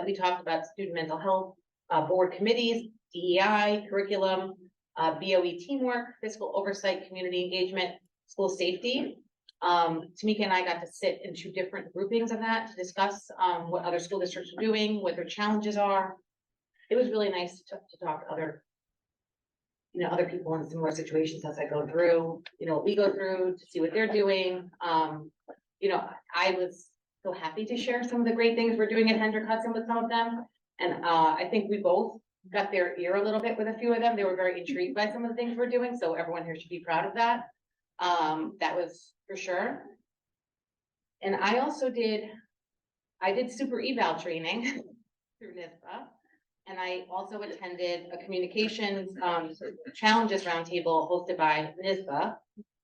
We talked about student mental health, board committees, DEI, curriculum, BOE teamwork, fiscal oversight, community engagement, school safety. Tamika and I got to sit in 2 different groupings of that to discuss what other school districts are doing, what their challenges are. It was really nice to talk to other people in similar situations as I go through, what we go through, to see what they're doing. I was so happy to share some of the great things we're doing at Hendrick Hudson with some of them. And I think we both got their ear a little bit with a few of them. They were very intrigued by some of the things we're doing, so everyone here should be proud of that. That was for sure. And I did super eval training through NISBA. And I also attended a communications challenges roundtable hosted by NISBA.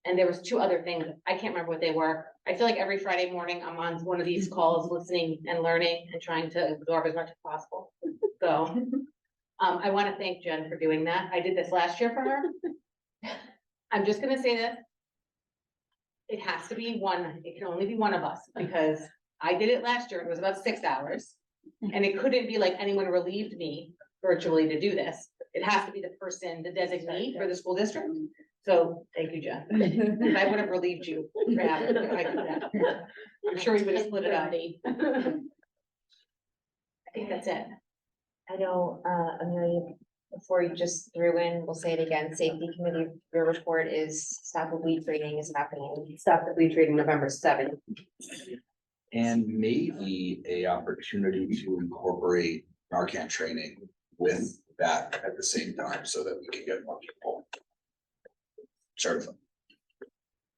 And there was 2 other things. I can't remember what they were. I feel like every Friday morning I'm on one of these calls, listening and learning and trying to absorb as much as possible. So I want to thank Jen for doing that. I did this last year for her. I'm just gonna say this. It has to be one, it can only be one of us, because I did it last year. It was about 6 hours. And it couldn't be like anyone relieved me virtually to do this. It has to be the person, the designee for the school district. So thank you, Jen. I would have relieved you. For having it if I did that. I'm sure we would have split it up. I think that's it. I know, Amelia, before you just threw in, we'll say it again, safety committee, your report is stop the bleed training is happening. Stop the bleed training November 7th. And maybe a opportunity to incorporate Narcan training with that at the same time so that we can get more people certified.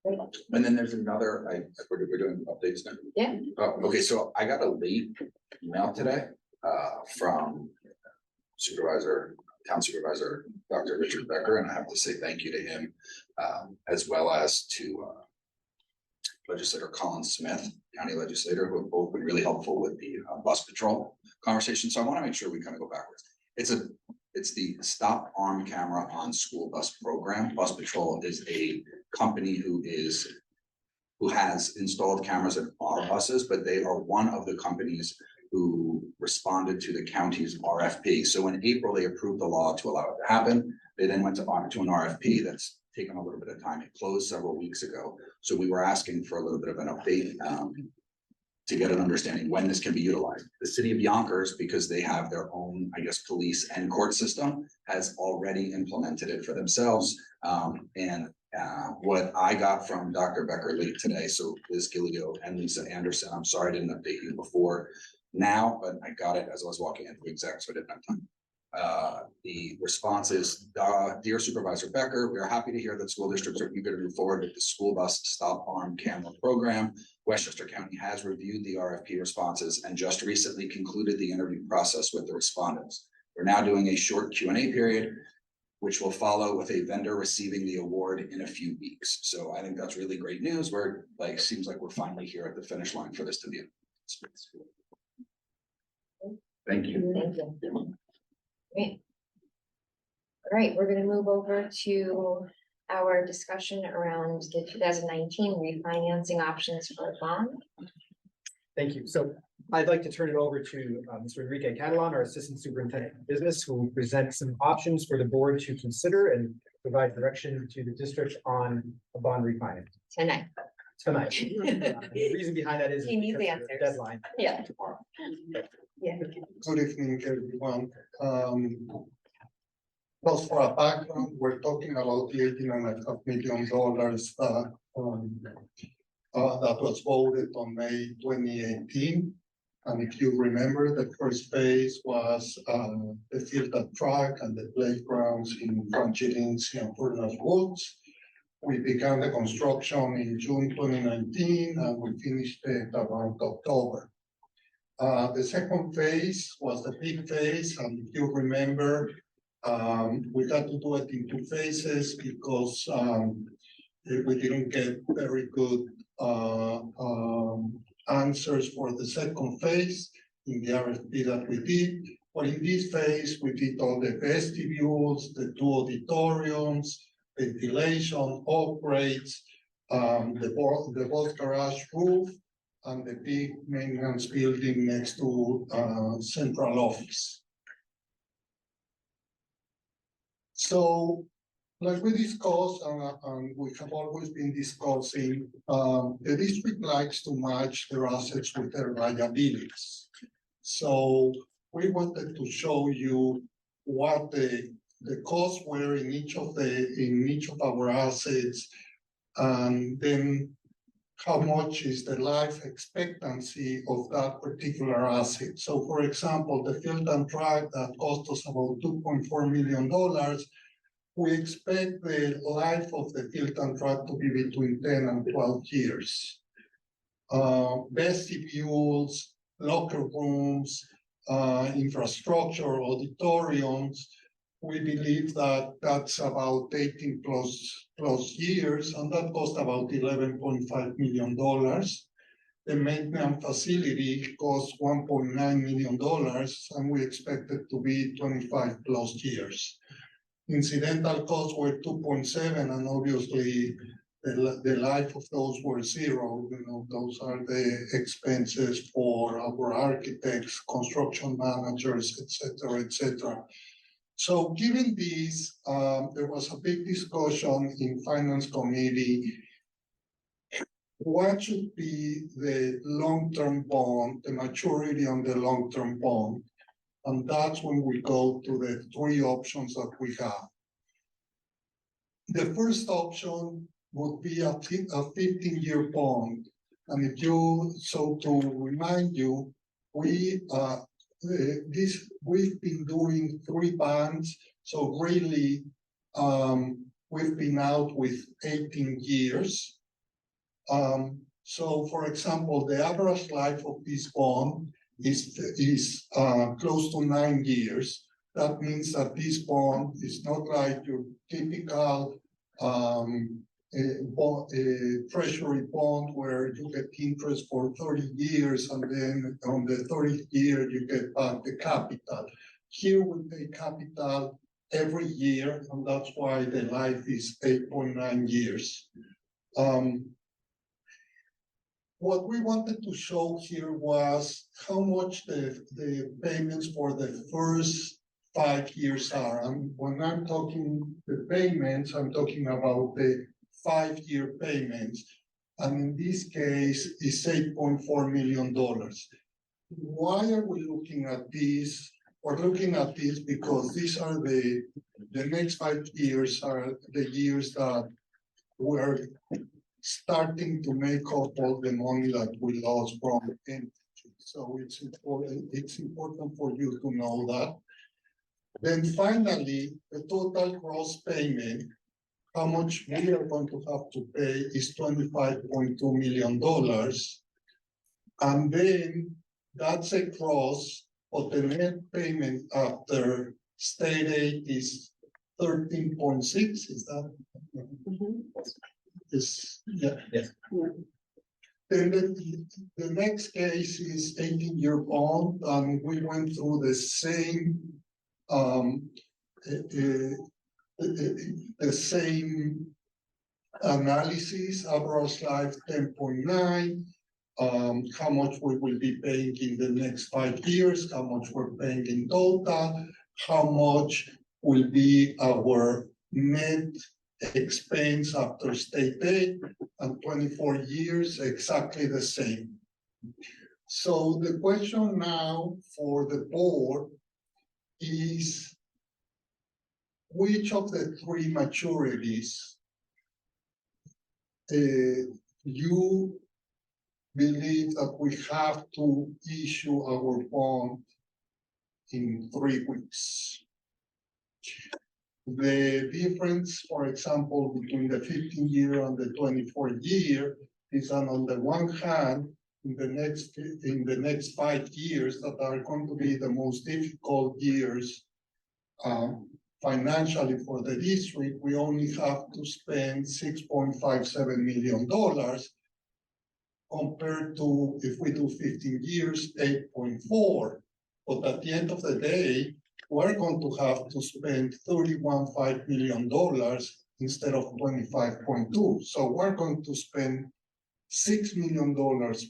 And then there's another, we're doing updates now. Yeah. Oh, okay, so I got a late email today, from town supervisor, Dr. Richard Becker, and I have to say thank you to him, as well as to, Legislator Colin Smith, county legislator, who have both been really helpful with the bus patrol conversation. So I want to make sure we kind of go backwards. It's the Stop Arm Camera on School Bus program. Bus Patrol is a company who has installed cameras in our buses, but they are one of the companies who responded to the county's RFP. So in April, they approved the law to allow it to happen. They then went to an RFP that's taken a little bit of time. It closed several weeks ago. So we were asking for a little bit of an update to get an understanding when this can be utilized. The city of Yonkers, because they have their own, I guess, police and court system, has already implemented it for themselves. What I got from Dr. Becker late today, so Liz Gilio and Lisa Anderson, I'm sorry I didn't update you before now, but I got it as I was walking into the exec, so I didn't have time. The response is, dear Supervisor Becker, we are happy to hear that school districts are eager to move forward with the school bus stop arm camera program. Westchester County has reviewed the RFP responses and just recently concluded the interview process with the respondents. We're now doing a short Q&A period, which will follow with a vendor receiving the award in a few weeks. So I think that's really great news. Seems like we're finally here at the finish line for this to be. Thank you. Thank you. Great. All right, we're gonna move over to our discussion around the 2019 refinancing options for a bond. Thank you. So I'd like to turn it over to Mr. Enrique Catalan, our Assistant Superintendent of Business, who will present some options for the board to consider and provide direction to the district on a bond refinance. Tonight. The reason behind that is He needs the because of the answers. deadline. Yeah. Yeah. Good evening, everyone. Just for a background, we're talking about the $18.5 million that was voted on May 2018. And if you remember, the first phase was the field and track and the playgrounds in Franchilins and Furnace Woods. We began the construction in June 2019 and we finished it around October. The second phase was the big phase, and if you remember, we had to do it in two phases because we didn't get very good answers for the second phase in the RFP that we did. But in this phase, we did all the vestibules, the two auditoriums, ventilation, upgrades, the bus garage roof, and the big maintenance building next to central office. So, like we discussed, and we have always been discussing, the district likes to match their assets with their liabilities. So we wanted to show you what the costs were in each of our assets, and then how much is the life expectancy of that particular asset. So for example, the field and track that cost us about $2.4 million, we expect the life of the field and track to be between 10 and 12 years. Vestibules, locker rooms, infrastructure, auditoriums, we believe that that's about 18 plus years, and that cost about $11.5 million. The maintenance facility cost $1.9 million, and we expect it to be 25 plus years. Incidental costs were 2.7, and obviously the life of those were zero. You know, those are the expenses for our architects, construction managers, etc., etc. So given this, there was a big discussion in Finance Committee. What should be the long-term bond, the maturity on the long-term bond? And that's when we go to the three options that we have. The first option would be a 15-year bond. And if you, so to remind you, we've been doing 3 bonds, so really we've been out with 18 years. So for example, the average life of this bond is close to 9 years. That means that this bond is not like your typical treasury bond where you get interest for 30 years and then on the 30th year you get back the capital. Here we pay capital every year, and that's why the life is 8.9 years. What we wanted to show here was how much the payments for the first 5 years are. And when I'm talking the payments, I'm talking about the 5-year payments. And in this case, it's $8.4 million. Why are we looking at this? We're looking at this because these are the next 5 years are the years that we're starting to make up all the money that we lost from energy. So it's important for you to know that. Then finally, the total gross payment, how much we are going to have to pay is $25.2 million. And then that's a gross, but the net payment after state aid is 13.6, is that? Is, yeah. Yes. Then the next case is 18-year bond, and we went through the same analysis. Average life 10.9. How much we will be paying in the next 5 years? How much we're paying in total? How much will be our net expense after state aid, and 24 years, exactly the same. So the question now for the board is which of the 3 maturities you believe that we have to issue our bond in 3 weeks. The difference, for example, between the 15-year and the 24-year is that on the one hand, in the next 5 years that are going to be the most difficult years financially for the district, we only have to spend $6.57 million compared to, if we do 15 years, 8.4. But at the end of the day, we're going to have to spend $31.5 million instead of 25.2. So we're going to spend $6 million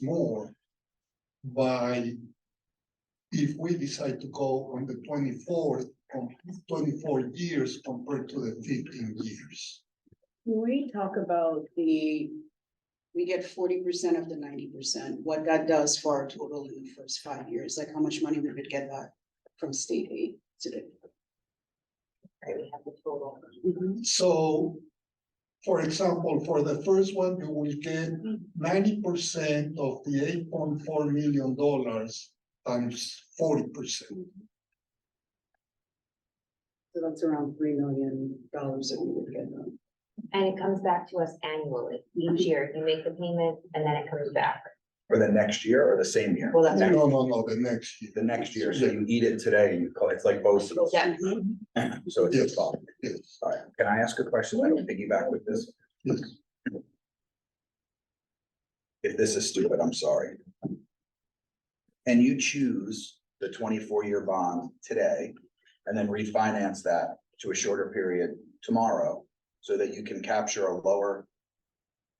more if we decide to go on the 24 years compared to the 15 years. When we talk about we get 40% of the 90%, what that does for our total in the first 5 years, like how much money we would get back from state aid today? Right, we have the total. So, for example, for the first one, you will get 90% of the $8.4 million times 40%. So that's around $3 million that we would get done. And it comes back to us annually, each year, you make the payment and then it comes back. For the next year or the same year? Well, that's. No, the next year. The next year, so you eat it today, and you call, it's like both. Yeah. So it's Yes. involved. Yes. All right, can I ask a question? I don't piggyback with this. Yes. If this is stupid, I'm sorry. And you choose the 24-year bond today and then refinance that to a shorter period tomorrow so that you can capture a lower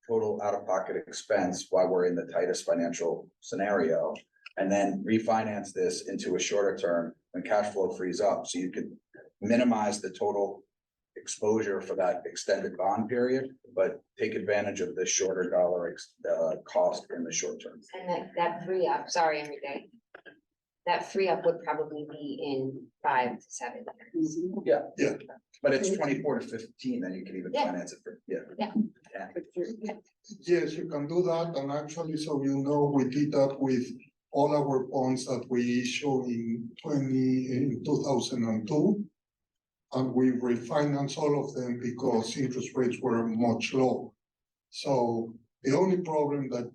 total out-of-pocket expense while we're in the tightest financial scenario, and then refinance this into a shorter term when cash flow frees up, so you could minimize the total exposure for that extended bond period, but take advantage of the shorter dollar cost in the short term. And that free up, sorry, Enrique. That free up would probably be in 5 to 7 years. Yeah, but it's 24 to 15, then you can even Yeah. finance it for, yeah. Yeah. Yes, you can do that, and actually, so you know, we did that with all our bonds that we issued in 2002. And we refinanced all of them because interest rates were much lower. So the only problem that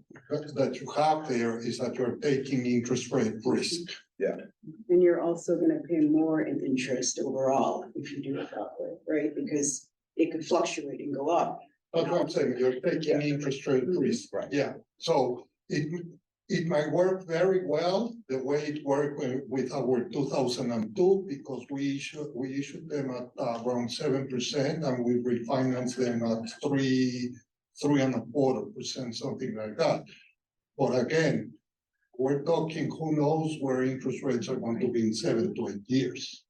you have there is that you're taking interest rate risk. Yeah. And you're also gonna pay more in interest overall if you do it that way, right? Because it could fluctuate and go up. That's what I'm saying, you're taking interest rate risk. Right. Yeah, so it might work very well the way it worked with our 2002, because we issued them at around 7% and we refinanced them at 3.25%, something like that. But again, we're talking, who knows where interest rates are going to be in 7 to 8 years.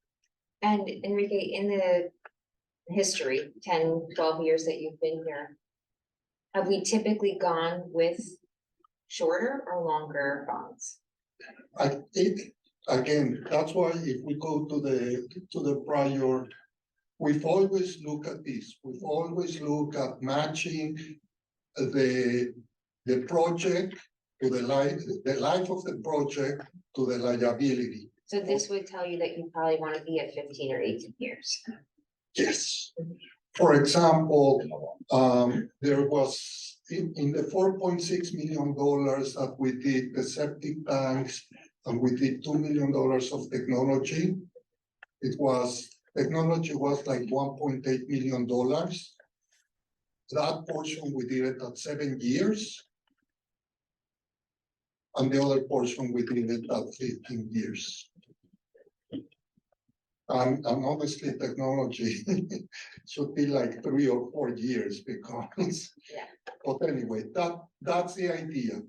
And Enrique, in the history, 10, 12 years that you've been here, have we typically gone with shorter or longer bonds? Again, that's why if we go to the prior, we've always looked at this. We've always looked at matching the project to the life of the project to the liability. So this would tell you that you probably want to be at 15 or 18 years. Yes. For example, there was in the $4.6 million that we did the septic tanks, and we did $2 million of technology. Technology was like $1.8 million. That portion we did it at 7 years. And the other portion we did it at 15 years. And obviously technology should be like 3 or 4 years because, but anyway, that's the idea.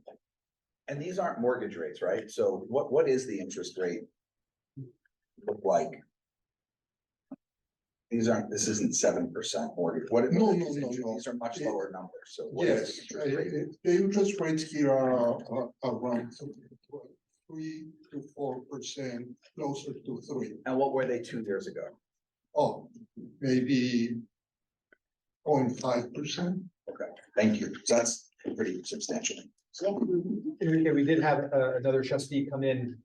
And these aren't mortgage rates, right? So what is the interest rate look like? This isn't 7% mortgage. No. These are much lower numbers, so. What is Yes, the interest rate? the interest rates here are around 3 to 4%, closer to 3. And what were they 2 years ago? Oh, maybe 0.5%. Okay, thank you. So that's pretty substantial. Okay, we did have another trustee come in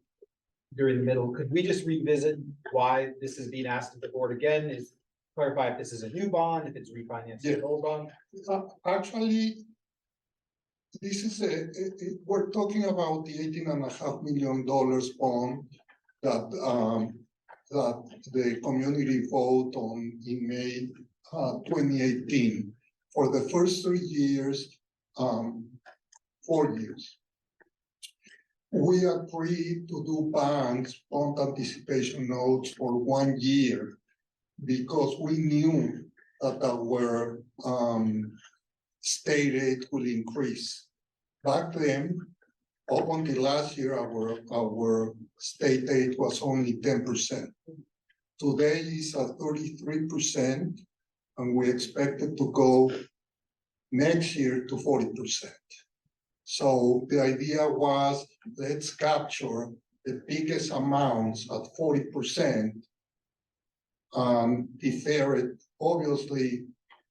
during the middle. Could we just revisit why this is being asked of the board again? Is clarify if this is a new bond, if it's refinancing an old bond? Actually, this is we're talking about the $18.5 million bond that the community vote on in May 2018. For the first 3 years, 4 years. We agreed to do banks bond anticipation notes for 1 year because we knew that our state aid will increase. Back then, up until last year, our state aid was only 10%. Today is at 33%, and we expect it to go next year to 40%. So the idea was, let's capture the biggest amounts at 40%. Defer it, obviously,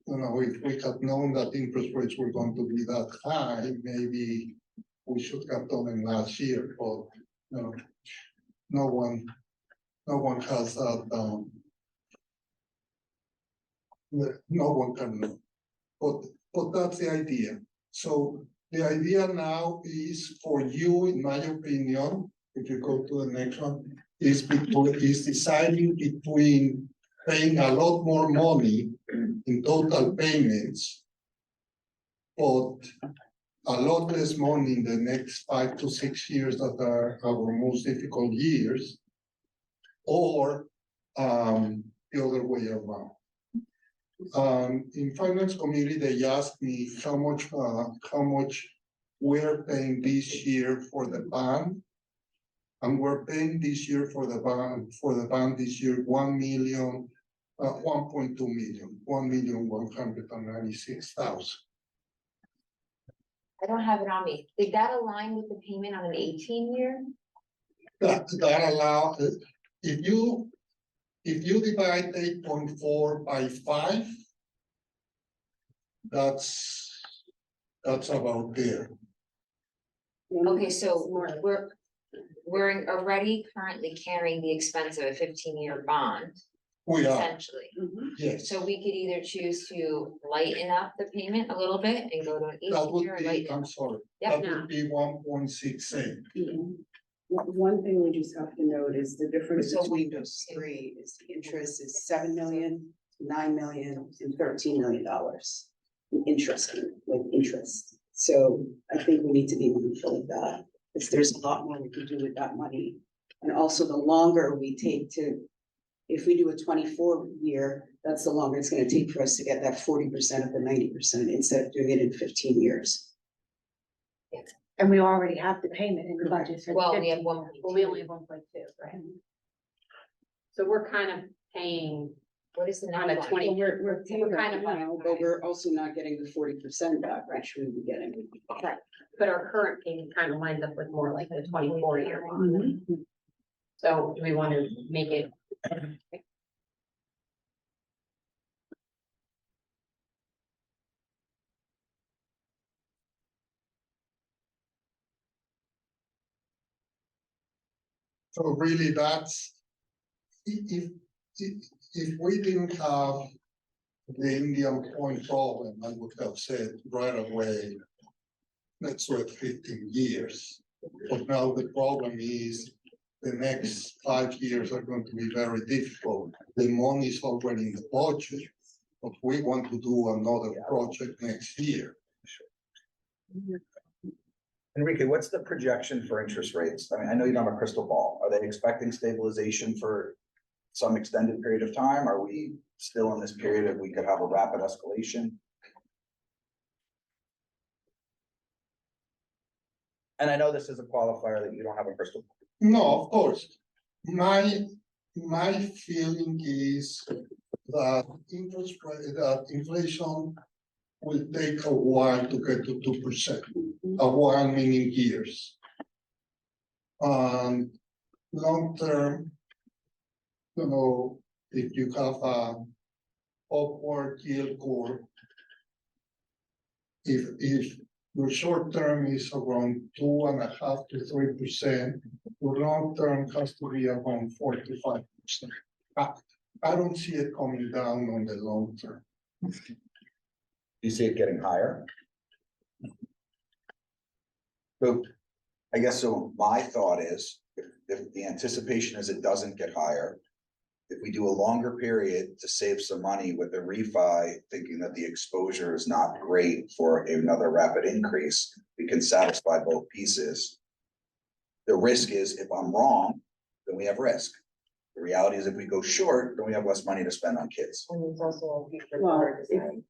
if we had known that interest rates were going to be that high, maybe we should have done it last year, but no one has that. No one can know, but that's the idea. So the idea now is for you, in my opinion, if you go to the next one, is deciding between paying a lot more money in total payments, but a lot less money in the next 5 to 6 years that are our most difficult years, or the other way around. In finance committee, they asked me how much we're paying this year for the bond. And we're paying this year for the bond this year, 1.2 million, 1,196,000. I don't have it on me. Did that align with the payment on an 18-year? That allow, if you divide 8.4 by 5, that's about there. Okay, so we're already currently carrying the expense of a 15-year bond. We are, Essentially. yes. So we could either choose to lighten up the payment a little bit and go to an That 18-year or would be, lighten. I'm sorry, Yep. that would be 1.68. One thing we just have to note is the difference So- between those three is the interest is 7 million, 9 million, and $13 million. Interest. So I think we need to be mindful of that, because there's a lot more we can do with that money. And also the longer we take to, if we do a 24-year, that's the longer it's gonna take for us to get that 40% of the 90% instead of doing it in 15 years. And we already have the payment in the budget. for the Well, we have 15. 1.2. Well, we only have 1.2, right? So we're kind of paying What is the on a next one? 20. We're paying kind right of now, but we're also not getting the 40% back, which we would be getting. But our current payment kind of lines up with more like the 24-year one. So do we want to make it? So really that's, if we didn't have the Indian Point problem, I would have said right away, let's wait 15 years. But now the problem is the next 5 years are going to be very difficult. The money is already in the budget, but we want to do another project next year. Enrique, what's the projection for interest rates? I mean, I know you don't have a crystal ball. Are they expecting stabilization for some extended period of time? Are we still in this period that we could have a rapid escalation? And I know this is a qualifier that you don't have a crystal ball. No, of course. My feeling is that that inflation will take a while to get to 2%. A while meaning years. Long term, if you have a upward yield curve, if Your short term is around 2.5% to 3%. Your long term has to be around 4 to 5%. I don't see it coming down on the long term. You see it getting higher? So, I guess so my thought is, if the anticipation is it doesn't get higher. If we do a longer period to save some money with the refi, thinking that the exposure is not great for another rapid increase, we can satisfy both pieces. The risk is, if I'm wrong, then we have risk. The reality is, if we go short, then we have less money to spend on kids Well,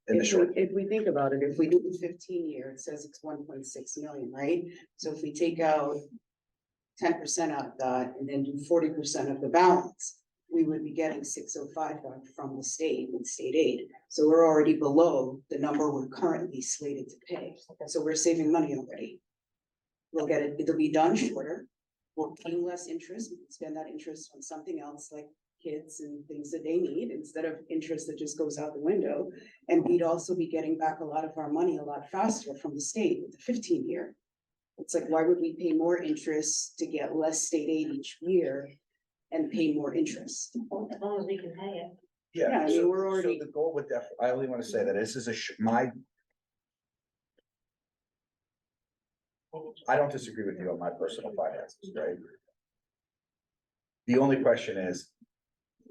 in the short. if we think about it, if we do the 15-year, it says it's 1.6 million, right? So if we take out 10% of that and then do 40% of the balance, we would be getting 605 back from the state with state aid. So we're already below the number we're currently slated to pay. So we're saving money already. We'll get it, it'll be done shorter. We're paying less interest. We can spend that interest on something else like kids and things that they need instead of interest that just goes out the window. And we'd also be getting back a lot of our money a lot faster from the state with the 15-year. It's like, why would we pay more interest to get less state aid each year and pay more interest? As long as we can pay it. Yeah, I mean, so- we're already- So the goal would I only want to say that this is I don't disagree with you on my personal finances, right? The only question is,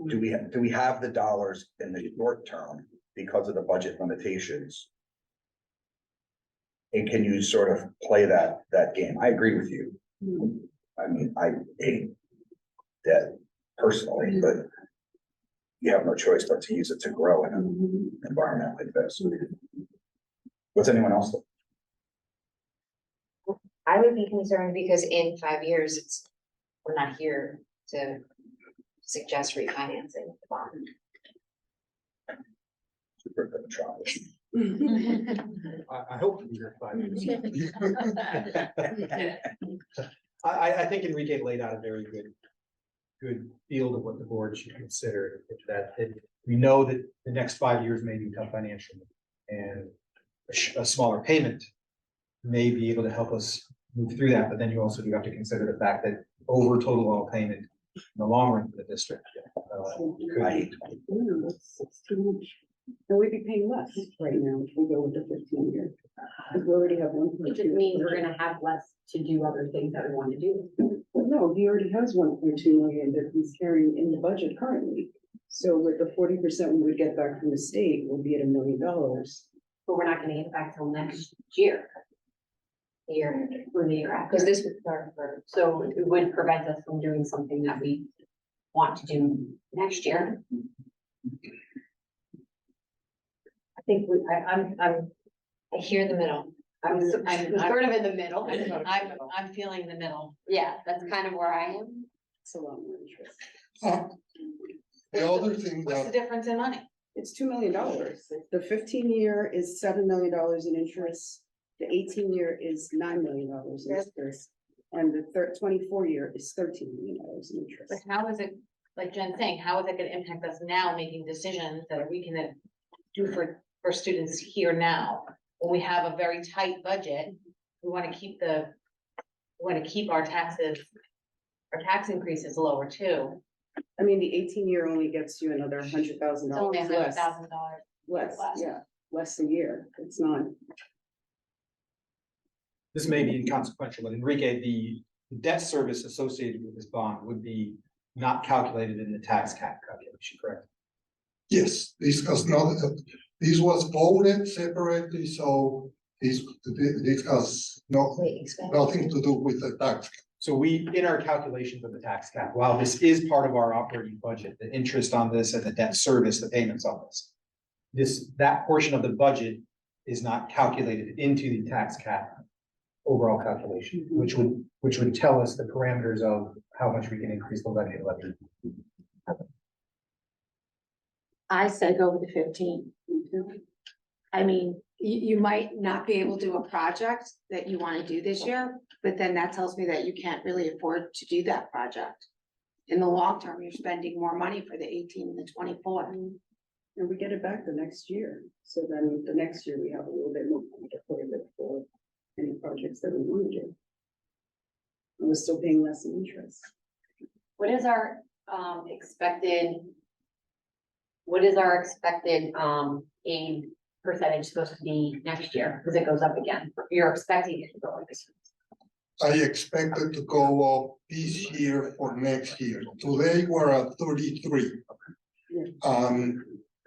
do we have the dollars in the short term because of the budget limitations? And can you sort of play that game? I agree with you. I mean, I hate debt personally, but you have no choice but to use it to grow in an environment like this. What's anyone else think? I would be concerned because in 5 years, we're not here to suggest refinancing the bond. Super good job. I hope to be here 5 years. I think Enrique laid out a very good field of what the board should consider, we know that the next 5 years may be tough financially, and a smaller payment may be able to help us move through that, but then you also do have to consider the fact that over total all payment in the long run for the district. Right. That's too much. And we'd be paying less right now if we go with the 15-year. We already have 1.2. It just means we're gonna have less to do other things that we want to do. Well, no, he already has 1.2 million that he's carrying in the budget currently. So with the 40% we would get back from the state, we'll be at $1 million. But we're not gonna get it back till next year. Year, Or the year after. because this would start for. So it would prevent us from doing something that we want to do next year. I think I hear the middle. I'm I'm- sort of in the middle. I'm feeling the middle. Yeah, that's kind of where I am. It's a lot more interest. The other thing What's the that, difference in money? It's $2 million. The 15-year is $7 million in interest. The 18-year is $9 million in interest. And the 24-year is $13 million in interest. But how is it, like Jen's saying, how is it gonna impact us now making decisions that we can do for students here now? When we have a very tight budget, we wanna keep our taxes, our tax increases lower too. I mean, the 18-year only gets you another $100,000 It's only less. $100,000. Less, yeah, less a year. It's not. This may be inconsequential, but Enrique, the debt service associated with this bond would be not calculated in the tax cap calculation, correct? yes, this has not, this was voted separately, so this has nothing to do with the tax. So we, in our calculations of the tax cap, while this is part of our operating budget, the interest on this and the debt service, the payments on this. That portion of the budget is not calculated into the tax cap overall calculation, which would tell us the parameters of how much we can increase the levy. I said go with the 15. I mean, you might not be able to do a project that you want to do this year, but then that tells me that you can't really afford to do that project. In the long term, you're spending more money for the 18 and the 24. And we get it back the next year. So then the next year we have a little bit more money to put in it for. any projects that we want to do. And we're still paying less in interest. What is our expected? What is our expected aid percentage supposed to be next year? Because it goes up again. You're expecting it to go up this year. I expect it to go up this year or next year. Today, we're at 33.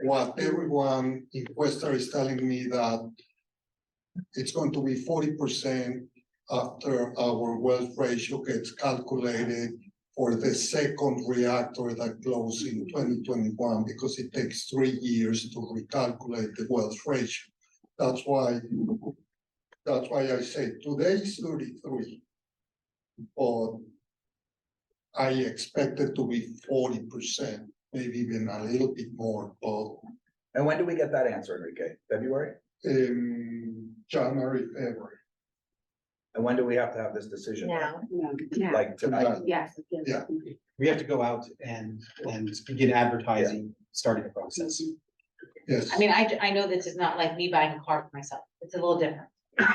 What everyone in Western is telling me that it's going to be 40% after our wealth ratio gets calculated for the second reactor that closed in 2021, because it takes 3 years to recalculate the wealth ratio. That's why I say today is 33. But I expect it to be 40%, maybe even a little bit more, but And when do we get that answer, Enrique? February? January, February. And when do we have to have this decision? Now, Like tonight? Yes. Yeah. We have to go out and begin advertising, starting the process. Yes. I mean, I know this is not like me buying a car for myself. It's a little different.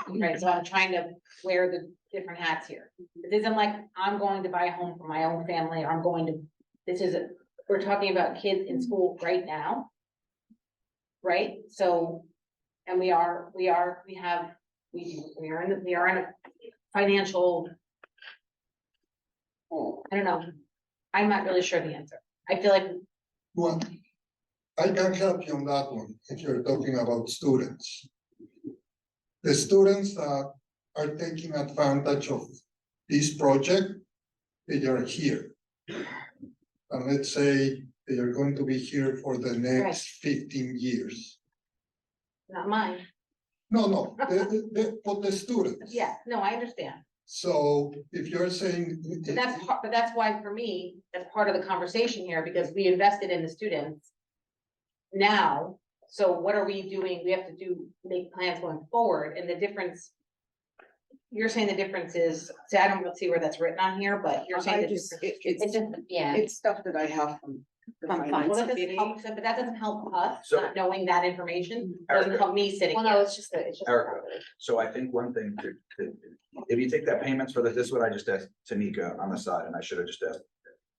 Right, so I'm trying to wear the different hats here. It isn't like I'm going to buy a home for my own family, or I'm going to, we're talking about kids in school right now. Right, so, and we are in a financial. I don't know, I'm not really sure the answer. I feel like, Well, I can help you on that one if you're talking about students. The students that are taking advantage of this project, they are here. And let's say they are going to be here for the next 15 years. not mine. No, but the students. Yeah, no, I understand. So if you're saying. But that's why for me, that's part of the conversation here, because we invested in the students. Now, so what are we doing? We have to make plans going forward, and the difference. You're saying the difference is, see, I don't see where that's written on here, but you're saying. It's just, yeah. It's stuff that I have from. the From finance Well, that doesn't committee. help, but that doesn't help us, So- not knowing that information, doesn't Erica. help me sitting well, here. no, it's just. Erica, so I think one thing if you take that payments for this is what I just asked Tanika on the side, and I should have just asked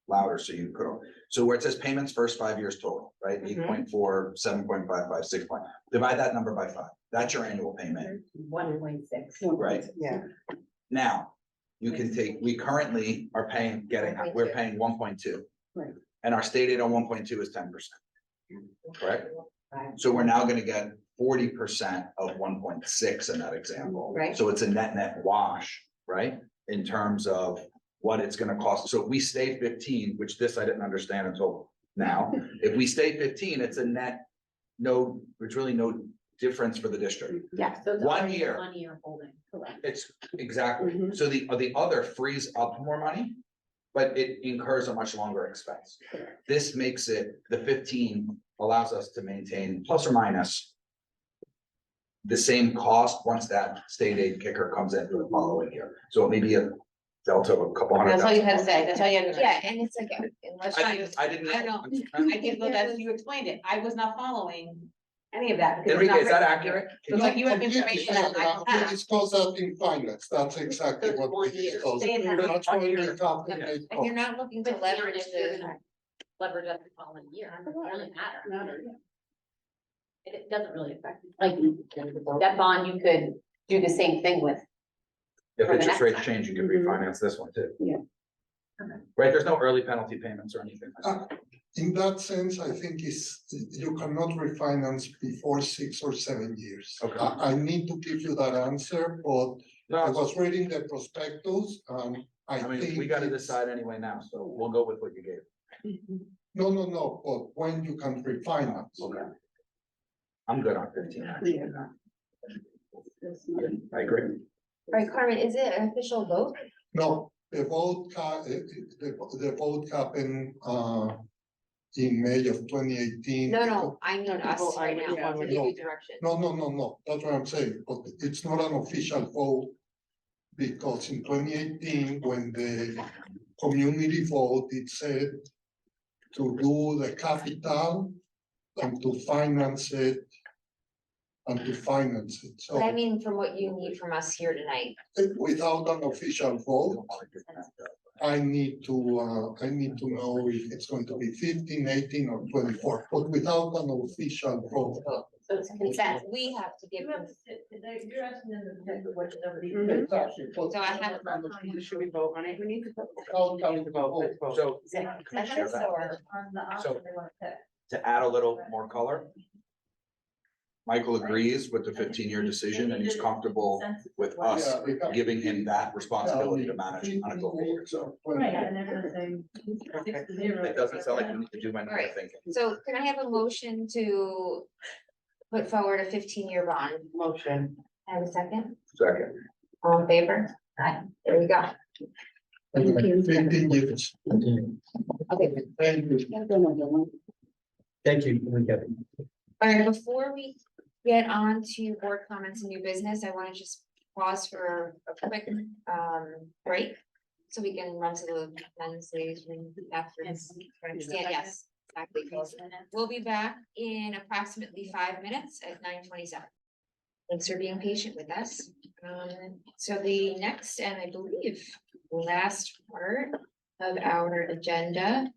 louder so you could. So where it says payments first 5 years total, right? Mhm. 8.4, 7.55, 6 point, divide that number by 5. That's your annual payment, 1.6. right? Yeah. Now, you can take, we currently are paying, we're paying 1.2. Right. And our state aid on 1.2 is 10%. Correct? So we're now gonna get 40% of 1.6 in that example. Right. So it's a net wash, right? In terms of what it's gonna cost. So if we stay 15, which this I didn't understand until now, if we stay 15, it's a net, there's really no difference for the district. Yeah, so it's 1 already year. 1 year holding, correct. It's exactly, Mhm. so the other frees up more money, but it incurs a much longer expense. This makes it, the 15 allows us to maintain plus or minus the same cost once that state aid kicker comes in for the following year. So it may be a delta of a couple hundred That's all you thousand. had to say, that's all you had to say. Yeah, and it's like, unless. I didn't I know. know. I did, that's, you explained it, I was not following any of that. because it's Enrique, not is that written. accurate? So it's like you have Completely information that I don't We have. discussed that in finance, that's exactly So what we 1 year. discussed. Say it has That's why we calculate And you're costs. not looking to But leverage you're the. gonna leverage up the following year, it doesn't matter. It doesn't really affect, like, that bond, you could do the same thing with. If For the interest next rates change, you can refinance this one too. Yeah. Right, there's no early penalty payments or anything. In that sense, I think you cannot refinance before 6 or 7 years. Okay. I need to give you that answer, but I No, was reading the prospectus, I I mean, think. we gotta it's- decide anyway now, so we'll go with what you gave. No, but when you can refinance. Okay. I'm good on 15. Yeah. I agree. Right, Carmen, is it an official vote? No, the vote happened, in May of 2018. No, I mean us People are right now, yeah, to give you direction. No, that's what I'm saying, but it's not an official vote. Because in 2018, when the community vote, it said to do the capital and to finance it and to finance it. But I So mean, from what you need from us here tonight. without an official vote, I need to know if it's going to be 15, 18, or 24, but without an official vote. So it's consent, we have to give them. So I have. Should we vote on it? We need to vote. Let's vote. So Executive session or? So- to add a little more color. Michael agrees with the 15-year decision and he's comfortable with us giving him that responsibility to manage on a go-forward. So it doesn't sound like we need to do anything. Alright. So can I have a motion to put forward a 15-year bond? Motion. Have a second? Second. All in favor? Aye. There we go. 15 years. Okay. Thank you. Thank you, Kevin. All right, before we get on to board comments and new business, I want to just pause for a quick break. So we can run to the men's room after. Yes, exactly. We'll be back in approximately 5 minutes at 9:27. Thanks for being patient with us. So the next, and I believe last part of our agenda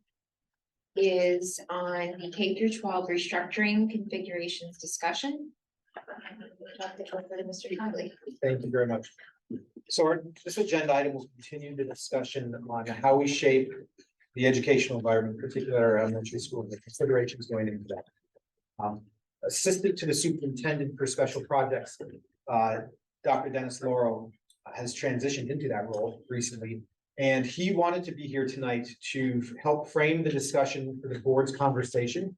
is on the K through 12 restructuring configurations discussion. I'd like to go over to Mr. Conley. Thank you very much. So this agenda item will continue the discussion on how we shape the educational environment, particularly at our elementary school, the considerations going into that. Assistant to the superintendent for special projects, Dr. Dennis Lauro has transitioned into that role recently. And he wanted to be here tonight to help frame the discussion for the board's conversation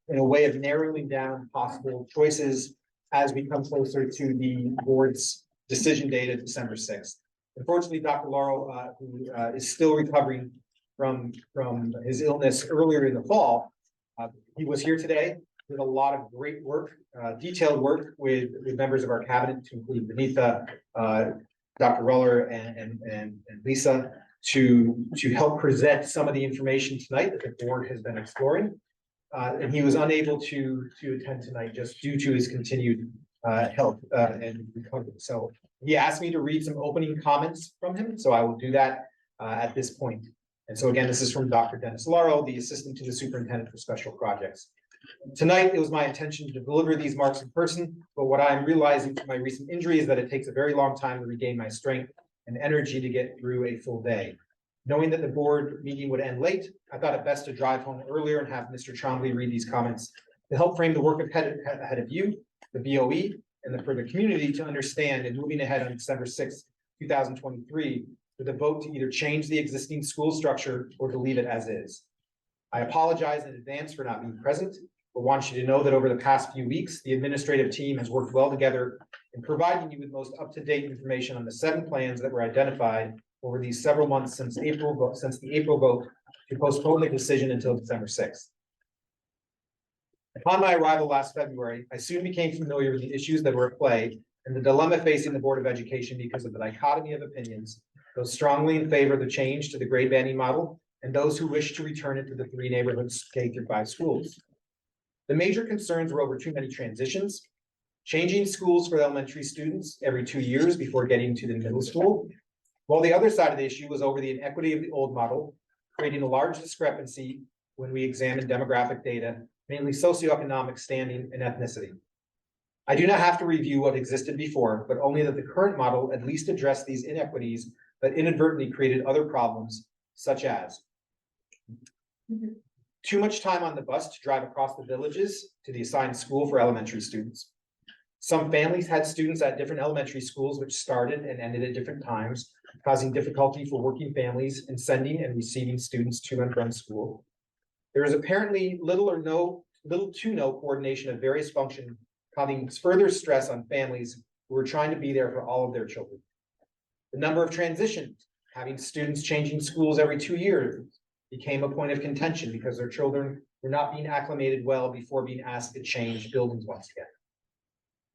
in a way of narrowing down possible choices as we come closer to the board's decision date of December 6th. Unfortunately, Dr. Lauro, who is still recovering from his illness earlier in the fall, he was here today, did a lot of great work, detailed work with members of our cabinet, to include Benita, Dr. Ruller and Lisa, to help present some of the information tonight that the board has been exploring. And he was unable to attend tonight just due to his continued health and recovery. So he asked me to read some opening comments from him, so I will do that at this point. And so again, this is from Dr. Dennis Lauro, the assistant to the superintendent for special projects. Tonight, it was my intention to deliver these marks in person, but what I'm realizing from my recent injury is that it takes a very long time to regain my strength and energy to get through a full day. Knowing that the board meeting would end late, I thought it best to drive home earlier and have Mr. Trombley read these comments to help frame the work ahead of you, the BOE, and for the community to understand and moving ahead on December 6th, 2023, with a vote to either change the existing school structure or to leave it as is. I apologize in advance for not being present, but want you to know that over the past few weeks, the administrative team has worked well together in providing you with most up-to-date information on the 7 plans that were identified over these several months since the April vote to postpone the decision until December 6th. Upon my arrival last February, I soon became familiar with the issues that were at play and the dilemma facing the Board of Education because of the dichotomy of opinions, those strongly in favor of the change to the grade banding model and those who wish to return it to the 3 neighborhoods K through 5 schools. The major concerns were over too many transitions, changing schools for elementary students every 2 years before getting to the middle school, while the other side of the issue was over the inequity of the old model, creating a large discrepancy when we examined demographic data, mainly socioeconomic standing and ethnicity. I do not have to review what existed before, but only that the current model at least addressed these inequities that inadvertently created other problems, such as too much time on the bus to drive across the villages to the assigned school for elementary students. Some families had students at different elementary schools which started and ended at different times, causing difficulty for working families in sending and receiving students to and from school. There is apparently little to no coordination of various functions, causing further stress on families who are trying to be there for all of their children. The number of transitions, having students changing schools every 2 years, became a point of contention because their children were not being acclimated well before being asked to change buildings once again.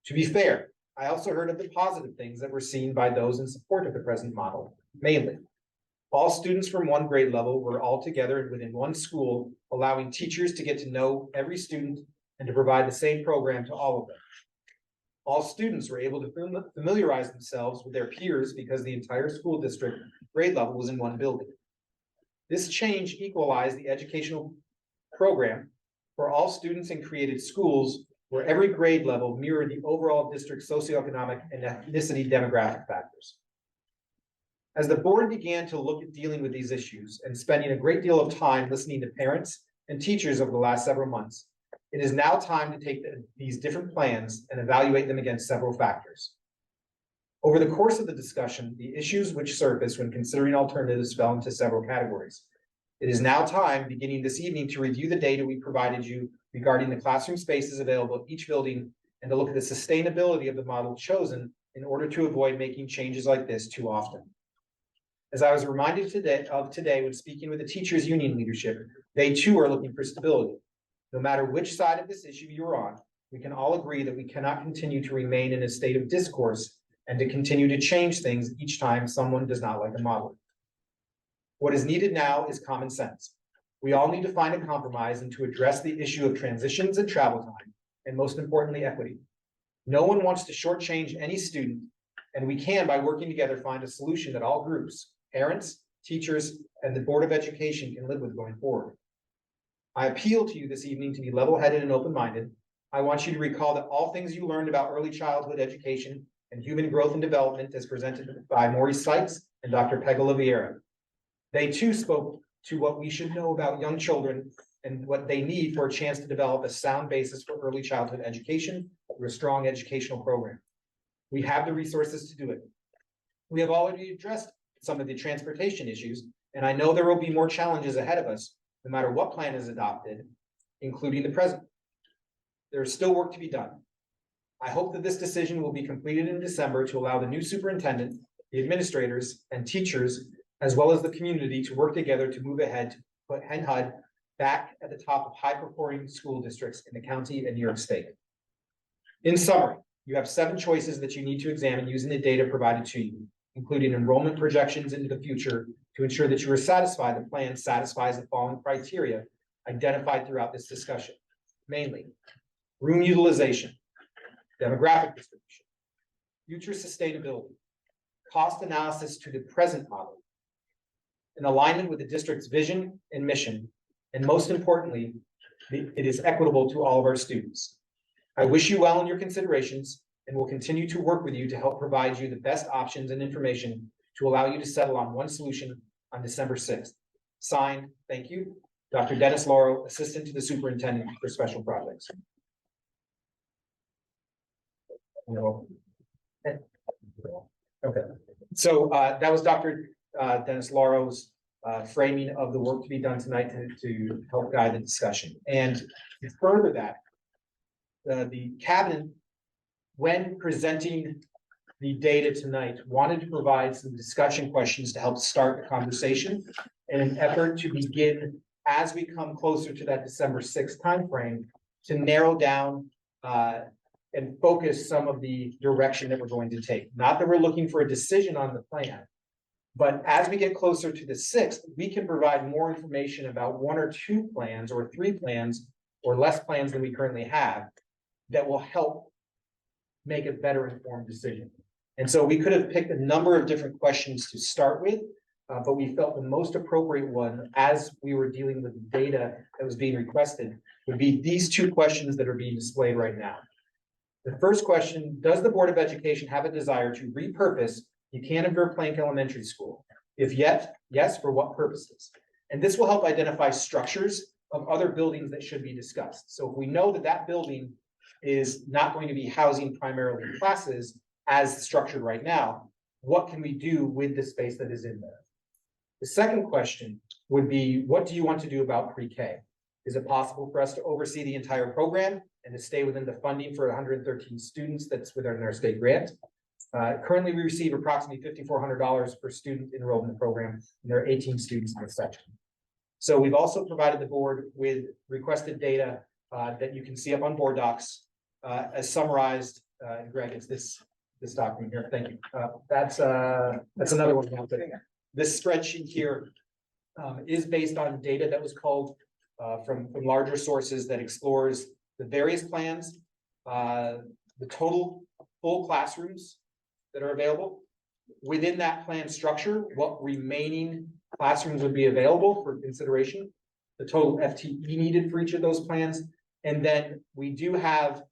To be fair, I also heard of the positive things that were seen by those in support of the present model, mainly all students from one grade level were all together within one school, allowing teachers to get to know every student and to provide the same program to all of them. All students were able to familiarize themselves with their peers because the entire school district grade level was in one building. This change equalized the educational program for all students and created schools where every grade level mirrored the overall district socioeconomic and ethnicity demographic factors. As the board began to look at dealing with these issues and spending a great deal of time listening to parents and teachers over the last several months, it is now time to take these different plans and evaluate them against several factors. Over the course of the discussion, the issues which surfaced when considering alternatives fell into several categories. It is now time, beginning this evening, to review the data we provided you regarding the classroom spaces available at each building and to look at the sustainability of the model chosen in order to avoid making changes like this too often. As I was reminded today when speaking with the teachers union leadership, they too are looking for stability. No matter which side of this issue you're on, we can all agree that we cannot continue to remain in a state of discourse and to continue to change things each time someone does not like a model. What is needed now is common sense. We all need to find a compromise and to address the issue of transitions and travel time, and most importantly, equity. No one wants to shortchange any student, and we can, by working together, find a solution that all groups, parents, teachers, and the Board of Education can live with going forward. I appeal to you this evening to be level-headed and open-minded. I want you to recall that all things you learned about early childhood education and human growth and development as presented by Maurice Sykes and Dr. Peggy Oliveira. They too spoke to what we should know about young children and what they need for a chance to develop a sound basis for early childhood education through a strong educational program. We have the resources to do it. We have already addressed some of the transportation issues, and I know there will be more challenges ahead of us, no matter what plan is adopted, including the present. There is still work to be done. I hope that this decision will be completed in December to allow the new superintendent, the administrators, and teachers, as well as the community, to work together to move ahead to put HUD back at the top of high-performing school districts in the county and New York State. In summary, you have 7 choices that you need to examine using the data provided to you, including enrollment projections into the future to ensure that you are satisfied the plan satisfies the following criteria identified throughout this discussion. Mainly, room utilization, demographic distribution, future sustainability, cost analysis to the present model, in alignment with the district's vision and mission, and most importantly, it is equitable to all of our students. I wish you well in your considerations and will continue to work with you to help provide you the best options and information to allow you to settle on one solution on December 6th. Signed, thank you, Dr. Dennis Lauro, Assistant to the Superintendent for Special Projects. Okay, so that was Dr. Dennis Lauro's framing of the work to be done tonight to help guide the discussion. And to further that, the cabinet, when presenting the data tonight, wanted to provide some discussion questions to help start the conversation in an effort to begin, as we come closer to that December 6th timeframe, to narrow down and focus some of the direction that we're going to take. Not that we're looking for a decision on the plan, but as we get closer to the 6th, we can provide more information about 1 or 2 plans or 3 plans or less plans than we currently have that will help make a better informed decision. And so we could have picked a number of different questions to start with, but we felt the most appropriate one as we were dealing with the data that was being requested would be these 2 questions that are being displayed right now. The first question, does the Board of Education have a desire to repurpose Buchanan Plank Elementary School? If yes, for what purposes? And this will help identify structures of other buildings that should be discussed. So if we know that that building is not going to be housing primarily classes as structured right now, what can we do with the space that is in there? The second question would be, what do you want to do about pre-K? Is it possible for us to oversee the entire program and to stay within the funding for 113 students that's within our state grant? Currently, we receive approximately $5,400 per student enrolled in the program, and there are 18 students in this section. So we've also provided the board with requested data that you can see up on board docs as summarized. Greg, it's this document here. Thank you. That's another one. This spreadsheet here is based on data that was culled from larger sources that explores the various plans, the total full classrooms that are available. Within that plan structure, what remaining classrooms would be available for consideration, the total FTE needed for each of those plans. And then we do have,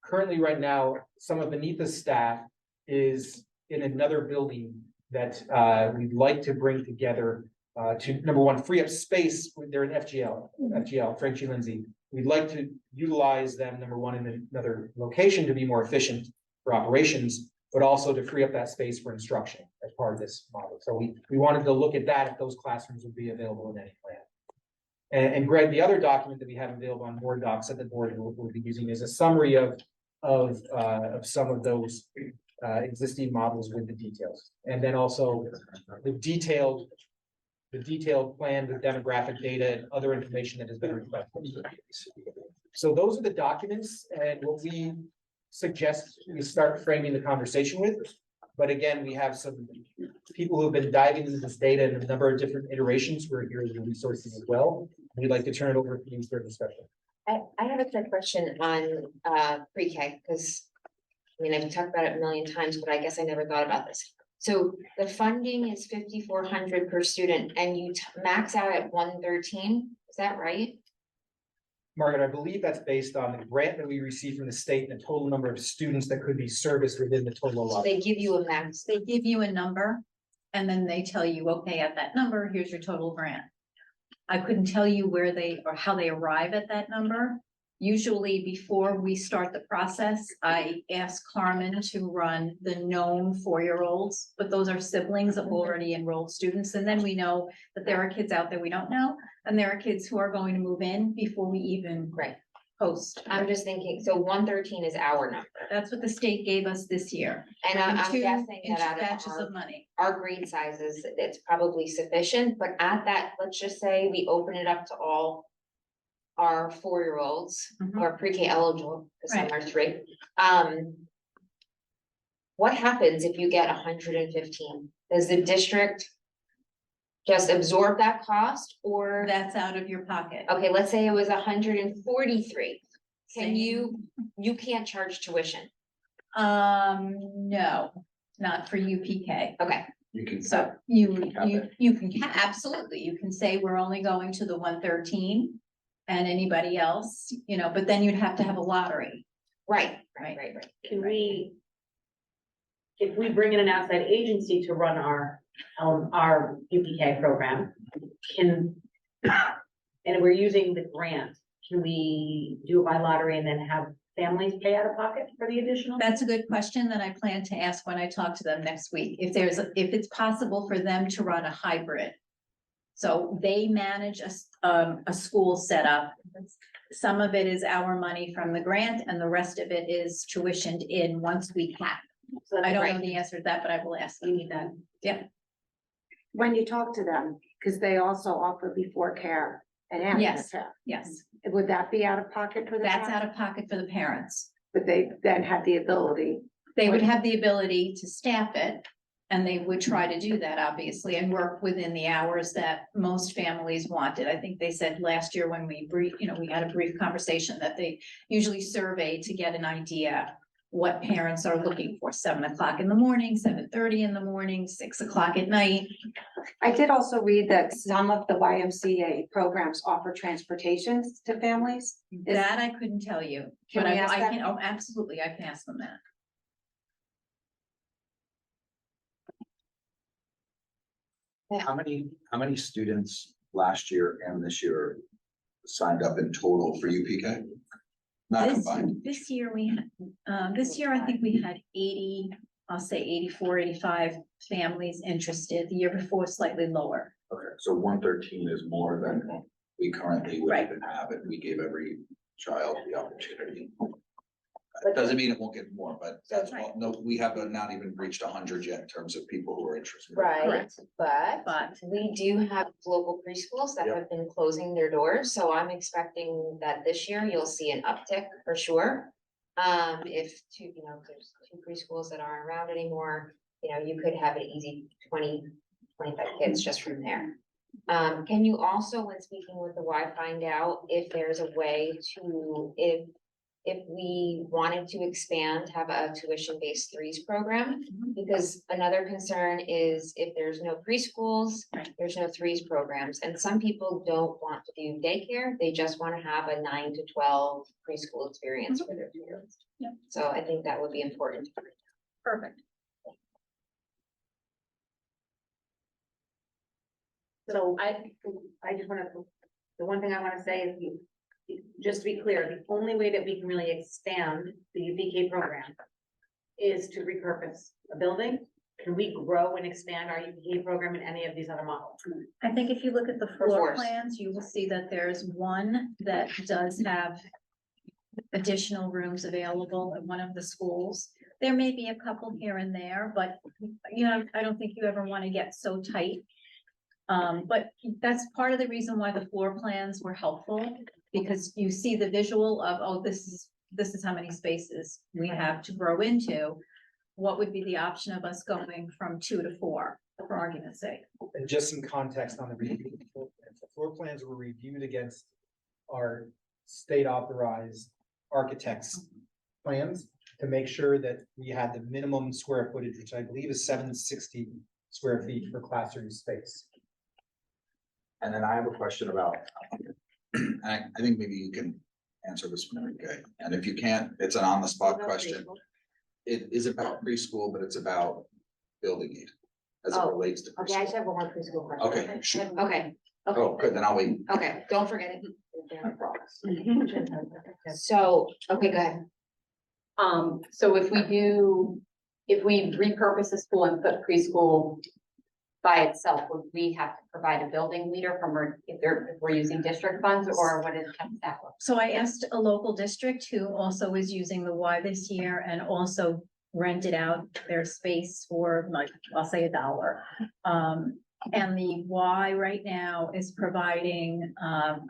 currently right now, some of Benita's staff is in another building that we'd like to bring together to, number one, free up space. They're in FGL, Frenchie Lindsay. We'd like to utilize them, number one, in another location to be more efficient for operations, but also to free up that space for instruction as part of this model. So we wanted to look at that, if those classrooms would be available in any plan. And Greg, the other document that we have available on board docs that the board will be using is a summary of some of those existing models with the details. And then also the detailed plan with demographic data and other information that has been requested. So those are the documents and what we suggest we start framing the conversation with. But again, we have some people who have been diving into this data in a number of different iterations. We're here as resources as well. We'd like to turn it over to you for discussion. I have a quick question on pre-K, because I mean, I've talked about it a million times, but I guess I never thought about this. So the funding is 5,400 per student and you max out at 113, is that right? Margaret, I believe that's based on the grant that we received from the state and the total number of students that could be serviced within the total So allotment. they give you a max. They give you a number and then they tell you, okay, at that number, here's your total grant. I couldn't tell you where they or how they arrive at that number. Usually before we start the process, I ask Carmen to run the known 4-year-olds, but those are siblings of already enrolled students. And then we know that there are kids out there we don't know, and there are kids who are going to move in before we even post. I'm just thinking, so 113 is our number. That's what the state gave us this year. And I'm In guessing two that out of batches of money. our grade sizes, it's probably sufficient, but at that, let's just say we open it up to all our 4-year-olds Mhm. or pre-K eligible, because some Right. are 3. What happens if you get 115? Does the district just absorb that cost or? That's out of your pocket. Okay, let's say it was 143. Can Same. you can't charge tuition? No, not for UPK. Okay, You can. So you can, absolutely, you can say we're only going to the 113 and anybody else, but then you'd have to have a lottery. right. Can we, if we bring in an outside agency to run our UPK program, and we're using the grant, can we do it by lottery and then have families pay out of pocket for the additional? That's a good question that I plan to ask when I talk to them next week. If it's possible for them to run a hybrid. So they manage a school setup. Some of it is our money from the grant and the rest of it is tuitioned in once we cap. So I don't know right. the answer to that, but I will ask. We need that. Yeah, When you talk to them, because they also offer before care and after Yes. care, yes, would that be out of pocket for the? that's town? out of pocket for the parents. But they then have the ability. They would have the ability to staff it. And they would try to do that, obviously, and work within the hours that most families wanted. I think they said last year when we we had a brief conversation that they usually survey to get an idea what parents are looking for, 7 o'clock in the morning, 7:30 in the morning, 6 o'clock at night. I did also read that some of the YMCA programs offer transportation to families. That I couldn't tell you, Can but we ask I that? can, oh, absolutely, I can ask them that. How many students last year and this year signed up in total for UPK? Not combined. This year we had, this year I think we had 80, I'll say 84, 85 families interested. The year before slightly lower. Okay, so 113 is more than we currently would even have, and we gave every child the opportunity. Doesn't mean it won't get more, but that's, Right. no, we have not even reached 100 yet in terms of people who are interested. Right, Correct. but we do have local preschools that Yep. have been closing their doors, so I'm expecting that this year you'll see an uptick for sure. If there's 2 preschools that aren't around anymore, you could have an easy 20-25 kids just from there. Can you also, when speaking with the Y, find out if there's a way to, if we wanted to expand, have a tuition-based threes program. Because another concern is if there's no preschools, there's no threes programs, and some people don't want to do daycare, they just want to have a 9 to 12 preschool experience for their kids. Yeah. So I think that would be important. Perfect. So I just wanna, the one thing I wanna say is just to be clear, the only way that we can really expand the UPK program is to repurpose a building. Can we grow and expand our UPK program in any of these other models? I think if you look at the Or floor force. plans, you will see that there's one that does have additional rooms available at one of the schools. There may be a couple here and there, but I don't think you ever want to get so tight. But that's part of the reason why the floor plans were helpful, because you see the visual of, oh, this is how many spaces we have to grow into. What would be the option of us going from 2 to 4, for argument's sake? And just some context on the review, the floor plans were reviewed against our state authorized architects' plans to make sure that we had the minimum square footage, which I believe is 760 square feet for classroom space. And then I have a question about, and I think maybe you can answer this one, okay? And if you can't, it's an on-the-spot question. It is about preschool, but it's about building aid as it Oh, relates to Okay, I preschool. just have one more preschool question. Okay, sure. Okay, Oh, good, then I'll wait. okay, don't forget it. So, okay, go ahead. So if we repurpose the school and put preschool by itself, would we have to provide a building leader if we're using district funds, or what is that? So I asked a local district who also is using the Y this year and also rented out their space for, like, I'll say $1. And the Y right now is providing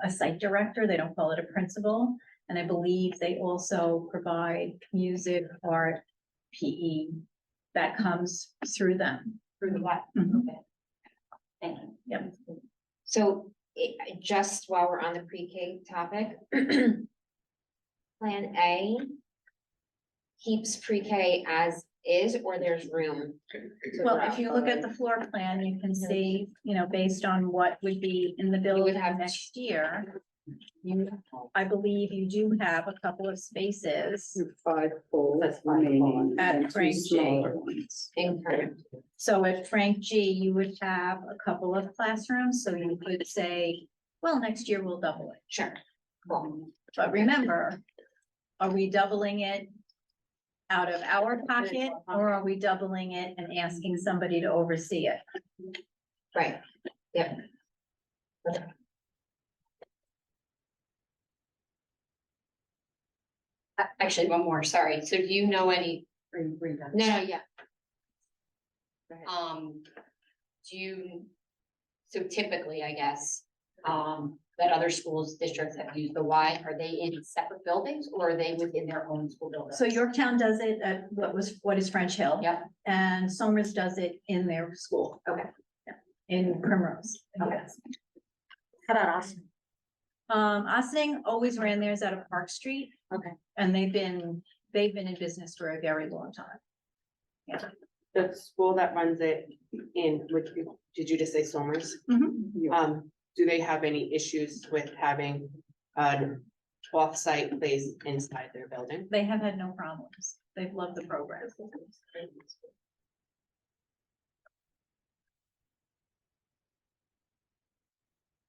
a site director. They don't call it a principal. And I believe they also provide music, art, PE that comes through them. Through the what? Mhm. Okay. Thank you. Yep. So just while we're on the pre-K topic, Plan A keeps pre-K as is, or there's room? to Well, grow? if you look at the floor plan, you can see, based on what would be in the building have next year. I believe you do have a couple of spaces 5 full That's fine. remaining At and 2 Frank G. smaller ones. Increment. So at Frank G, you would have a couple of classrooms, so you could say, well, next year we'll double it. Sure. Cool. But remember, are we doubling it out of our pocket, or are we doubling it and asking somebody to oversee it? Right, yep. Actually, one more, sorry. So do you know any? No, yeah. Do you, so typically, I guess, that other schools, districts have used the Y, are they in separate buildings or are they within their own school building? So Yorktown does it at what is French Hill? Yep. And Somers does it in their school. Okay. In Primrose. Okay. How about Austin? Austining always ran theirs out of Park Street. Okay. And they've been in business for a very long time. Yeah. The school that runs it did you just say Somers? Do they have any issues with having an off-site place inside their building? They have had no problems. They've loved the program.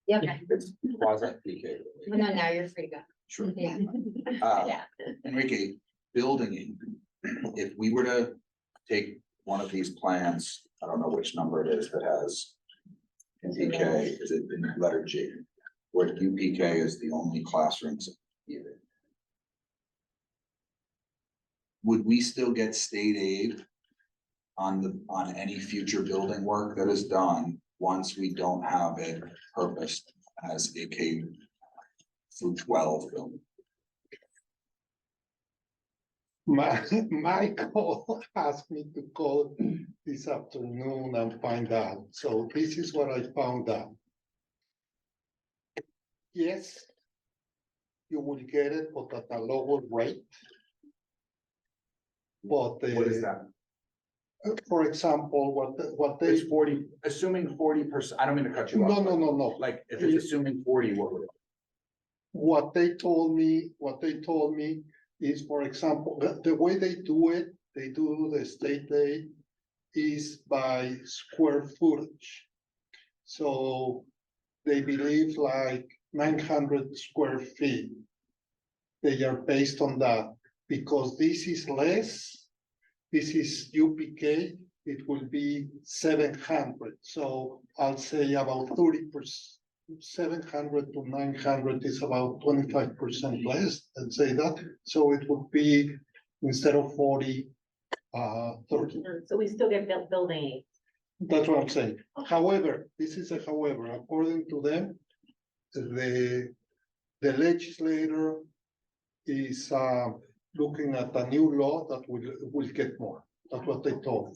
Yep. It's quasi PK. No, now you're free to go. Sure. Yeah. Uh, Enrique, building aid, if we were to take one of these plans, I don't know which number it is that has in PK, is it in letter G? Where UPK is the only classrooms needed. Would we still get state aid on any future building work that is done once we don't have it purposed as a K through 12 building? Michael asked me to call this afternoon and find out. So this is what I found out. Yes, you will get it, but at a lower rate. But What is that? For example, what they, It's 40, assuming 40%, I don't mean to cut you off. no. Like, if it's assuming 40, what would it? What they told me is, for example, the way they do it, they do the state aid is by square footage. So they believe like 900 square feet. They are based on that because this is less. This is UPK, it will be 700. So I'll say about 30%, 700 to 900 is about 25% less, let's say that. So it would be instead of 40, 30. So we still get building aid. That's what I'm saying. However, this is a however, according to them, the legislator is looking at a new law that will get more. That's what they told.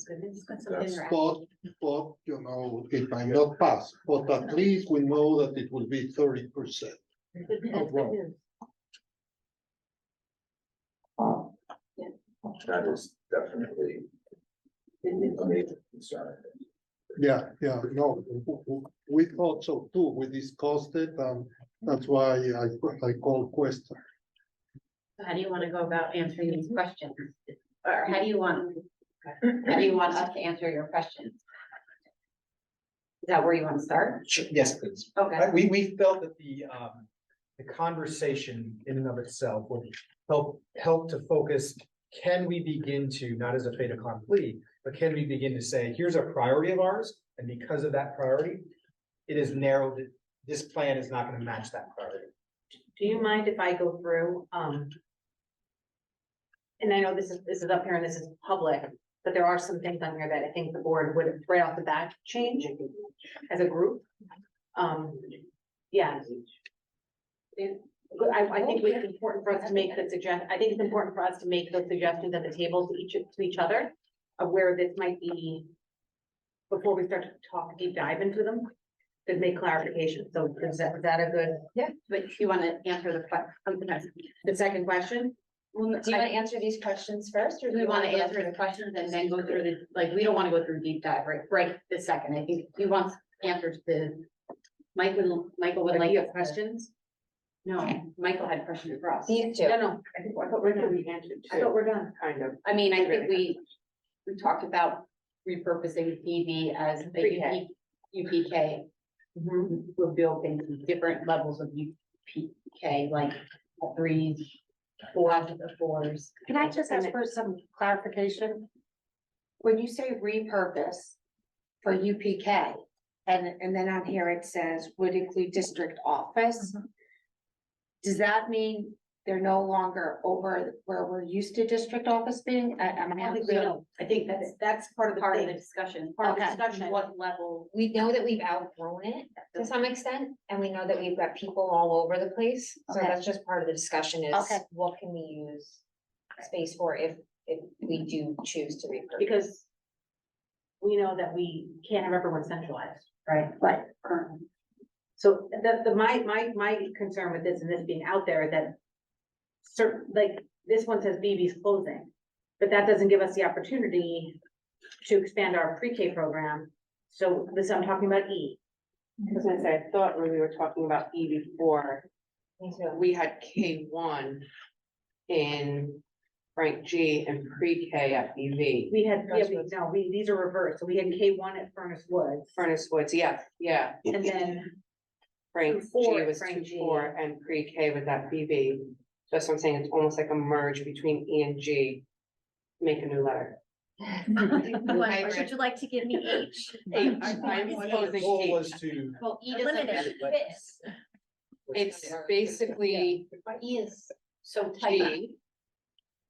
But, you know, it might not pass, but at least we know that it will be 30%. That is definitely a major concern. Yeah, no, we thought so too. We discussed it, and that's why I called Cuesta. How do you want to go about answering these questions? Or how do you want us to answer your questions? Is that where you want to start? Yes, please. Okay. We felt that the conversation in and of itself would help to focus. Can we begin to, not as a fait accompli, but can we begin to say, here's a priority of ours, and because of that priority, it is narrowed, this plan is not going to match that priority. Do you mind if I go through, and I know this is up here and this is public, but there are some things on here that I think the board would right off the bat change as a group. Yeah. I think it's important for us to make it's important for us to make those suggestions at the table to each other of where this might be before we start to talk deep dive into them, to make clarification. So is that a good? Yeah, but if you want to answer The second question? Do you want to answer these questions first, or do we you want to go answer through the questions and then go through we don't want to go through deep dive right this second. I think he wants answers to Michael would like. You have questions? No, Michael had questions for us. These two? No, I thought we're done. I thought we're done. Kind of. I mean, I think we talked about repurposing PV as a UPK. We're building different levels of UPK, like threes, fours. Can I just ask for some clarification? When you say repurpose for UPK, and then on here it says would include district office. Does that mean they're no longer over where we're used to district office being? I think that's part of the discussion. Part of the Okay. discussion. What level? We know that we've outgrown it to some extent, and we know that we've got people all over the place. So Okay. that's just part of the discussion is Okay. what can we use space for if we do choose to repurpose? Because we know that we can't have everyone centralized, right? Right. So my concern with this and this being out there is that certain, like, this one says BB's closing, but that doesn't give us the opportunity to expand our pre-K program. So this, I'm talking about E. I was gonna say, I thought when we were talking about E before, we had K1 in Frank G and pre-K at BV. We had, these are reversed. So we had K1 at Furnace Woods. Furnace Woods, yeah. And then Frank G 2-4 was Frank G. 2-4 and pre-K was at BV. That's what I'm saying, it's almost like a merge between E and G. Make a new letter. Would you like to give me H? H, I'm proposing The goal H. was to. Well, Eliminate this. It's basically E is so tight. G,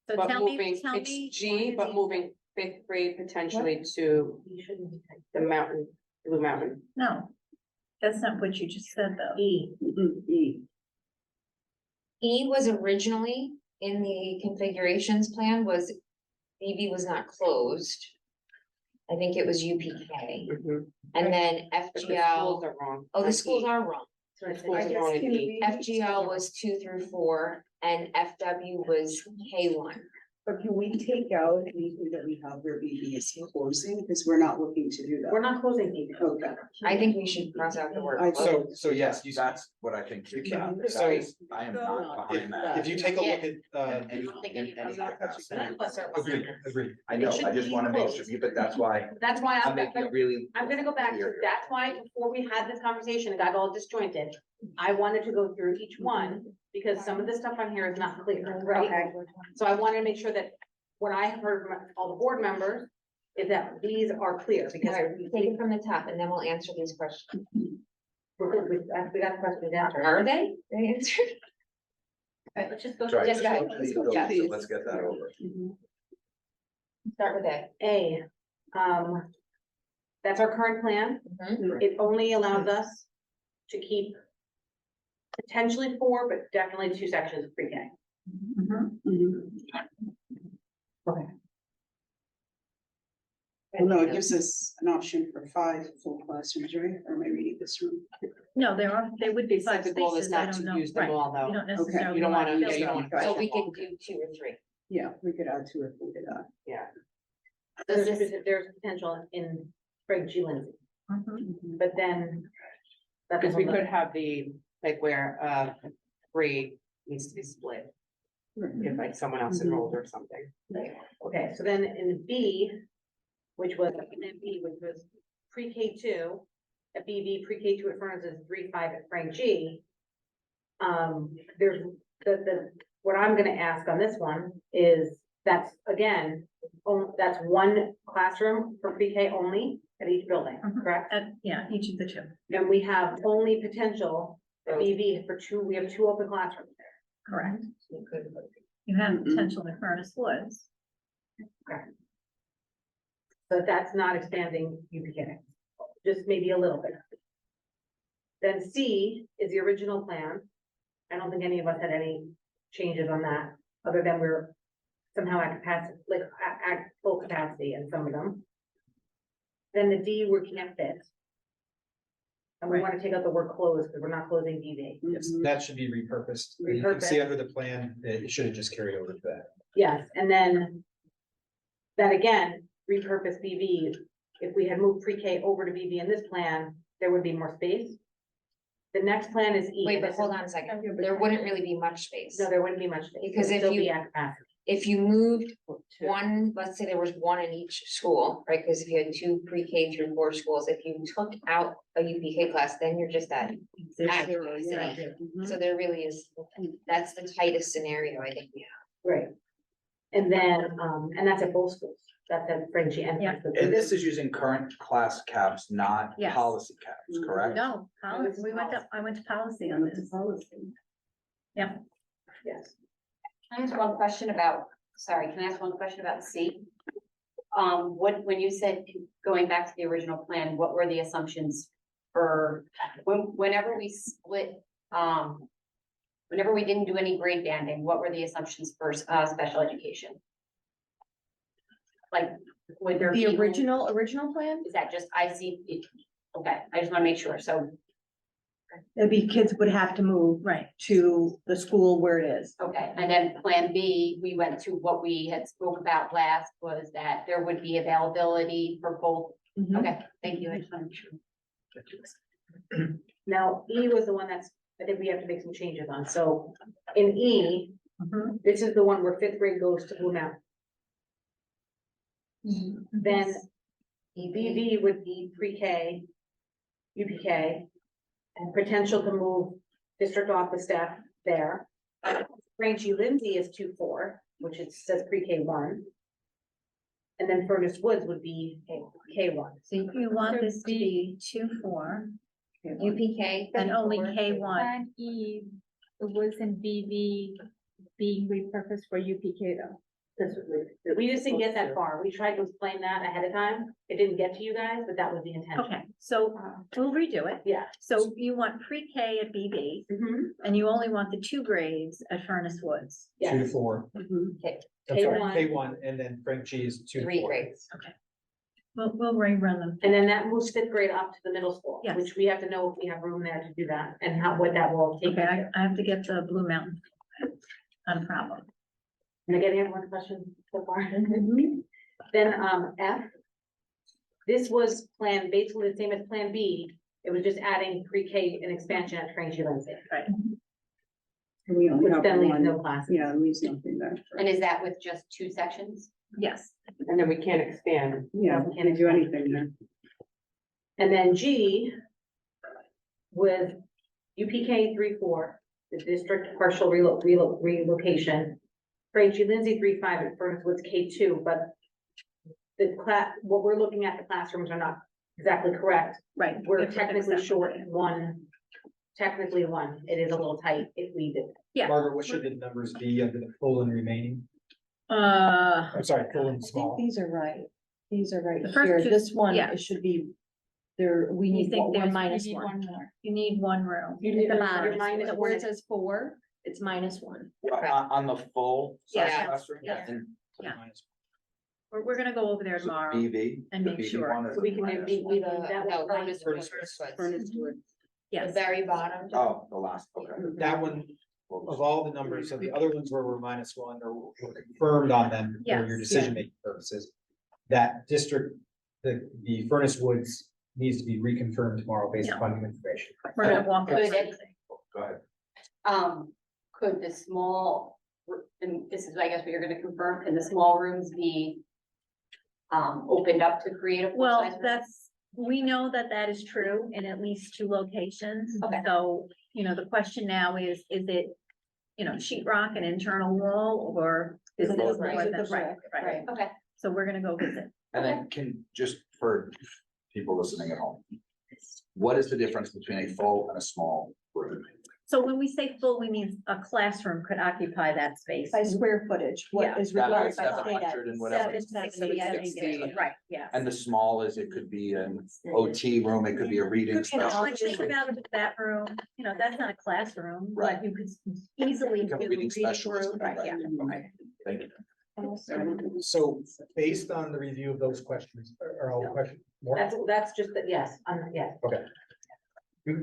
So but tell me, moving, tell it's me. G, but moving fifth grade potentially to the mountain, Blue Mountain. No, that's not what you just said, though. E. E was originally in the configurations plan was BB was not closed. I think it was UPK, and then But the schools FGL. are wrong. Oh, the on schools E. are wrong. So it's- Schools are going in E. FGL was 2 through 4 and FW was K1. But can we take out anything that we have where BB is closing, because we're not looking to do that? We're not closing BB. Okay. I think we should cross out the word. I- close. So yes, you, That's what I think. too. Yeah. That So- is- I am not behind that. if you take a look at, Any- any capacity. None of us are agreed, behind it. agreed. I know, It should I just be wanna make closed. sure, but that's why That's why I'm making it really. I'm gonna go back to, that's why before we had this conversation, it got all disjointed. I wanted to go through each one, because some of the stuff on here is not clear, right? So I wanted to make sure that what I have heard from all the board members is that these are clear, because Alright, take it from the top and then we'll answer these questions. we're good with, we got questions after. Are they? They answered? Let's just go. Sorry, Just just go go ahead. please, Yeah. so let's get that over. Start with A. A, that's our current plan. Mhm. It only allows us to keep potentially 4, but definitely 2 sections of pre-K. Okay. Well, no, it gives us an option for 5 full classrooms, right? Or am I reading this wrong? No, they would be They said 5 the goal is spaces, I not don't to know, use them right, all, though. you don't Okay, necessarily. you don't wanna- wanna yeah, you fill don't them. wanna- So we could do 2 or 3. Yeah, we could add 2 if we did that. Yeah. There's potential in Frank G. Lindsay, Mhm. but then. that's a Because we whole could nother- have the, like where, grade needs to be split, if like someone else enrolled or something. Okay, so then in B, which was, in B, which was pre-K 2, at BV, pre-K 2 at Furnace is 3, 5 at Frank G. There's what I'm gonna ask on this one is, that's again, that's 1 classroom for pre-K only at each building, Mhm. correct? Yeah, each of the 2, And we have only potential at BV for 2, we have 2 open classrooms there. correct. You have potential in Furnace Woods. But that's not expanding UPK, just maybe a little bit. Then C is the original plan. I don't think any of us had any changes on that, other than we're somehow at capacity, like at full capacity in some of them. Then the D, we can't fit. And we want to take out the word close, because we're not closing DV. Yes, that should be repurposed. You can see Repurposed. under the plan, it should have just carried over to that. Yes, and then that again, repurpose BV, if we had moved pre-K over to BV in this plan, there would be more space. The next plan is E. Wait, but This hold is- on a second. There wouldn't really be much space. No, there wouldn't be much space. Because It'd if still you- be at capacity. If you moved one, let's say there was 1 in each school, right? Because if you had 2 pre-K through 4 schools, if you took out a UPK class, then you're just at capacity. So there really is, that's the tightest scenario I think we have. Right. And then, and that's at both schools. That's at Frenchie and. Yeah. And this is using current class caps, not Yes. policy caps, correct? No, policy, I went to policy on this. Yeah. Yes. Can I ask one question about, sorry, can I ask one question about C? When you said going back to the original plan, what were the assumptions for, whenever we split, whenever we didn't do any grade banding, what were the assumptions for, special education? Like, would there be? The original plan? Is that just, I see, okay, I just wanna make sure, so, It'd be kids would have to move. Right. To the school where it is. okay, and then Plan B, we went to what we had spoke about last, was that there would be availability for both. Okay, thank you, I just wanted to. Now, E was the one that's, I think we have to make some changes on. So in E, this is the one where 5th grade goes to Blue Mountain. Then BV would be pre-K, UPK, and potential to move district office staff there. Franchi Lindsay is 2-4, which it says pre-K 1. And then Furnace Woods would be K1. So you want this to be 2-4 UPK. and only K1. Plan E, the Woods and BV being repurposed for UPK though. We just didn't get that far. We tried to explain that ahead of time. It didn't get to you guys, but that was the intention. Okay, so we'll redo it. Yeah. So you want pre-K at BV and you only want the 2 grades at Furnace Woods. 2 to 4. Okay. I'm sorry, K1. K1, and then Frank G is 2 to 4. 3 grades. Okay. we'll rerun them. And then that moves fifth grade up to the middle school, Yes. which we have to know if we have room there to do that and how, what that will take. Okay, I have to get the Blue Mountain. Not a problem. Am I getting everyone's question so far? Then, F. This was planned basically the same as Plan B. It was just adding pre-K and expansion at Franchi Lindsay. Right. We only Which have then leaves one. no classes. Yeah, it leaves nothing there. And is that with just 2 sections? Yes. And then we can't expand. Yeah, we can't do anything there. And then G. With UPK 3-4, the district partial relocation. Franchi Lindsay 3-5 at Furnace Woods K2, but the what we're looking at, the classrooms are not exactly correct. Right. We're technically short one, technically one. It is a little tight if we did. Yeah. Margaret, what should the numbers be under the full and remaining? Uh, I'm sorry, full and small. These are right. These are right The first here. two- This one, yeah. it should be there. We You need think one, there's- we're minus you need one. more. You need one room. You need The the bottom. minus So where one. it says 4, it's -1. On the full size Yeah. classroom? Yeah. And Yeah. We're gonna go over there so tomorrow. BV, and the make BV sure. one is So we can minus be, one. we that No, was Furnace Furnace Woods. Woods. Furnace Wood. The Yes. very bottom. Oh, the last, okay. That one, of all the numbers, so the other ones where we're -1 or we're confirmed on them for your Yes. decision-making purposes. That district, the Furnace Woods needs to be reconfirmed tomorrow based Yeah. upon new information. We're gonna walk Good. over everything. Go ahead. Could the small, and this is, I guess, what you're gonna confirm, can the small rooms be opened up to create a Well, full-size room? that's, we know that that is true in at least 2 locations. Okay. So, the question now is it, sheetrock and internal wall, or is Is this it more brick? than, right, right. Okay. So we're gonna go visit. And then just for people listening at home. What is the difference between a full and a small room? So when we say full, we mean a classroom could occupy that space. By square footage, Yeah. what is That required is by state 700 and whatever. 760. Right, yeah. And the small is, it could be an OT room, it could be a reading Like special. think about it, that room, that's not a classroom, Right. but you could easily do Become a a reading reading specialist. group, right, yeah. Thank you. So based on the review of those questions, are all the questions? more? That's just that, yes, yes. Okay. We-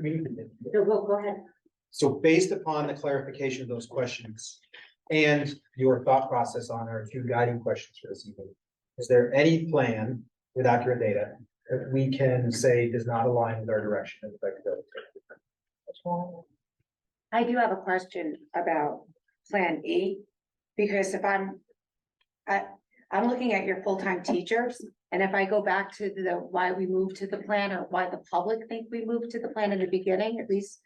No, go ahead. So based upon the clarification of those questions and your thought process on our 2 guiding questions for this evening, is there any plan with accurate data that we can say does not align with our direction and effectivity? I do have a question about Plan E, because if I'm looking at your full-time teachers, and if I go back to why we moved to the plan, or why the public think we moved to the plan in the beginning, at least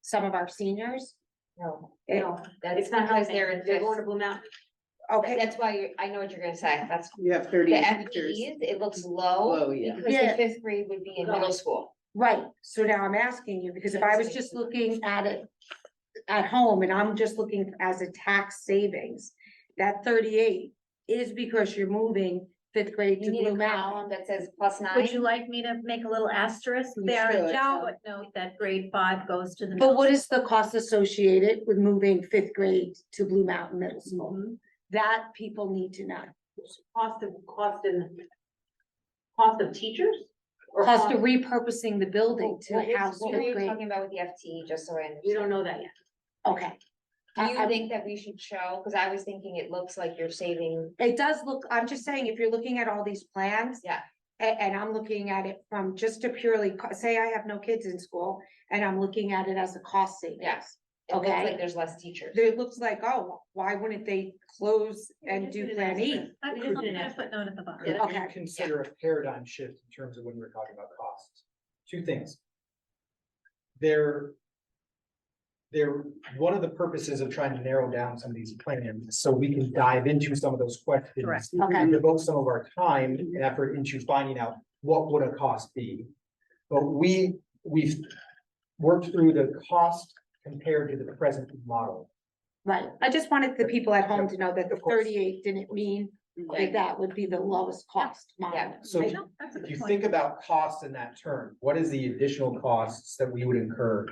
some of our seniors. No, It- no, that's It's not because how they're they're going to Blue Mountain. Okay, That's why I know what you're gonna say. That's You have the 30 teachers. FTEs, it looks low. Low, yeah. Because Yeah. the 5th grade would be in middle school. right, so now I'm asking you, because if I was just looking at it at home, and I'm just looking as a tax savings, that 38 is because you're moving 5th grade You to need Blue a Mountain. column that says +9. Would you like me to make a little asterisk You there and should. just footnote that grade 5 goes to the. But what is the cost associated with moving 5th grade to Blue Mountain Middle School? That people need to know. Cost of teachers? Or Cost of repurposing the building to house What were 5th you grade. talking about with the FTE, just so I understand? We don't know that yet. Okay. Do I- you think that we should show, because I was thinking it looks like you're saving, It does look, I'm just saying, if you're looking at all these plans. Yeah. And I'm looking at it from just a purely, say I have no kids in school, and I'm looking at it as a cost savings. yes. It looks Okay. like there's less teachers. It looks like, oh, why wouldn't they close and do Plan E? I just put a footnote at the bottom. Could Okay. we consider a paradigm shift in terms of when we're talking about costs? 2 things. One of the purposes of trying to narrow down some of these plans, so we can dive into some of those questions. Correct. Okay. And devote some of our time and effort into finding out what would a cost be. But we've worked through the cost compared to the present model. Right, I just wanted the people at home to know that the Of course. 38 didn't mean that that would be the lowest cost model. Yeah. So I know, that's a if good you point. think about costs in that term, what is the additional costs that we would incur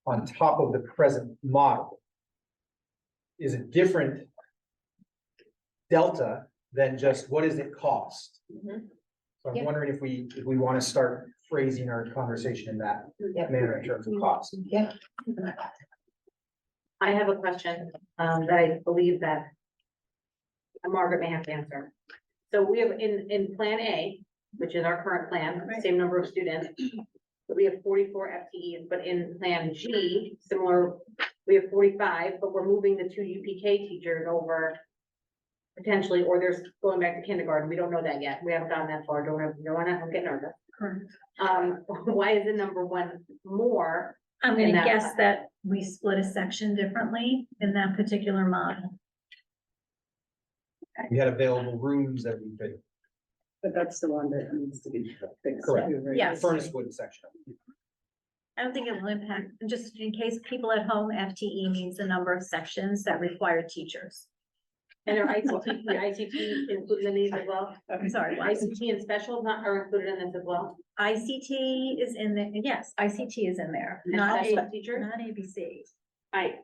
on top of the present model? Is it different delta than just what does it cost? Mhm. So I'm Yeah. wondering if we want to start phrasing our conversation in that Yeah. manner in terms of cost. Yeah. I have a question, that I believe that Margaret may have to answer. So we have in Plan A, which is our current plan, same number of students. But we have 44 FTEs, but in Plan G, similar, we have 45, but we're moving the 2 UPK teachers over. Potentially, or there's going back to kindergarten, we don't know that yet, we haven't gotten that far, don't I'm getting nervous. Why is the number one more? I'm in gonna that guess plan? that we split a section differently in that particular model. We had available rooms that we could, But that's the one that needs to be fixed. correct, too, right? Yes. furnace wood section. I don't think it will impact, just in case people at home, FTE means the number of sections that require teachers. And are ICT included in these as well? I'm sorry, what? ICT and special not are included in this as well? ICT is in the, yes, ICT is in there, And not special A, teachers? not ABC. I,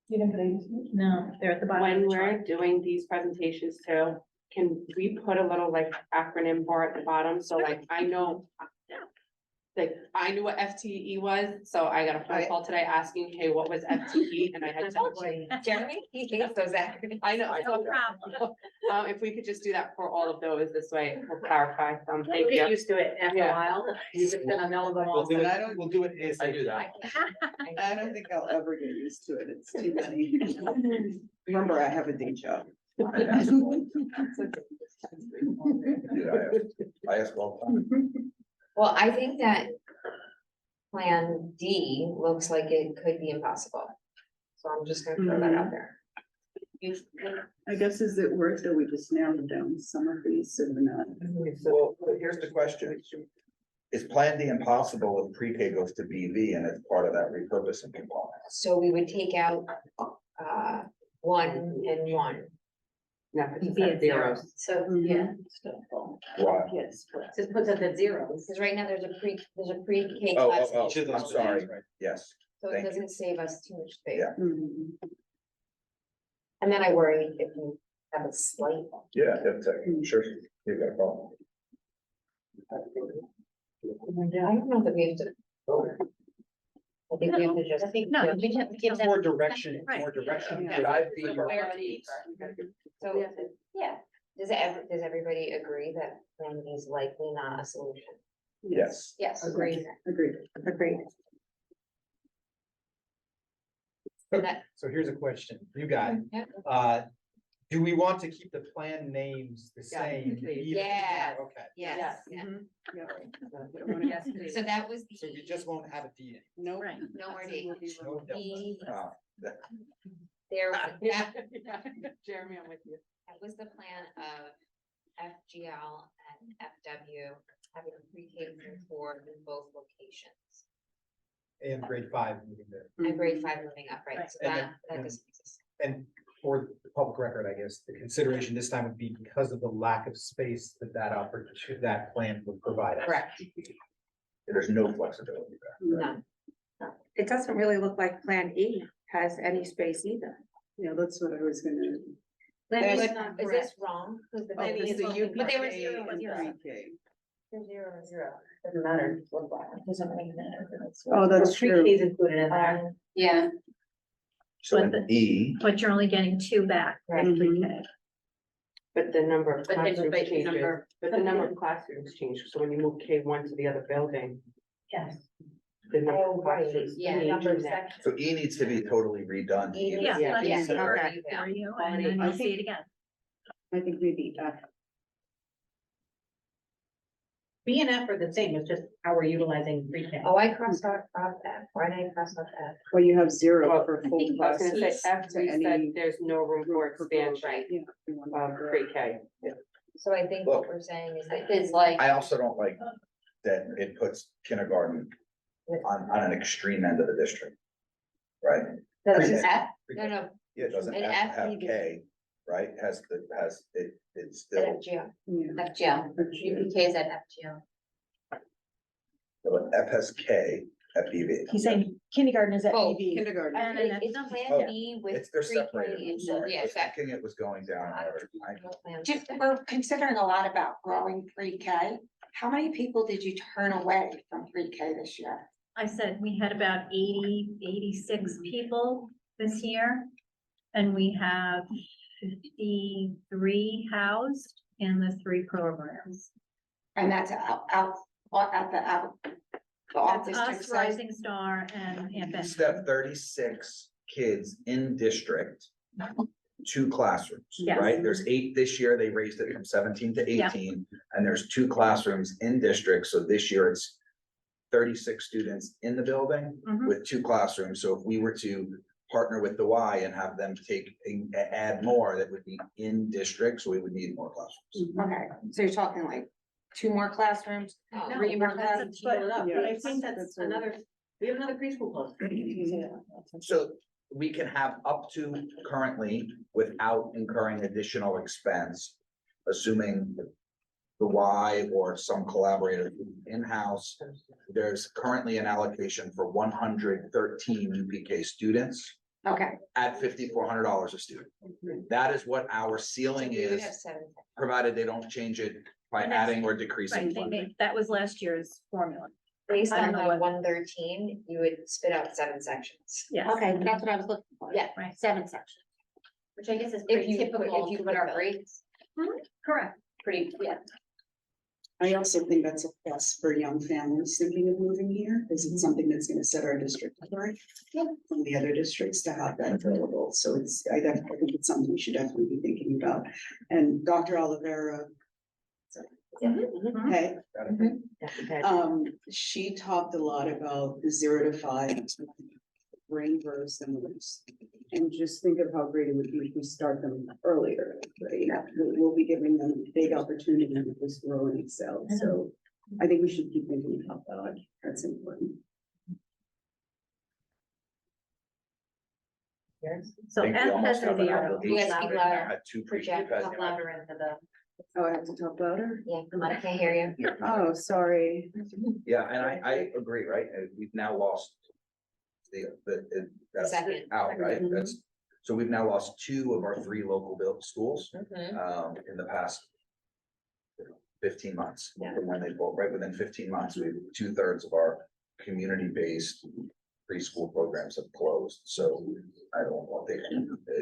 No, they're at the bottom. of when the we're chart. doing these presentations too, can we put a little like acronym bar at the bottom? So like, I know. Like, I knew what FTE was, so I got a phone call today asking, hey, what was FTE? And I had to. Jeremy, he hates those acronyms. I know. No problem. If we could just do that for all of those, this way we'll clarify some, thank Get you. used to it after a Yeah. while. You've been a know about all. We'll do it ASAP. I do that. I don't think I'll ever get used to it. It's too many. Remember, I have a day job. I ask all the time. Well, I think that Plan D looks like it could be impossible. So I'm just gonna throw that out there. I guess, is it worth that we just narrow down some of these so we're not? Well, here's the question. Is Plan D impossible if pre-K goes to BV and it's part of that repurposing component? So we would take out, 1 and 1. No, it's at zeros. So, Yeah. Why? Yes. Just puts us at zero. because right now there's a pre-K Oh, class, oh, Each of oh, those I'm sorry. plans, right? Yes, so it thank you. doesn't save us too much space. Yeah. Mhm. And then I worry if you have a slight. Yeah, sure, you got a problem. I don't know that we have to. I think we have to just. No, we have to give It's them. more direction, Right. more direction. Yeah. Should I be? So, yeah, does everybody agree that Plan B is likely not a solution? Yes. Yes. Agreed. Agreed. Agreed. So that, So here's a question, for you guys, yeah. do we want to keep the plan names the Yeah, same? please. even- Yeah. Okay, Yes, yeah. Yes, please. So that was so we the, just won't have a D in. No. Right. no more D. No doubt. D, Uh, there, Yeah, that, yeah. Jeremy, I'm with you. that was the plan of FGL and FW having pre-K through 4 in both locations. And grade 5 moving there. And grade 5 moving up, right, so And that, then- that and- doesn't exist. And for the public record, I guess, the consideration this time would be because of the lack of space that opportunity, that plan would provide us. Correct, There's no flexibility there. none. It doesn't really look like Plan E has any space either. Yeah, that's what I was gonna. Is That's not this correct. wrong? 'Cause the Oh, plan it's is the wrong. But they were UPK 0 and and 0. pre-K. They're 0 and 0. Doesn't matter. It doesn't make sense. Oh, that's true. Pre-K is included in there. Yeah. So But in E, But you're only getting 2 back. Right. pre-K. But the number of But it's classrooms like the changes, number- but the number of classrooms change, so when you move K1 to the other building, Yes. the number Oh, of right, classrooms. yeah, change Number of in that. sections. so E needs to be totally redone. E Yeah, Yeah, let me yeah, see it okay. for you, and then I you'll see think- it again. I think maybe F. B and F are the same, it's just how we're utilizing pre-K. Oh, I crossed off F. Why did I cross off F? Well, you have 0 Well, for I full was gonna classes. say, F, to we any said there's no room for room for growth. expansion Yeah. we want of to grow. pre-K. So I think Look, what we're saying is that it's like. I also don't like that it puts kindergarten on an extreme end of the district. Right? That's Pre-K. F? No, no, Yeah, it doesn't An have F to have maybe. K, right? It's at still, FGL. Yeah. FGL. UPK is at FGL. but F has K, at PV. He's saying kindergarten is at Oh, PV. Kindergarten. And It- then It's that's Plan Oh, B with It's, they're pre-K separated. I'm and, sorry. I yeah, was that. thinking it was going down. I- Just, we're considering a lot about growing pre-K. How many people did you turn away from pre-K this year? I said we had about 86 people this year. And we have 53 housed in the 3 programs. And that's at the That's district us, site? Rising Star and Aunt You Betsy. used to have 36 kids in district, 2 classrooms, Yes. right? There's 8 this year. They raised it from 17 to Yep. 18. And there's 2 classrooms in district. So this year it's 36 students in the building Mhm. with 2 classrooms. So if we were to partner with the Y and have them add more, that would be in district, so we would need more classrooms. Okay, so you're talking like 2 more classrooms, Oh, 3 more That's classrooms? to split it up, but I Yes, think that's that's right. another, we have another preschool close. So we can have up to currently without incurring additional expense, assuming the Y or some collaborator in-house. There's currently an allocation for 113 UPK students Okay, at $5,400 a student. That is what our ceiling We would is, have 7. provided they don't change it by And that's- adding or decreasing Right, funding. that was last year's formula. Based I don't on know the what- 113, you would spit out 7 sections. Yes. okay, that's what I was looking for. Yeah. Right. 7 sections. Which I guess is If pretty you put- typical if you to put what our the- breaks, Correct. pretty, yeah. I also think that's a plus for young families thinking of moving here, because it's something that's gonna set our district apart from the other districts to have that available. So it's, I definitely think it's something we should definitely be thinking about. And Dr. Oliveira, hey, she talked a lot about the 0 to 5 brain bursts and moves. And just think of how great it would be if we start them earlier, right? We'll be giving them a big opportunity to just grow and excel. So I think we should keep thinking about that. That's important. So I think we F almost has a have an 0. obligation You guys speak louder. at 2 Project pre-K. up louder into the, Oh, I have to talk louder? yeah, I can't hear you. Oh, sorry. Yeah, and I agree, right? We've now lost that's Second. out, right? Mhm. That's, so we've now lost 2 of our 3 local built schools, Mhm. in the past 15 months. Yeah. From when they both, right within 15 months, we, 2/3 of our community-based preschool programs have closed. So I don't want, I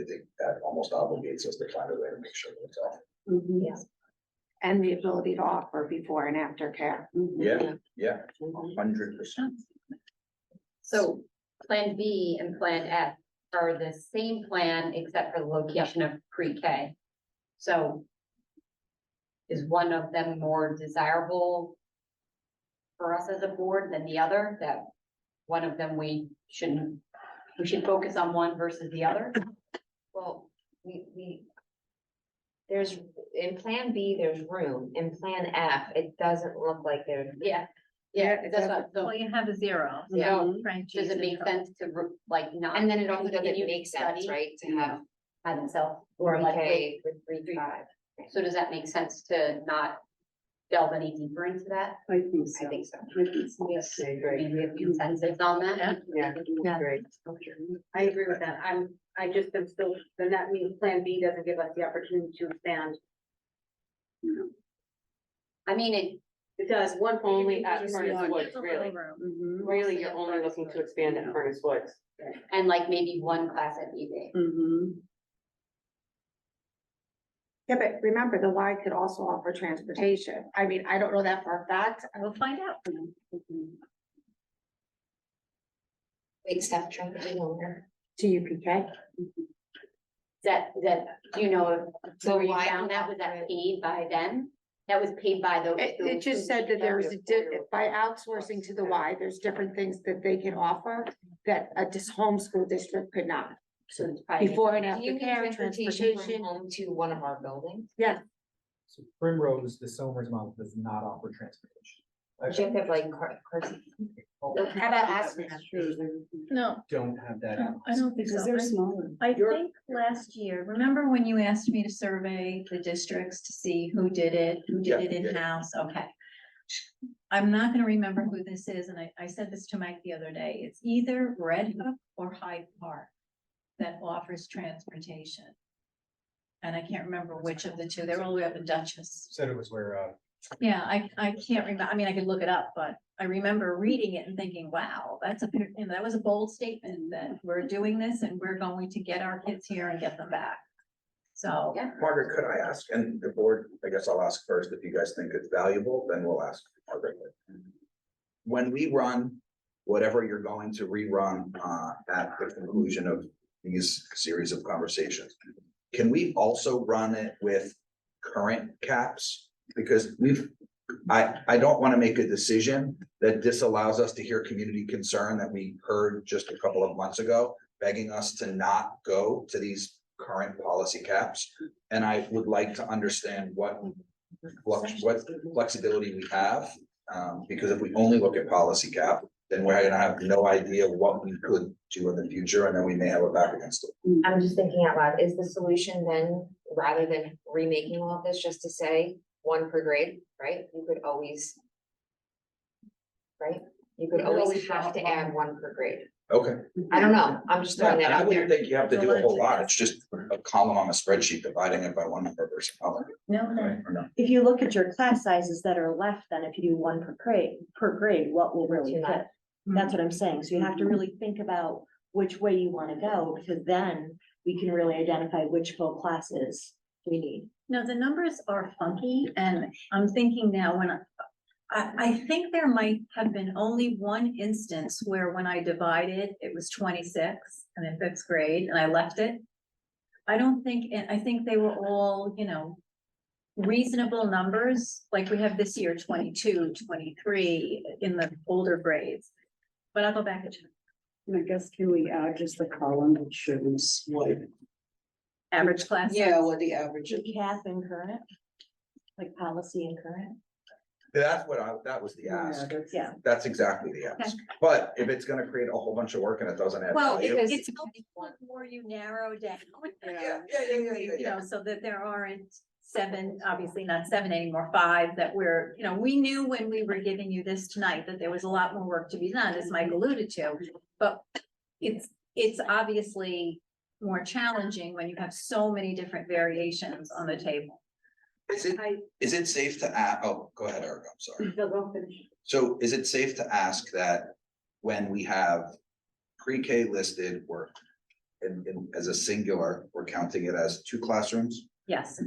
think that almost obligates us to find a way to make sure that it's off. Mhm. Yeah. And the ability to offer before and after care. Yeah, yeah, 100%. So Plan B and Plan F are the same plan except for the location of pre-K. So is one of them more desirable for us as a board than the other, that one of them we should focus on one versus the other? Well, there's, in Plan B, there's room. In Plan F, it doesn't look like there's. Yeah, that's what, Well, you have a 0. Yeah. So Frank does G's it in make trouble. sense to like not? And then it also doesn't continue make to sense, study right, to have By themselves, or like, pre-K with 3 to 5. so does that make sense to not delve any deeper into that? I think so. I think so. I think so. Yes, I agree. We have consensus on that? Yeah, great. I agree with that. I just am still, then that means Plan B doesn't give us the opportunity to expand. I mean, It does, one only at Just Furnace one. Woods, really. Really, you're only looking to expand at Furnace Woods. and like maybe one class at EB. Mhm. Yeah, but remember, the Y could also offer transportation. I mean, I don't know that for a fact. We'll find out. Wait, Steph, trying to do longer. To UPK. Do you know if, So where you why found that, was that paid by them? That was paid by those. It just said that there was by outsourcing to the Y, there's different things that they can offer that a homeschool district could not. So it's probably- Before and Do you after need care, transportation from transportation. home to one of our buildings? Yeah, So Primrose, the Somers model does not offer transportation. Or do you have to have like cars? how about Aspen? No, Don't have that out. I don't think so. Because they're smaller. I think last year, remember when you asked me to survey the districts to see who did it Yeah, in yeah. in-house? Okay. I'm not gonna remember who this is, and I said this to Mike the other day, it's either Red Hook or Hyde Park that offers transportation. And I can't remember which of the two, they're all the way up in Dutchess. Said it was where, Yeah, I can't remember, I mean, I could look it up, but I remember reading it and thinking, wow, that was a bold statement that we're doing this and we're going to get our kids here and get them back. So. Margaret, could I ask, and the board, I guess I'll ask first, if you guys think it's valuable, then we'll ask Margaret. When we run whatever you're going to rerun at the conclusion of these series of conversations, can we also run it with current caps? Because I don't want to make a decision that disallows us to hear community concern that we heard just a couple of months ago, begging us to not go to these current policy caps. And I would like to understand what flexibility we have. Because if we only look at policy cap, then we're gonna have no idea what we could do in the future, and then we may have a back against it. I'm just thinking out loud, is the solution then, rather than remaking all of this, just to say one per grade, right? You could always. Right? You could always have to add one per grade. Okay. I don't know, I'm just throwing that And I out there. wouldn't think you have to do a whole lot. It's just a column on a spreadsheet dividing it by one per person. No, Right, or no? If you look at your class sizes that are left, then if you do one per grade, what will really Too much. fit? That's what I'm saying. So you have to really think about which way you want to go, because then we can really identify which full classes we need. no, the numbers are funky and I'm thinking now when I think there might have been only one instance where when I divided, it was 26 and in 5th grade and I left it. I don't think, and I think they were all, reasonable numbers, like we have this year, 22, 23 in the older grades. But I'll go back and check. And I guess can we add just the column that shows what? Average class. Yeah, what the average is. The cap and current, like policy and current. That was the ask. Yeah. That's exactly the ask. But if it's gonna create a whole bunch of work and it doesn't add Well, value. it's more you narrow down. So that there aren't 7, obviously not 7 anymore, 5 that we knew when we were giving you this tonight that there was a lot more work to be done, as Mike alluded to. But it's obviously more challenging when you have so many different variations on the table. Is it safe to ask, oh, go ahead, Erica, I'm sorry. So is it safe to ask that when we have pre-K listed, as a singular, we're counting it as 2 classrooms? Yes.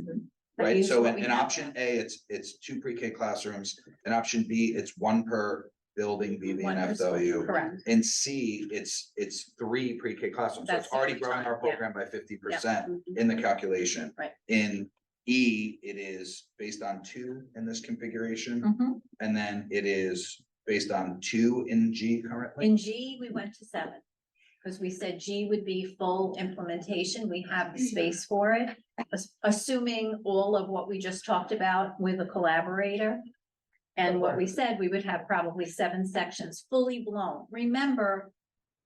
Right, so in option A, it's 2 pre-K classrooms, in option B, it's 1 per building, BB One and per school, FW. correct. In C, it's 3 pre-K classrooms, so it's That's the already average growing our time, yeah. program by 50% in the calculation. Right. In E, it is based on 2 in this configuration, Mhm. and then it is based on 2 in G currently. In G, we went to 7. Because we said G would be full implementation, we have the space for it, assuming all of what we just talked about with a collaborator. And what we said, we would have probably 7 sections fully blown. Remember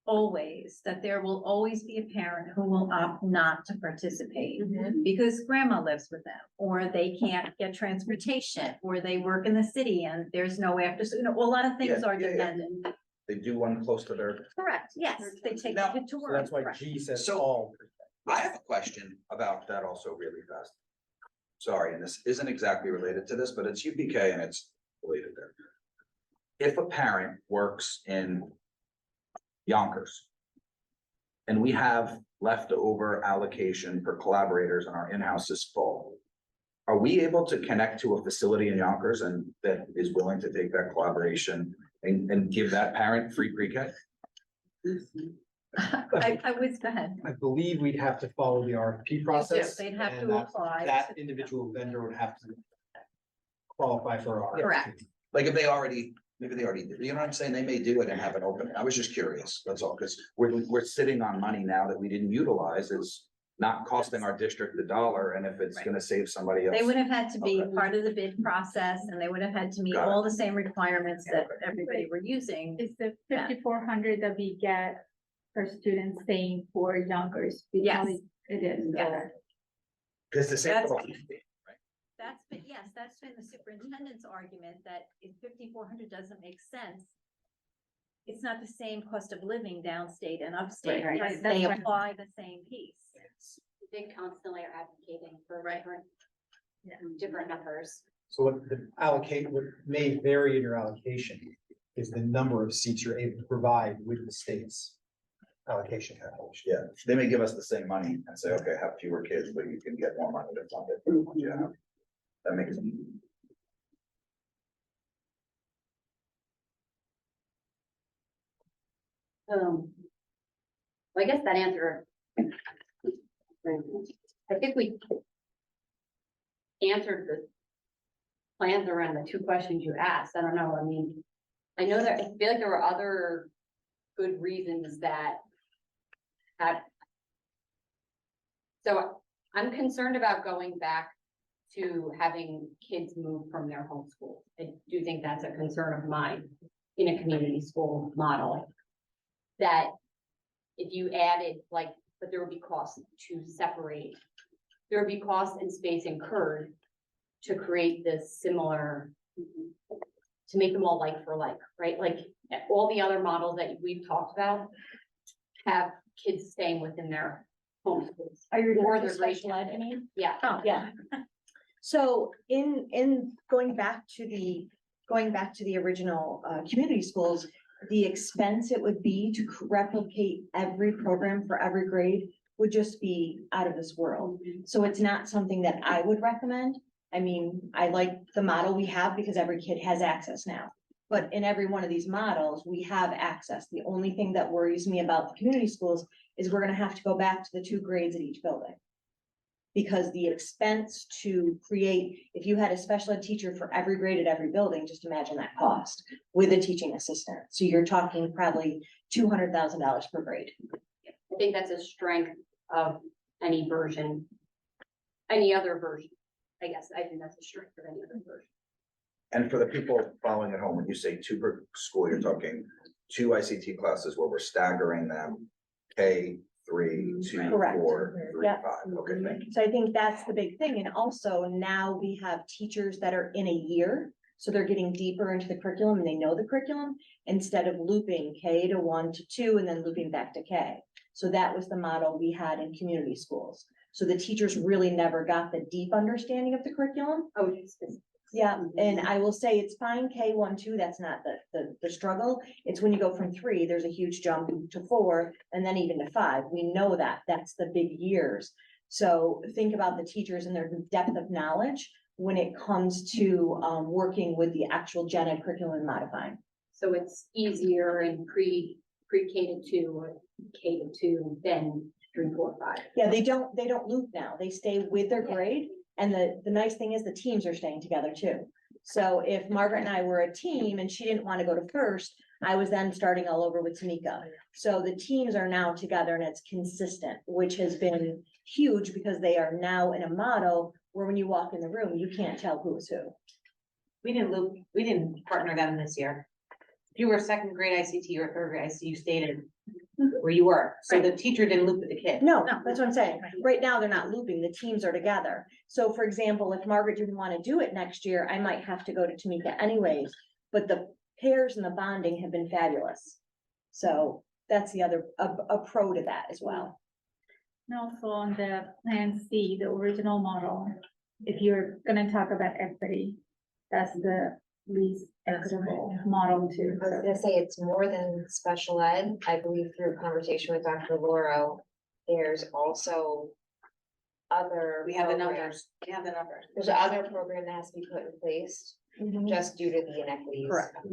always that there will always be a parent who will opt not to participate because grandma lives with them, or they can't get transportation, or they work in the city and there's no after, a lot of things Yeah, are yeah, yeah. dependent. They do one close to their. Correct, yes, they take Now- the kid to so work. that's why correct. G says So- all. I have a question about that also really fast. Sorry, and this isn't exactly related to this, but it's UPK and it's related there. If a parent works in Yonkers and we have leftover allocation for collaborators and our in-house is full, are we able to connect to a facility in Yonkers and that is willing to take that collaboration and give that parent free pre-K? I would, go ahead. I believe we'd have to follow the RFP process. They'd have and to that- apply. That individual vendor would have to qualify for our. Correct. Like if they already, maybe they already, did, you know what I'm saying? They may do it and have it open. I was just curious, that's all, because we're sitting on money now that we didn't utilize. It's not costing our district $1, and if it's gonna save somebody else. They would have had to be Okay. part of the bid process and they would have had to meet Got it. all the same requirements that everybody were using. Is the Yeah. 5,400 that we get per student staying for Yonkers? Yes. It is. Yeah. Because the same. That's- for all, right? That's been, yes, that's been the superintendent's argument that if 5,400 doesn't make sense, it's not the same cost of living downstate and upstate, Right, right? that's They right. apply the same piece. They constantly are advocating for Right. different numbers. So what the allocate, what may vary in your allocation is the number of seats you're able to provide with the state's allocation calculation. Yeah, they may give us the same money and say, okay, have fewer kids, but you can get more money to fund it. Yeah, that makes sense. Well, I guess that answer. I think we answered the plans around the two questions you asked. I don't know, I mean, I know that, I feel like there were other good reasons that had. So I'm concerned about going back to having kids move from their home school. I do think that's a concern of mine in a community school model. That if you added, like, but there would be costs to separate. There would be cost and space incurred to create this similar, to make them all like for like, right? Like, all the other models that we've talked about have kids staying within their home schools. Are you Or referring to their grade special ed, I mean? Yeah. Oh, yeah. So in going back to the original community schools, the expense it would be to replicate every program for every grade would just be out of this world. So it's not something that I would recommend. I mean, I like the model we have because every kid has access now. But in every one of these models, we have access. The only thing that worries me about the community schools is we're gonna have to go back to the 2 grades at each building. Because the expense to create, if you had a special ed teacher for every grade at every building, just imagine that cost with a teaching assistant. So you're talking probably $200,000 per grade. I think that's a strength of any version. Any other version, I guess. I think that's a strength of any other version. And for the people following at home, when you say 2 per school, you're talking 2 ICT classes where we're staggering them, K, 3, 2, Correct. 4, 3, Yeah. 5. Okay, thank you. So I think that's the big thing. And also now we have teachers that are in a year. So they're getting deeper into the curriculum and they know the curriculum instead of looping K to 1 to 2 and then looping back to K. So that was the model we had in community schools. So the teachers really never got the deep understanding of the curriculum. Oh, it's Yeah, and I will say it's fine, K 1, 2, that's not the struggle. It's when you go from 3, there's a huge jump to 4, and then even to 5. We know that, that's the big years. So think about the teachers and their depth of knowledge when it comes to working with the actual gen ed curriculum and modifying. So it's easier in pre-K to 2 or K to 2 than 3, 4, 5. Yeah, they don't loop now, they stay with their grade. And the nice thing is the teams are staying together too. So if Margaret and I were a team and she didn't want to go to first, I was then starting all over with Tamika. So the teams are now together and it's consistent, which has been huge because they are now in a model where when you walk in the room, you can't tell who is who. We didn't partner them this year. If you were 2nd grade ICT or 3rd grade ICT, you stayed in where you were. So the teacher didn't loop with the kid. No, that's what I'm saying. Right now, they're not looping, the teams are together. So for example, if Margaret didn't want to do it next year, I might have to go to Tamika anyways. But the pairs and the bonding have been fabulous. So that's the other, a pro to that as well. And also on the plan C, the original model, if you're gonna talk about equity, that's the least equitable model too. I was gonna say it's more than special ed. I believe through a conversation with Dr. Lauro, there's also other. We have the programs. numbers. We have the numbers. There's other program that has to be put in place just due to the inequities. Correct. of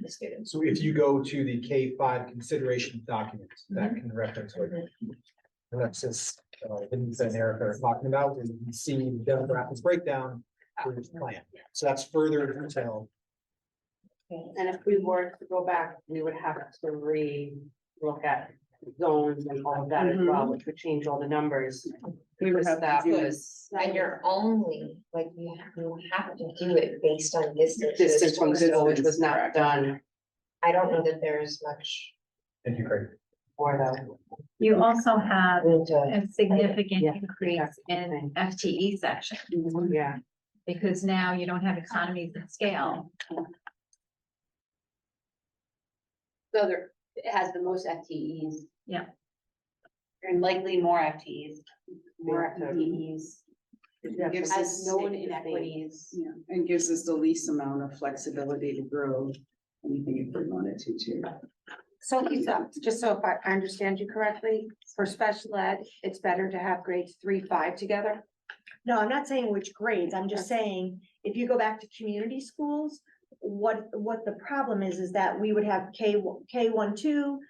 the students. So if you go to the K-5 consideration document, that can reference what Alexis, Denise and Erica are talking about, and you can see the demographics breakdown for this plan. So that's further detail. And if we were to go back, we would have to re-look at zones and all of that as well, which would change all the numbers. We would have That to do was And you're only, like, you have to do it based on distance. distance from school, which was not done I don't know that there's much Thank you, Craig. for though. You also have room to. a significant Yeah. increase in FTE section. Yeah. because now you don't have economies of scale. So there, it has the most FTEs. Yeah. And likely more FTEs, more FTEs. It gives Has us- known inequities. Yeah, and gives us the least amount of flexibility to grow anything if we wanted to too. So Lisa, just so if I understand you correctly, for special ed, it's better to have grades 3, 5 together? No, I'm not saying which grades, I'm just saying, if you go back to community schools, what the problem is that we would have K1, 2,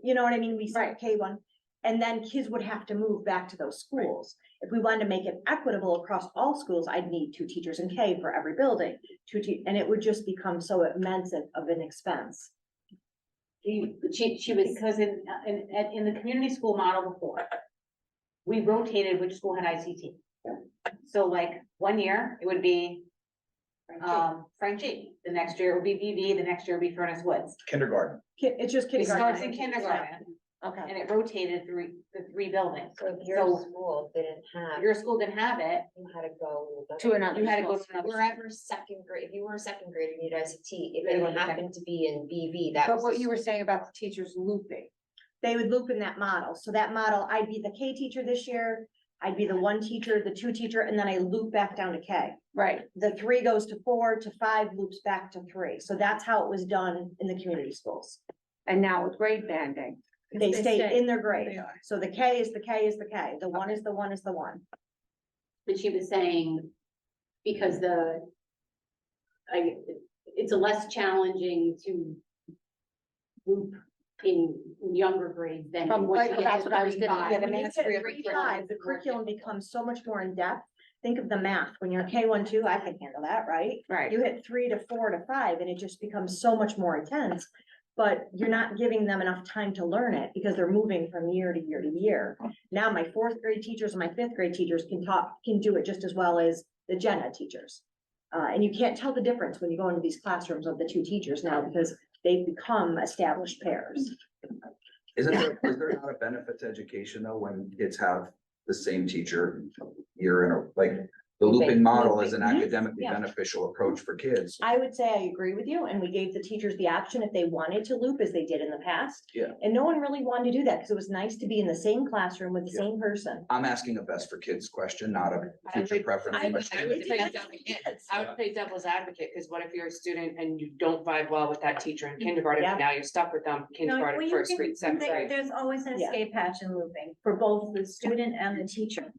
you know what I mean, we start K1. And then kids would have to move back to those schools. If we wanted to make it equitable across all schools, I'd need 2 teachers in K for every building, and it would just become so immense of an expense. She was, because in the community school model before, we rotated which school had ICT. So like 1 year, it would be Frenchie, the next year it would be VV, the next year it would be Furnace Woods. Kindergarten. It's just It kindergarten. starts in kindergarten, Okay. and it rotated through the 3 buildings. So if your So school didn't have, your school didn't have it, you had to go. To another you had to go school. to another. Wherever second grade, if you were a second grade and you had ICT, if Then you you had- happened to be in BV, that But was. what you were saying about the teachers looping, They would loop in that model. So that model, I'd be the K teacher this year, I'd be the 1 teacher, the 2 teacher, and then I loop back down to K. right? The 3 goes to 4 to 5, loops back to 3. So that's how it was done in the community schools. And now with grade banding, They They stay stay. in their grade. So the K is the K is the K. The 1 is the 1 is the 1. And she was saying, because it's a less challenging to group in younger grades than. From once you like, get that's to what I was 3, gonna- 5. yeah, the When you math get three to or 3, four 5, the curriculum becomes so much more in depth. Think of the math. When you're K1, 2, I can handle that, right? right? You hit 3 to 4 to 5 and it just becomes so much more intense. But you're not giving them enough time to learn it because they're moving from year to year to year. Now my 4th grade teachers and my 5th grade teachers can do it just as well as the gen ed teachers. And you can't tell the difference when you go into these classrooms of the 2 teachers now because they've become established pairs. Is there not a benefit to education though, when kids have the same teacher year in a, like, the looping model is an Mhm. academically Yeah. beneficial approach for kids. I would say I agree with you, and we gave the teachers the option if they wanted to loop as they did in the past. Yeah. And no one really wanted to do that because it was nice to be in the same classroom with the Yeah. same person. I'm asking a best for kids question, not a future preference. I would question. say I would play devil's advocate, because what if you're a student and you don't vibe well with that teacher in kindergarten, Yeah. now you're stuck with them, No, kindergarten, well, you first can- grade, second grade. There's always an Yeah. escape hatch in looping for both the student and the teacher.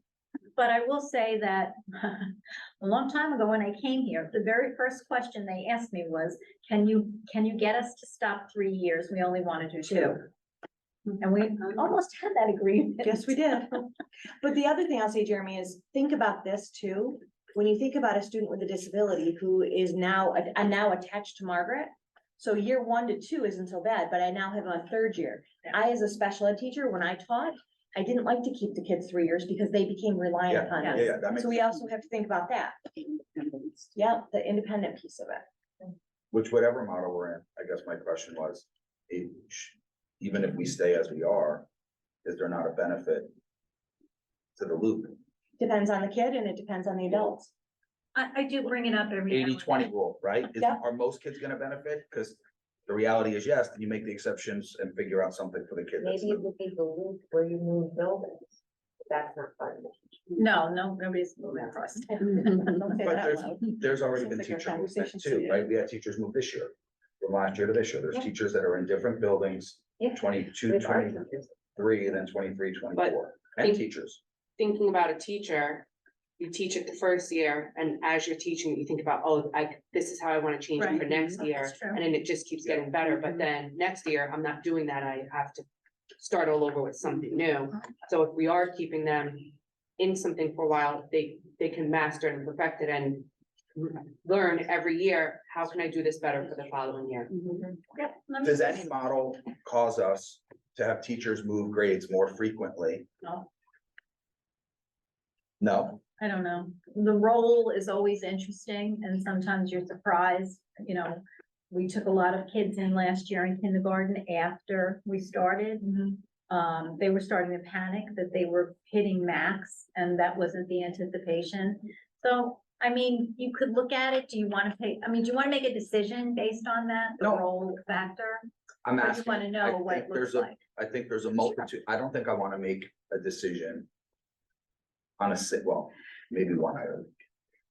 But I will say that a long time ago when I came here, the very first question they asked me was, can you get us to stop 3 years? We only want to do 2. And we almost had that agreement. Yes, we did. But the other thing I'll say, Jeremy, is think about this too. When you think about a student with a disability who is now attached to Margaret. So year 1 to 2 isn't so bad, but I now have a 3rd year. I, as a special ed teacher, when I taught, I didn't like to keep the kids 3 years because they became reliant Yeah, upon yeah, us. yeah, that makes So we sense. also have to think about that. Yeah, the independent piece of it. Which whatever model we're in, I guess my question was, even if we stay as we are, is there not a benefit to the loop? Depends on the kid and it depends on the adults. I do bring it up every. now and 80-20 then. rule, right? Yeah. Are most kids gonna benefit? Because the reality is yes, then you make the exceptions and figure out something for the kid. that's Maybe it would be the loop where you move buildings. That's not fun. No, nobody's moving across. Don't say But that out loud. there's already Sounds been like our teacher movement conversation too, today. right? We had teachers move this year, from last year to this year. There's Yeah. teachers that are in different buildings, Yeah. 22, With our 23, and then 23, 24. And think- teachers. Thinking about a teacher, you teach it the first year, and as you're teaching, you think about, oh, this is how I want to change it for Right. next That's year. true. And then it just keeps getting better, but then next year, I'm not doing that, I have to start all over with something new. So if we are keeping them in something for a while, they can master and perfect it and learn every year, how can I do this better for the following year? Does any model cause us to have teachers move grades more frequently? No. No? I don't know. The role is always interesting and sometimes you're surprised, you know. We took a lot of kids in last year in kindergarten after we started. They were starting to panic that they were hitting max and that wasn't the anticipation. So I mean, you could look at it. Do you want to pay, I mean, do you want to make a decision based on that, the No. role factor? I'm Or you asking. want to I know what think it looks there's a- like? I think there's a multitude, I don't think I wanna make a decision. On a well, maybe one item.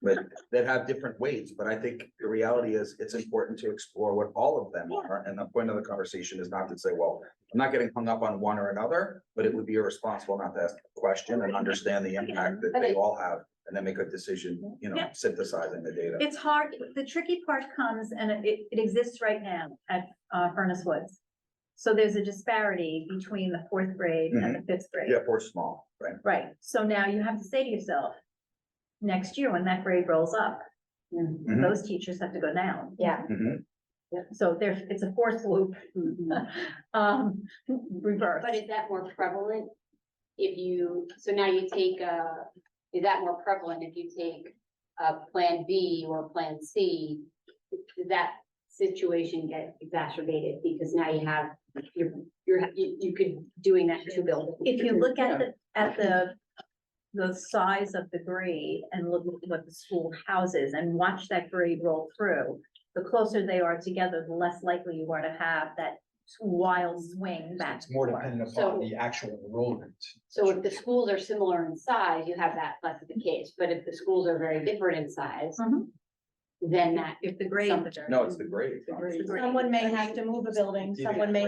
But that have different weights, but I think the reality is it's important to explore what all of them are, and the point of the conversation is not to say, well. I'm not getting hung up on one or another, but it would be irresponsible not to ask the question and understand the impact that they all have. And then make a decision, Yeah. synthesizing the data. It's hard, the tricky part comes, and it exists right now at Furnace Woods. So there's a disparity between the fourth grade and the fifth grade. Yeah, or small, right? Right, so now you have to say to yourself, next year when that grade rolls up, Mhm. those teachers have to go down. Yeah. Mhm. So it's a forced loop. Reverse. But is that more prevalent if you, so now you take, is that more prevalent if you take Plan B or Plan C? Does that situation get exacerbated because now you have, you could doing that to build? If you look at the size of the grade and look at what the school houses and watch that grade roll through, the closer they are together, the less likely you are to have that wild swing back. It's more dependent upon So- the actual enrollment. So if the schools are similar in size, you have that less of the case, but if the schools are very different in size, then that. If the grade. No, it's the grade. Someone may have to move a building, someone may,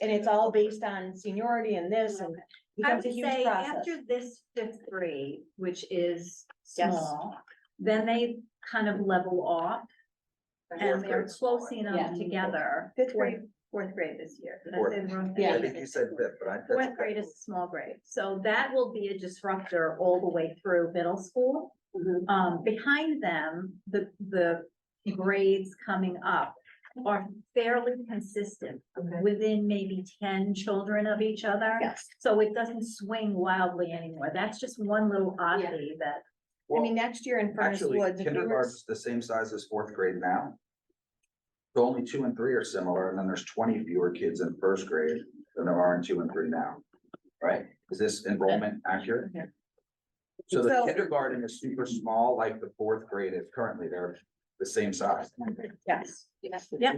and it's all based on seniority and this and. I becomes would a huge say process. after this fifth grade, which is small, then they kind of level off. And they're close enough together. Fifth grade. Fourth grade this year. Did I Fourth. say the wrong thing? Yeah, I think you said fifth, but that's Fourth okay. grade is a small grade, so that will be a disruptor all the way through middle school. Behind them, the grades coming up are fairly consistent within maybe 10 children of each other. Yes. So it doesn't swing wildly anymore. That's just one little oddity that. I mean, next year in Furnace Actually, Woods, if we were, kindergarten's the same size as fourth grade now. So only 2 and 3 are similar, and then there's 20 fewer kids in first grade than there are in 2 and 3 now. Right? Is this enrollment accurate? So the So- kindergarten is super small, like the fourth grade is currently, they're the same size. yes. Yeah.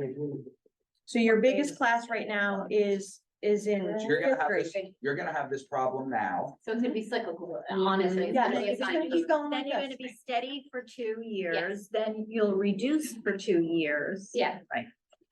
So your biggest class right now is in So you're gonna fifth have grade. this, you're gonna have this problem now. So it's gonna be cyclical, honestly. It's Yeah, gonna be a it's sign gonna of keep you. going Then like you're this. gonna be steady for 2 years, then you'll reduce for 2 years. Yeah. Right.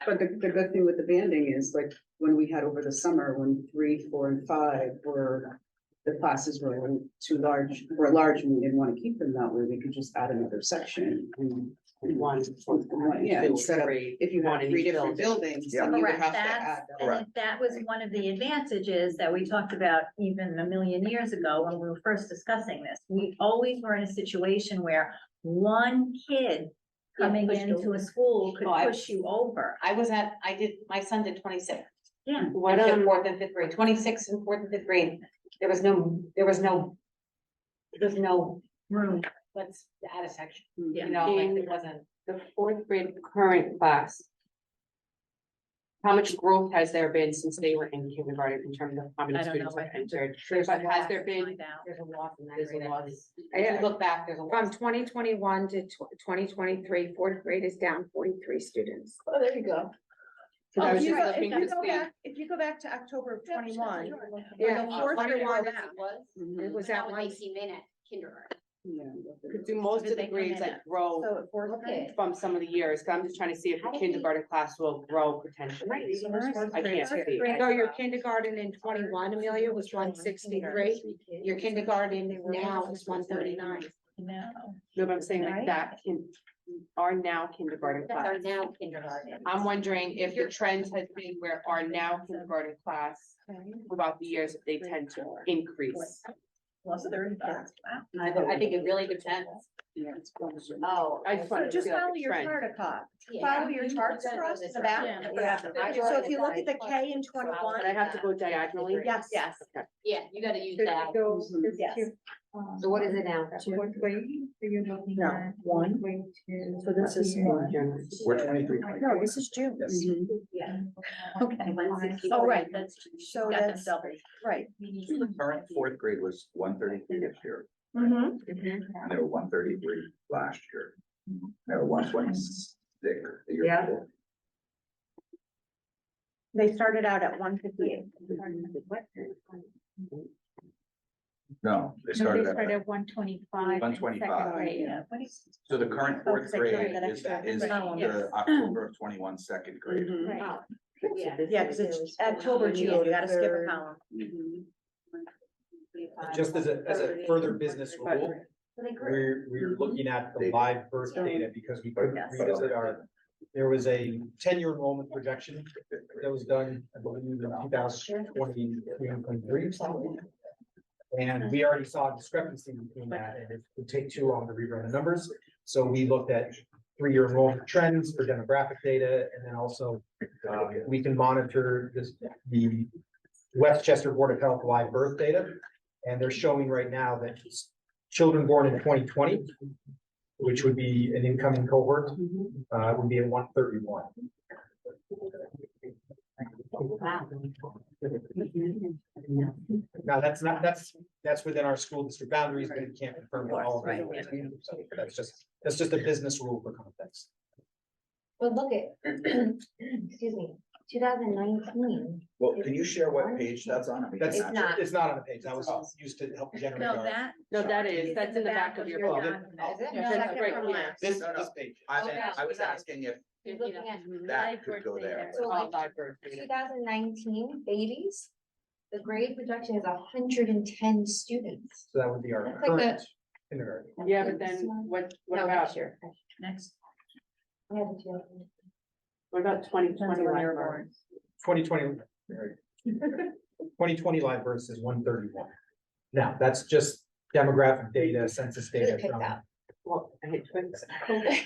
But the good thing with the banding is like when we had over the summer, when 3, 4, and 5 were. The classes were too large, and we didn't want to keep them that way, we could just add another section and. Yeah, instead of, if you want 3 different buildings, then you would Correct, have to add. and that was one of the advantages that we talked about even a million years ago when we were first discussing this. We always were in a situation where one kid coming pushed into over. a school could Oh, I push you over. My son did 26. Yeah. What, Fourth and fifth grade, 26 in fourth and fifth grade. There was no room, let's add a section, you know, like it wasn't. The fourth grade current class. How much growth has there been since they were in kindergarten in terms of how many I don't students know, have I think entered? there's a But has lot. there been, Find out. There's a loss in that there's a grade. lot. If you look back, there's a From loss. 2021 to 2023, fourth grade is down 43 students. Oh, there you go. Cause I If was you just go, looking if you to go see. back, if you go back to October of 21. Yeah, the fourth grade one was- It was That at was one. they came in at kindergarten. Could do most Did of the they come grades in that grow So at fourth grade. from some of the years, 'cause I'm just trying to see if the kindergarten class will grow potentially. I can't see. So your kindergarten in 21, Amelia, was 163. Your kindergarten now is 139. No. No, but I'm saying like that our now kindergarten That's our class. now kindergarten. I'm wondering if the trend has been where our now kindergarten class throughout the years, if they tend to increase. Plus 30 kids, wow. I think it really depends. Oh. I just So wanted to just see like follow the your trend. chart across. Yeah. Follow your charts across the back. Yeah. So if you look at the K in 21. But I have to go diagonally. Yes. Yes. Okay. Yeah, you gotta use that. Yes. So what is it now? No, one. So this is one. We're 23. No, this is June. Yeah. Okay. Oh, right. That's, So got them that's, doubled. right. So the current fourth grade was 133 this year. Mhm. And they were 133 last year. They were 126 the year Yeah. before. They started out at 158. No, they No, they started started at, at 125. 125. Yeah. so the current Oh, fourth second grade grade, is that's is right. the October of 21 second grade. Right. Yeah, because it's October, June, you gotta skip a column. Just as a further business rule, we're looking at the live birth data because we couldn't revisit there was a 10-year enrollment projection that was done, I believe, in 2023. And we already saw a discrepancy between that, and it would take too long to rerun the numbers. So we looked at 3-year enrollment trends for demographic data, and then also we can monitor the Westchester Board of Health live birth data. And they're showing right now that children born in 2020, which would be an incoming cohort, would be at 131. Now, that's within our school district boundaries, but it can't confirm all of it. So that's just a business rule for context. But look at, excuse me, 2019. Well, can you share what page that's on? We can That's, match it. it's not on the page. That was used to help generate. No, our- that. No, that is, that's in the back of your book. document. Is it? Yeah, No, that's second right, from yeah. last. This No, no. page. I was asking if You're looking at that could go there. So like 2019 babies, the grade projection is 110 students. So that would be our That's like current kindergarten. Yeah, but then what No, about, next year. Next. I have the two. what about 2020 when you're library? 2020. 2020 live births is 131. Now, that's just demographic data, census Really data. picked from- up. Well, I hate twins. COVID.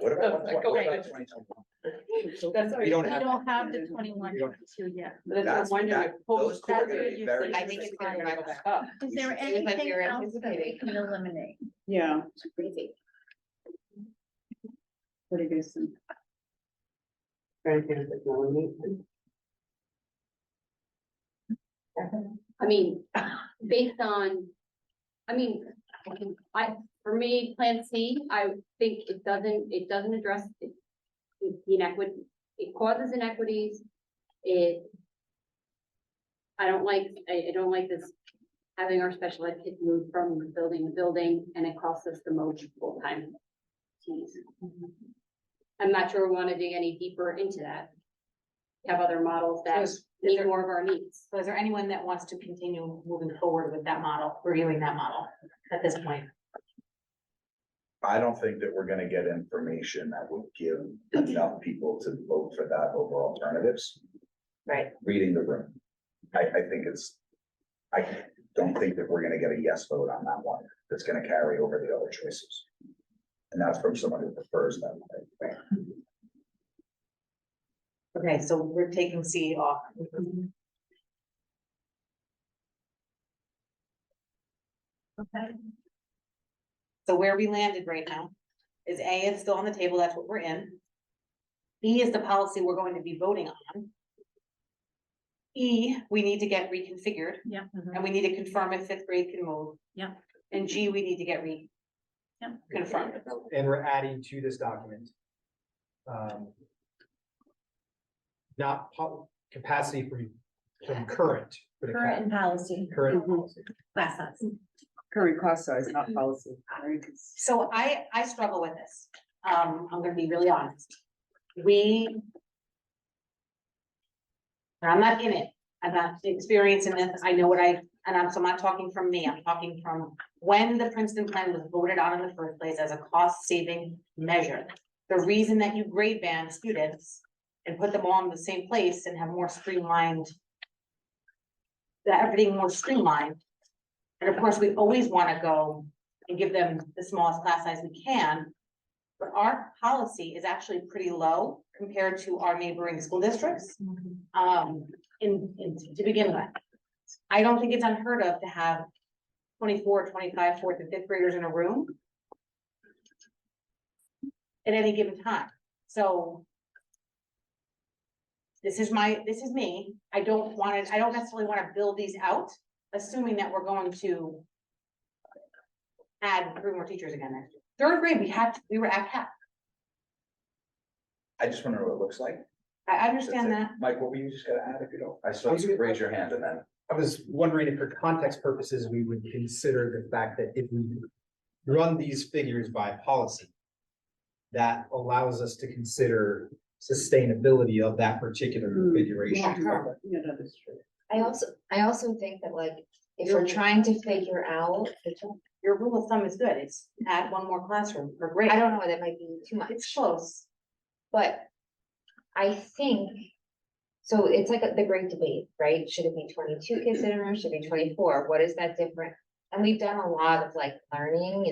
What about Okay. 2021? That's We don't We have. don't have the 21 We don't- two yet. That's what That's- I'm wondering. that- those two are That's gonna good be you very said I think it's gonna it's go back up. Is We there should- Seems like anything you're else that we anticipating. can eliminate? Yeah, Crazy. what do you guys think? I mean, based on, for me, Plan C, I think it doesn't address the inequity, it causes inequities. I don't like this, having our special ed kids move from building to building, and it costs us the most full-time teams. I'm not sure we want to dig any deeper into that. Have other models So that is meet there- more of our needs. So is there anyone that wants to continue moving forward with that model, reviewing that model at this point? I don't think that we're gonna get information that would give enough people to vote for that over alternatives. Right. Reading the room. I don't think that we're gonna get a yes vote on that one. That's gonna carry over the other choices. And that's from someone who prefers that. Okay, so we're taking C off. Okay. So where we landed right now is A is still on the table, that's what we're in. B is the policy we're going to be voting on. E, we need to get reconfigured, Yeah. and we need to confirm if fifth grade can move. Yeah. And G, we need to get Yeah. confirmed. And we're adding to this document. Not capacity from current. but a Current and policy. Current Mhm. policy. Class size. Current class size, not policy, right? 'Cause So I struggle with this. I'm gonna be really honest. And I'm not in it. I'm not experiencing this. I know what and I'm not talking from me. I'm talking from when the Princeton plan was voted on in the first place as a cost saving measure. The reason that you grade band students and put them all in the same place and have more streamlined. That everything more streamlined. And of course, we always wanna go and give them the smallest class size we can. But our policy is actually pretty low compared to our neighboring school districts. To begin with. I don't think it's unheard of to have 24, 25 fourth and fifth graders in a room. At any given time, so. This is me, I don't necessarily wanna build these out, assuming that we're going to add 3 more teachers again next year. 3rd grade, we were at cap. I just wanna know what it looks like. I understand That's that. it. Mike, what were you just gonna add if you don't? I saw you raise your hand and then. I was wondering if for context purposes, we would consider the fact that if we run these figures by policy, that allows us to consider sustainability of that particular configuration. Yeah, that is true. I also think that like, if we're trying to figure out, Your rule of thumb is good. It's add 1 more classroom per grade. I don't know, that might be too much. It's close. But I think, so it's like the great debate, right? Should it be 22 kids in a room? Should it be 24? What is that different? And we've done a lot of like learning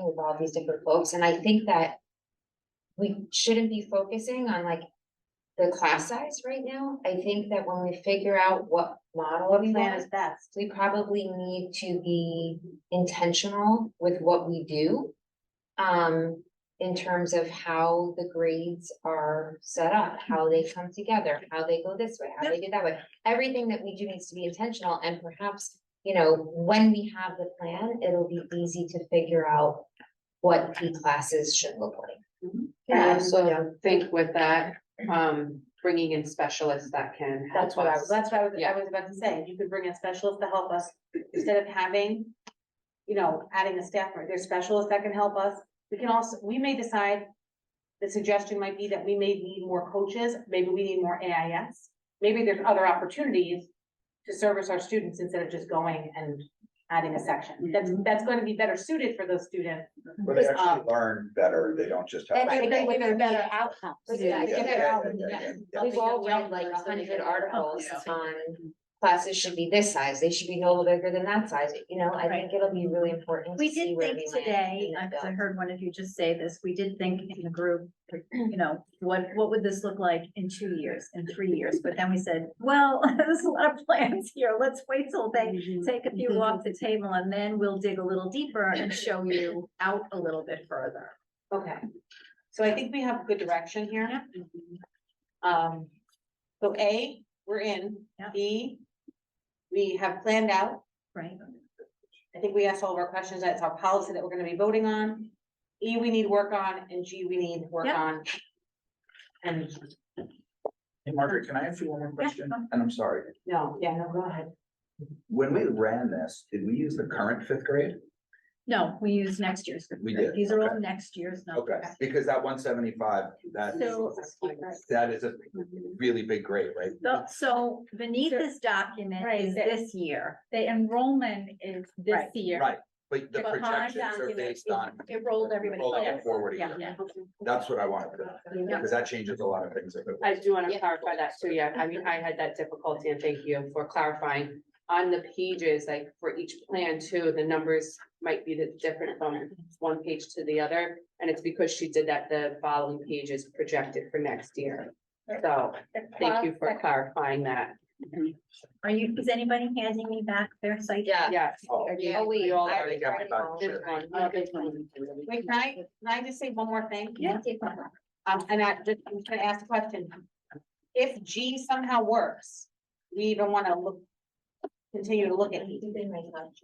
with all these different folks. And I think that we shouldn't be focusing on like the class size right now. I think that when we figure out what model we Plan want, is best. we probably need to be intentional with what we do. In terms of how the grades are set up, how they come together, how they go this way, how they do that way. Everything that we do needs to be intentional, and perhaps, you know, when we have the plan, it'll be easy to figure out what the classes should look like. I also think with that, bringing in specialists that can help That's what I us. was, I was about to say. You could bring a specialist to help us instead of having, you know, adding a staff member. There's specialists that can help us. We may decide, the suggestion might be that we may need more coaches, maybe we need more AIS. Maybe there's other opportunities to service our students instead of just going and adding a section. That's going to be better suited for those students. But they actually learn better, they don't just have. And They with get better outcomes. Yeah, Yeah, yeah, yeah. yeah. We've all read like 100 articles on classes should be this size, they should be no bigger than that size, you know, I think it'll be really important to We see did where think we land. today, in the I bill. heard one of you just say this, we did think in the group, you know, what would this look like in 2 years, in 3 years? But then we said, well, there's a lot of plans here, let's wait till they take a few off the table and then we'll dig a little deeper and show you out a little bit further. Okay, so I think we have good direction here. So A, we're in. Yeah. B, we have planned out. Right. I think we asked all of our questions. That's our policy that we're gonna be voting on. E, we need work on, and G, we need work Yeah. on. And Hey, Margaret, can I ask you one more question? And I'm sorry. no, go ahead. When we ran this, did we use the current 5th grade? No, we use next year's. We did, These are all okay. next year's Okay, numbers. because that 175, So, that is a really big grade, right? so beneath this document Right, is this year. The enrollment is this Right. year. Right, but the Behind projections are document based is- on, It rolled everybody. rolling forward. it forward a Yeah. year. That's what I wanted to, because that changes a lot of things. I do want to clarify that too, yeah, I mean, I had that difficulty and thank you for clarifying. On the pages, like for each plan too, the numbers might be different from one page to the other. And it's because she did that, the following page is projected for next year. So thank you for clarifying that. Is anybody handing me back their site? Yeah. Yes. Oh, Oh, wait, We all I already got it all. This one, oh, this one. Wait, can I just say one more thing? Yeah. And I'm gonna ask a question. If G somehow works, we even wanna continue to look at E.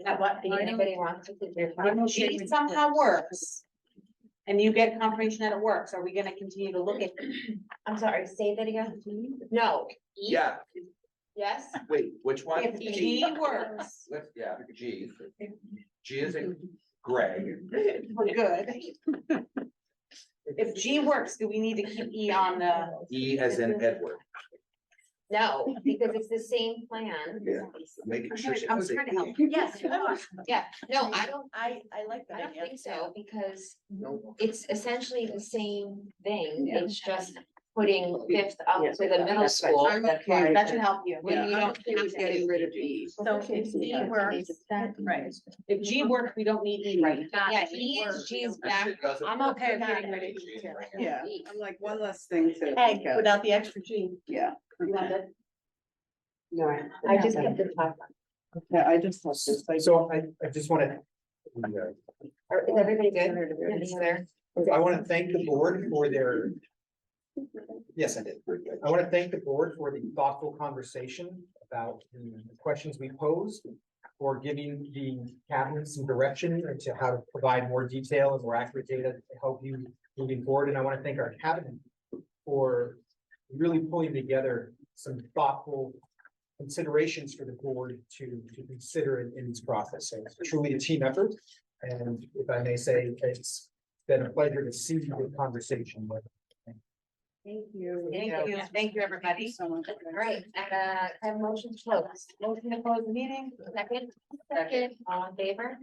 At what? Anybody wants to? If G somehow works, and you get confirmation that it works, are we gonna continue to look at? I'm sorry, say that again. No. E? Yeah, Yes? wait, which one? If G works, Yeah, G. G is in Greg. we're good. If G works, do we need to keep E on the? E as in Edward. No, because it's the same plan. Yeah, making sure. she I'm doesn't trying to say help. E. Yes, you are. Yeah, no, I don't, I like I don't think so, because it's essentially the same thing, Yeah. it's just putting 5th up Yes, to the middle that's right. school. I'm okay with That should help you. Yeah, You I'm don't okay with getting rid of E. So if G works, right. If G works, we don't need E right now. Yeah, G's back, I'm okay with getting rid of G. Yeah, I'm like, one less thing to. Egg think of. without the extra G. Yeah. No, I just kept the top. Yeah, I just have this. like- So I just want to, Is everybody good? Any other? I want to thank the board for their. Yes, I did. I want to thank the board for the thoughtful conversation about the questions we posed. for giving the cabinet some direction into how to provide more detail and more accurate data to help you moving forward. And I want to thank our cabinet for really pulling together some thoughtful considerations for the board to consider in this process. So it's truly a team effort. And if I may say, it's been a pleasure to see the conversation. Thank you. Thank you, everybody. So much. All right, and have a motion to close. Motion to close the meeting, second, all in favor?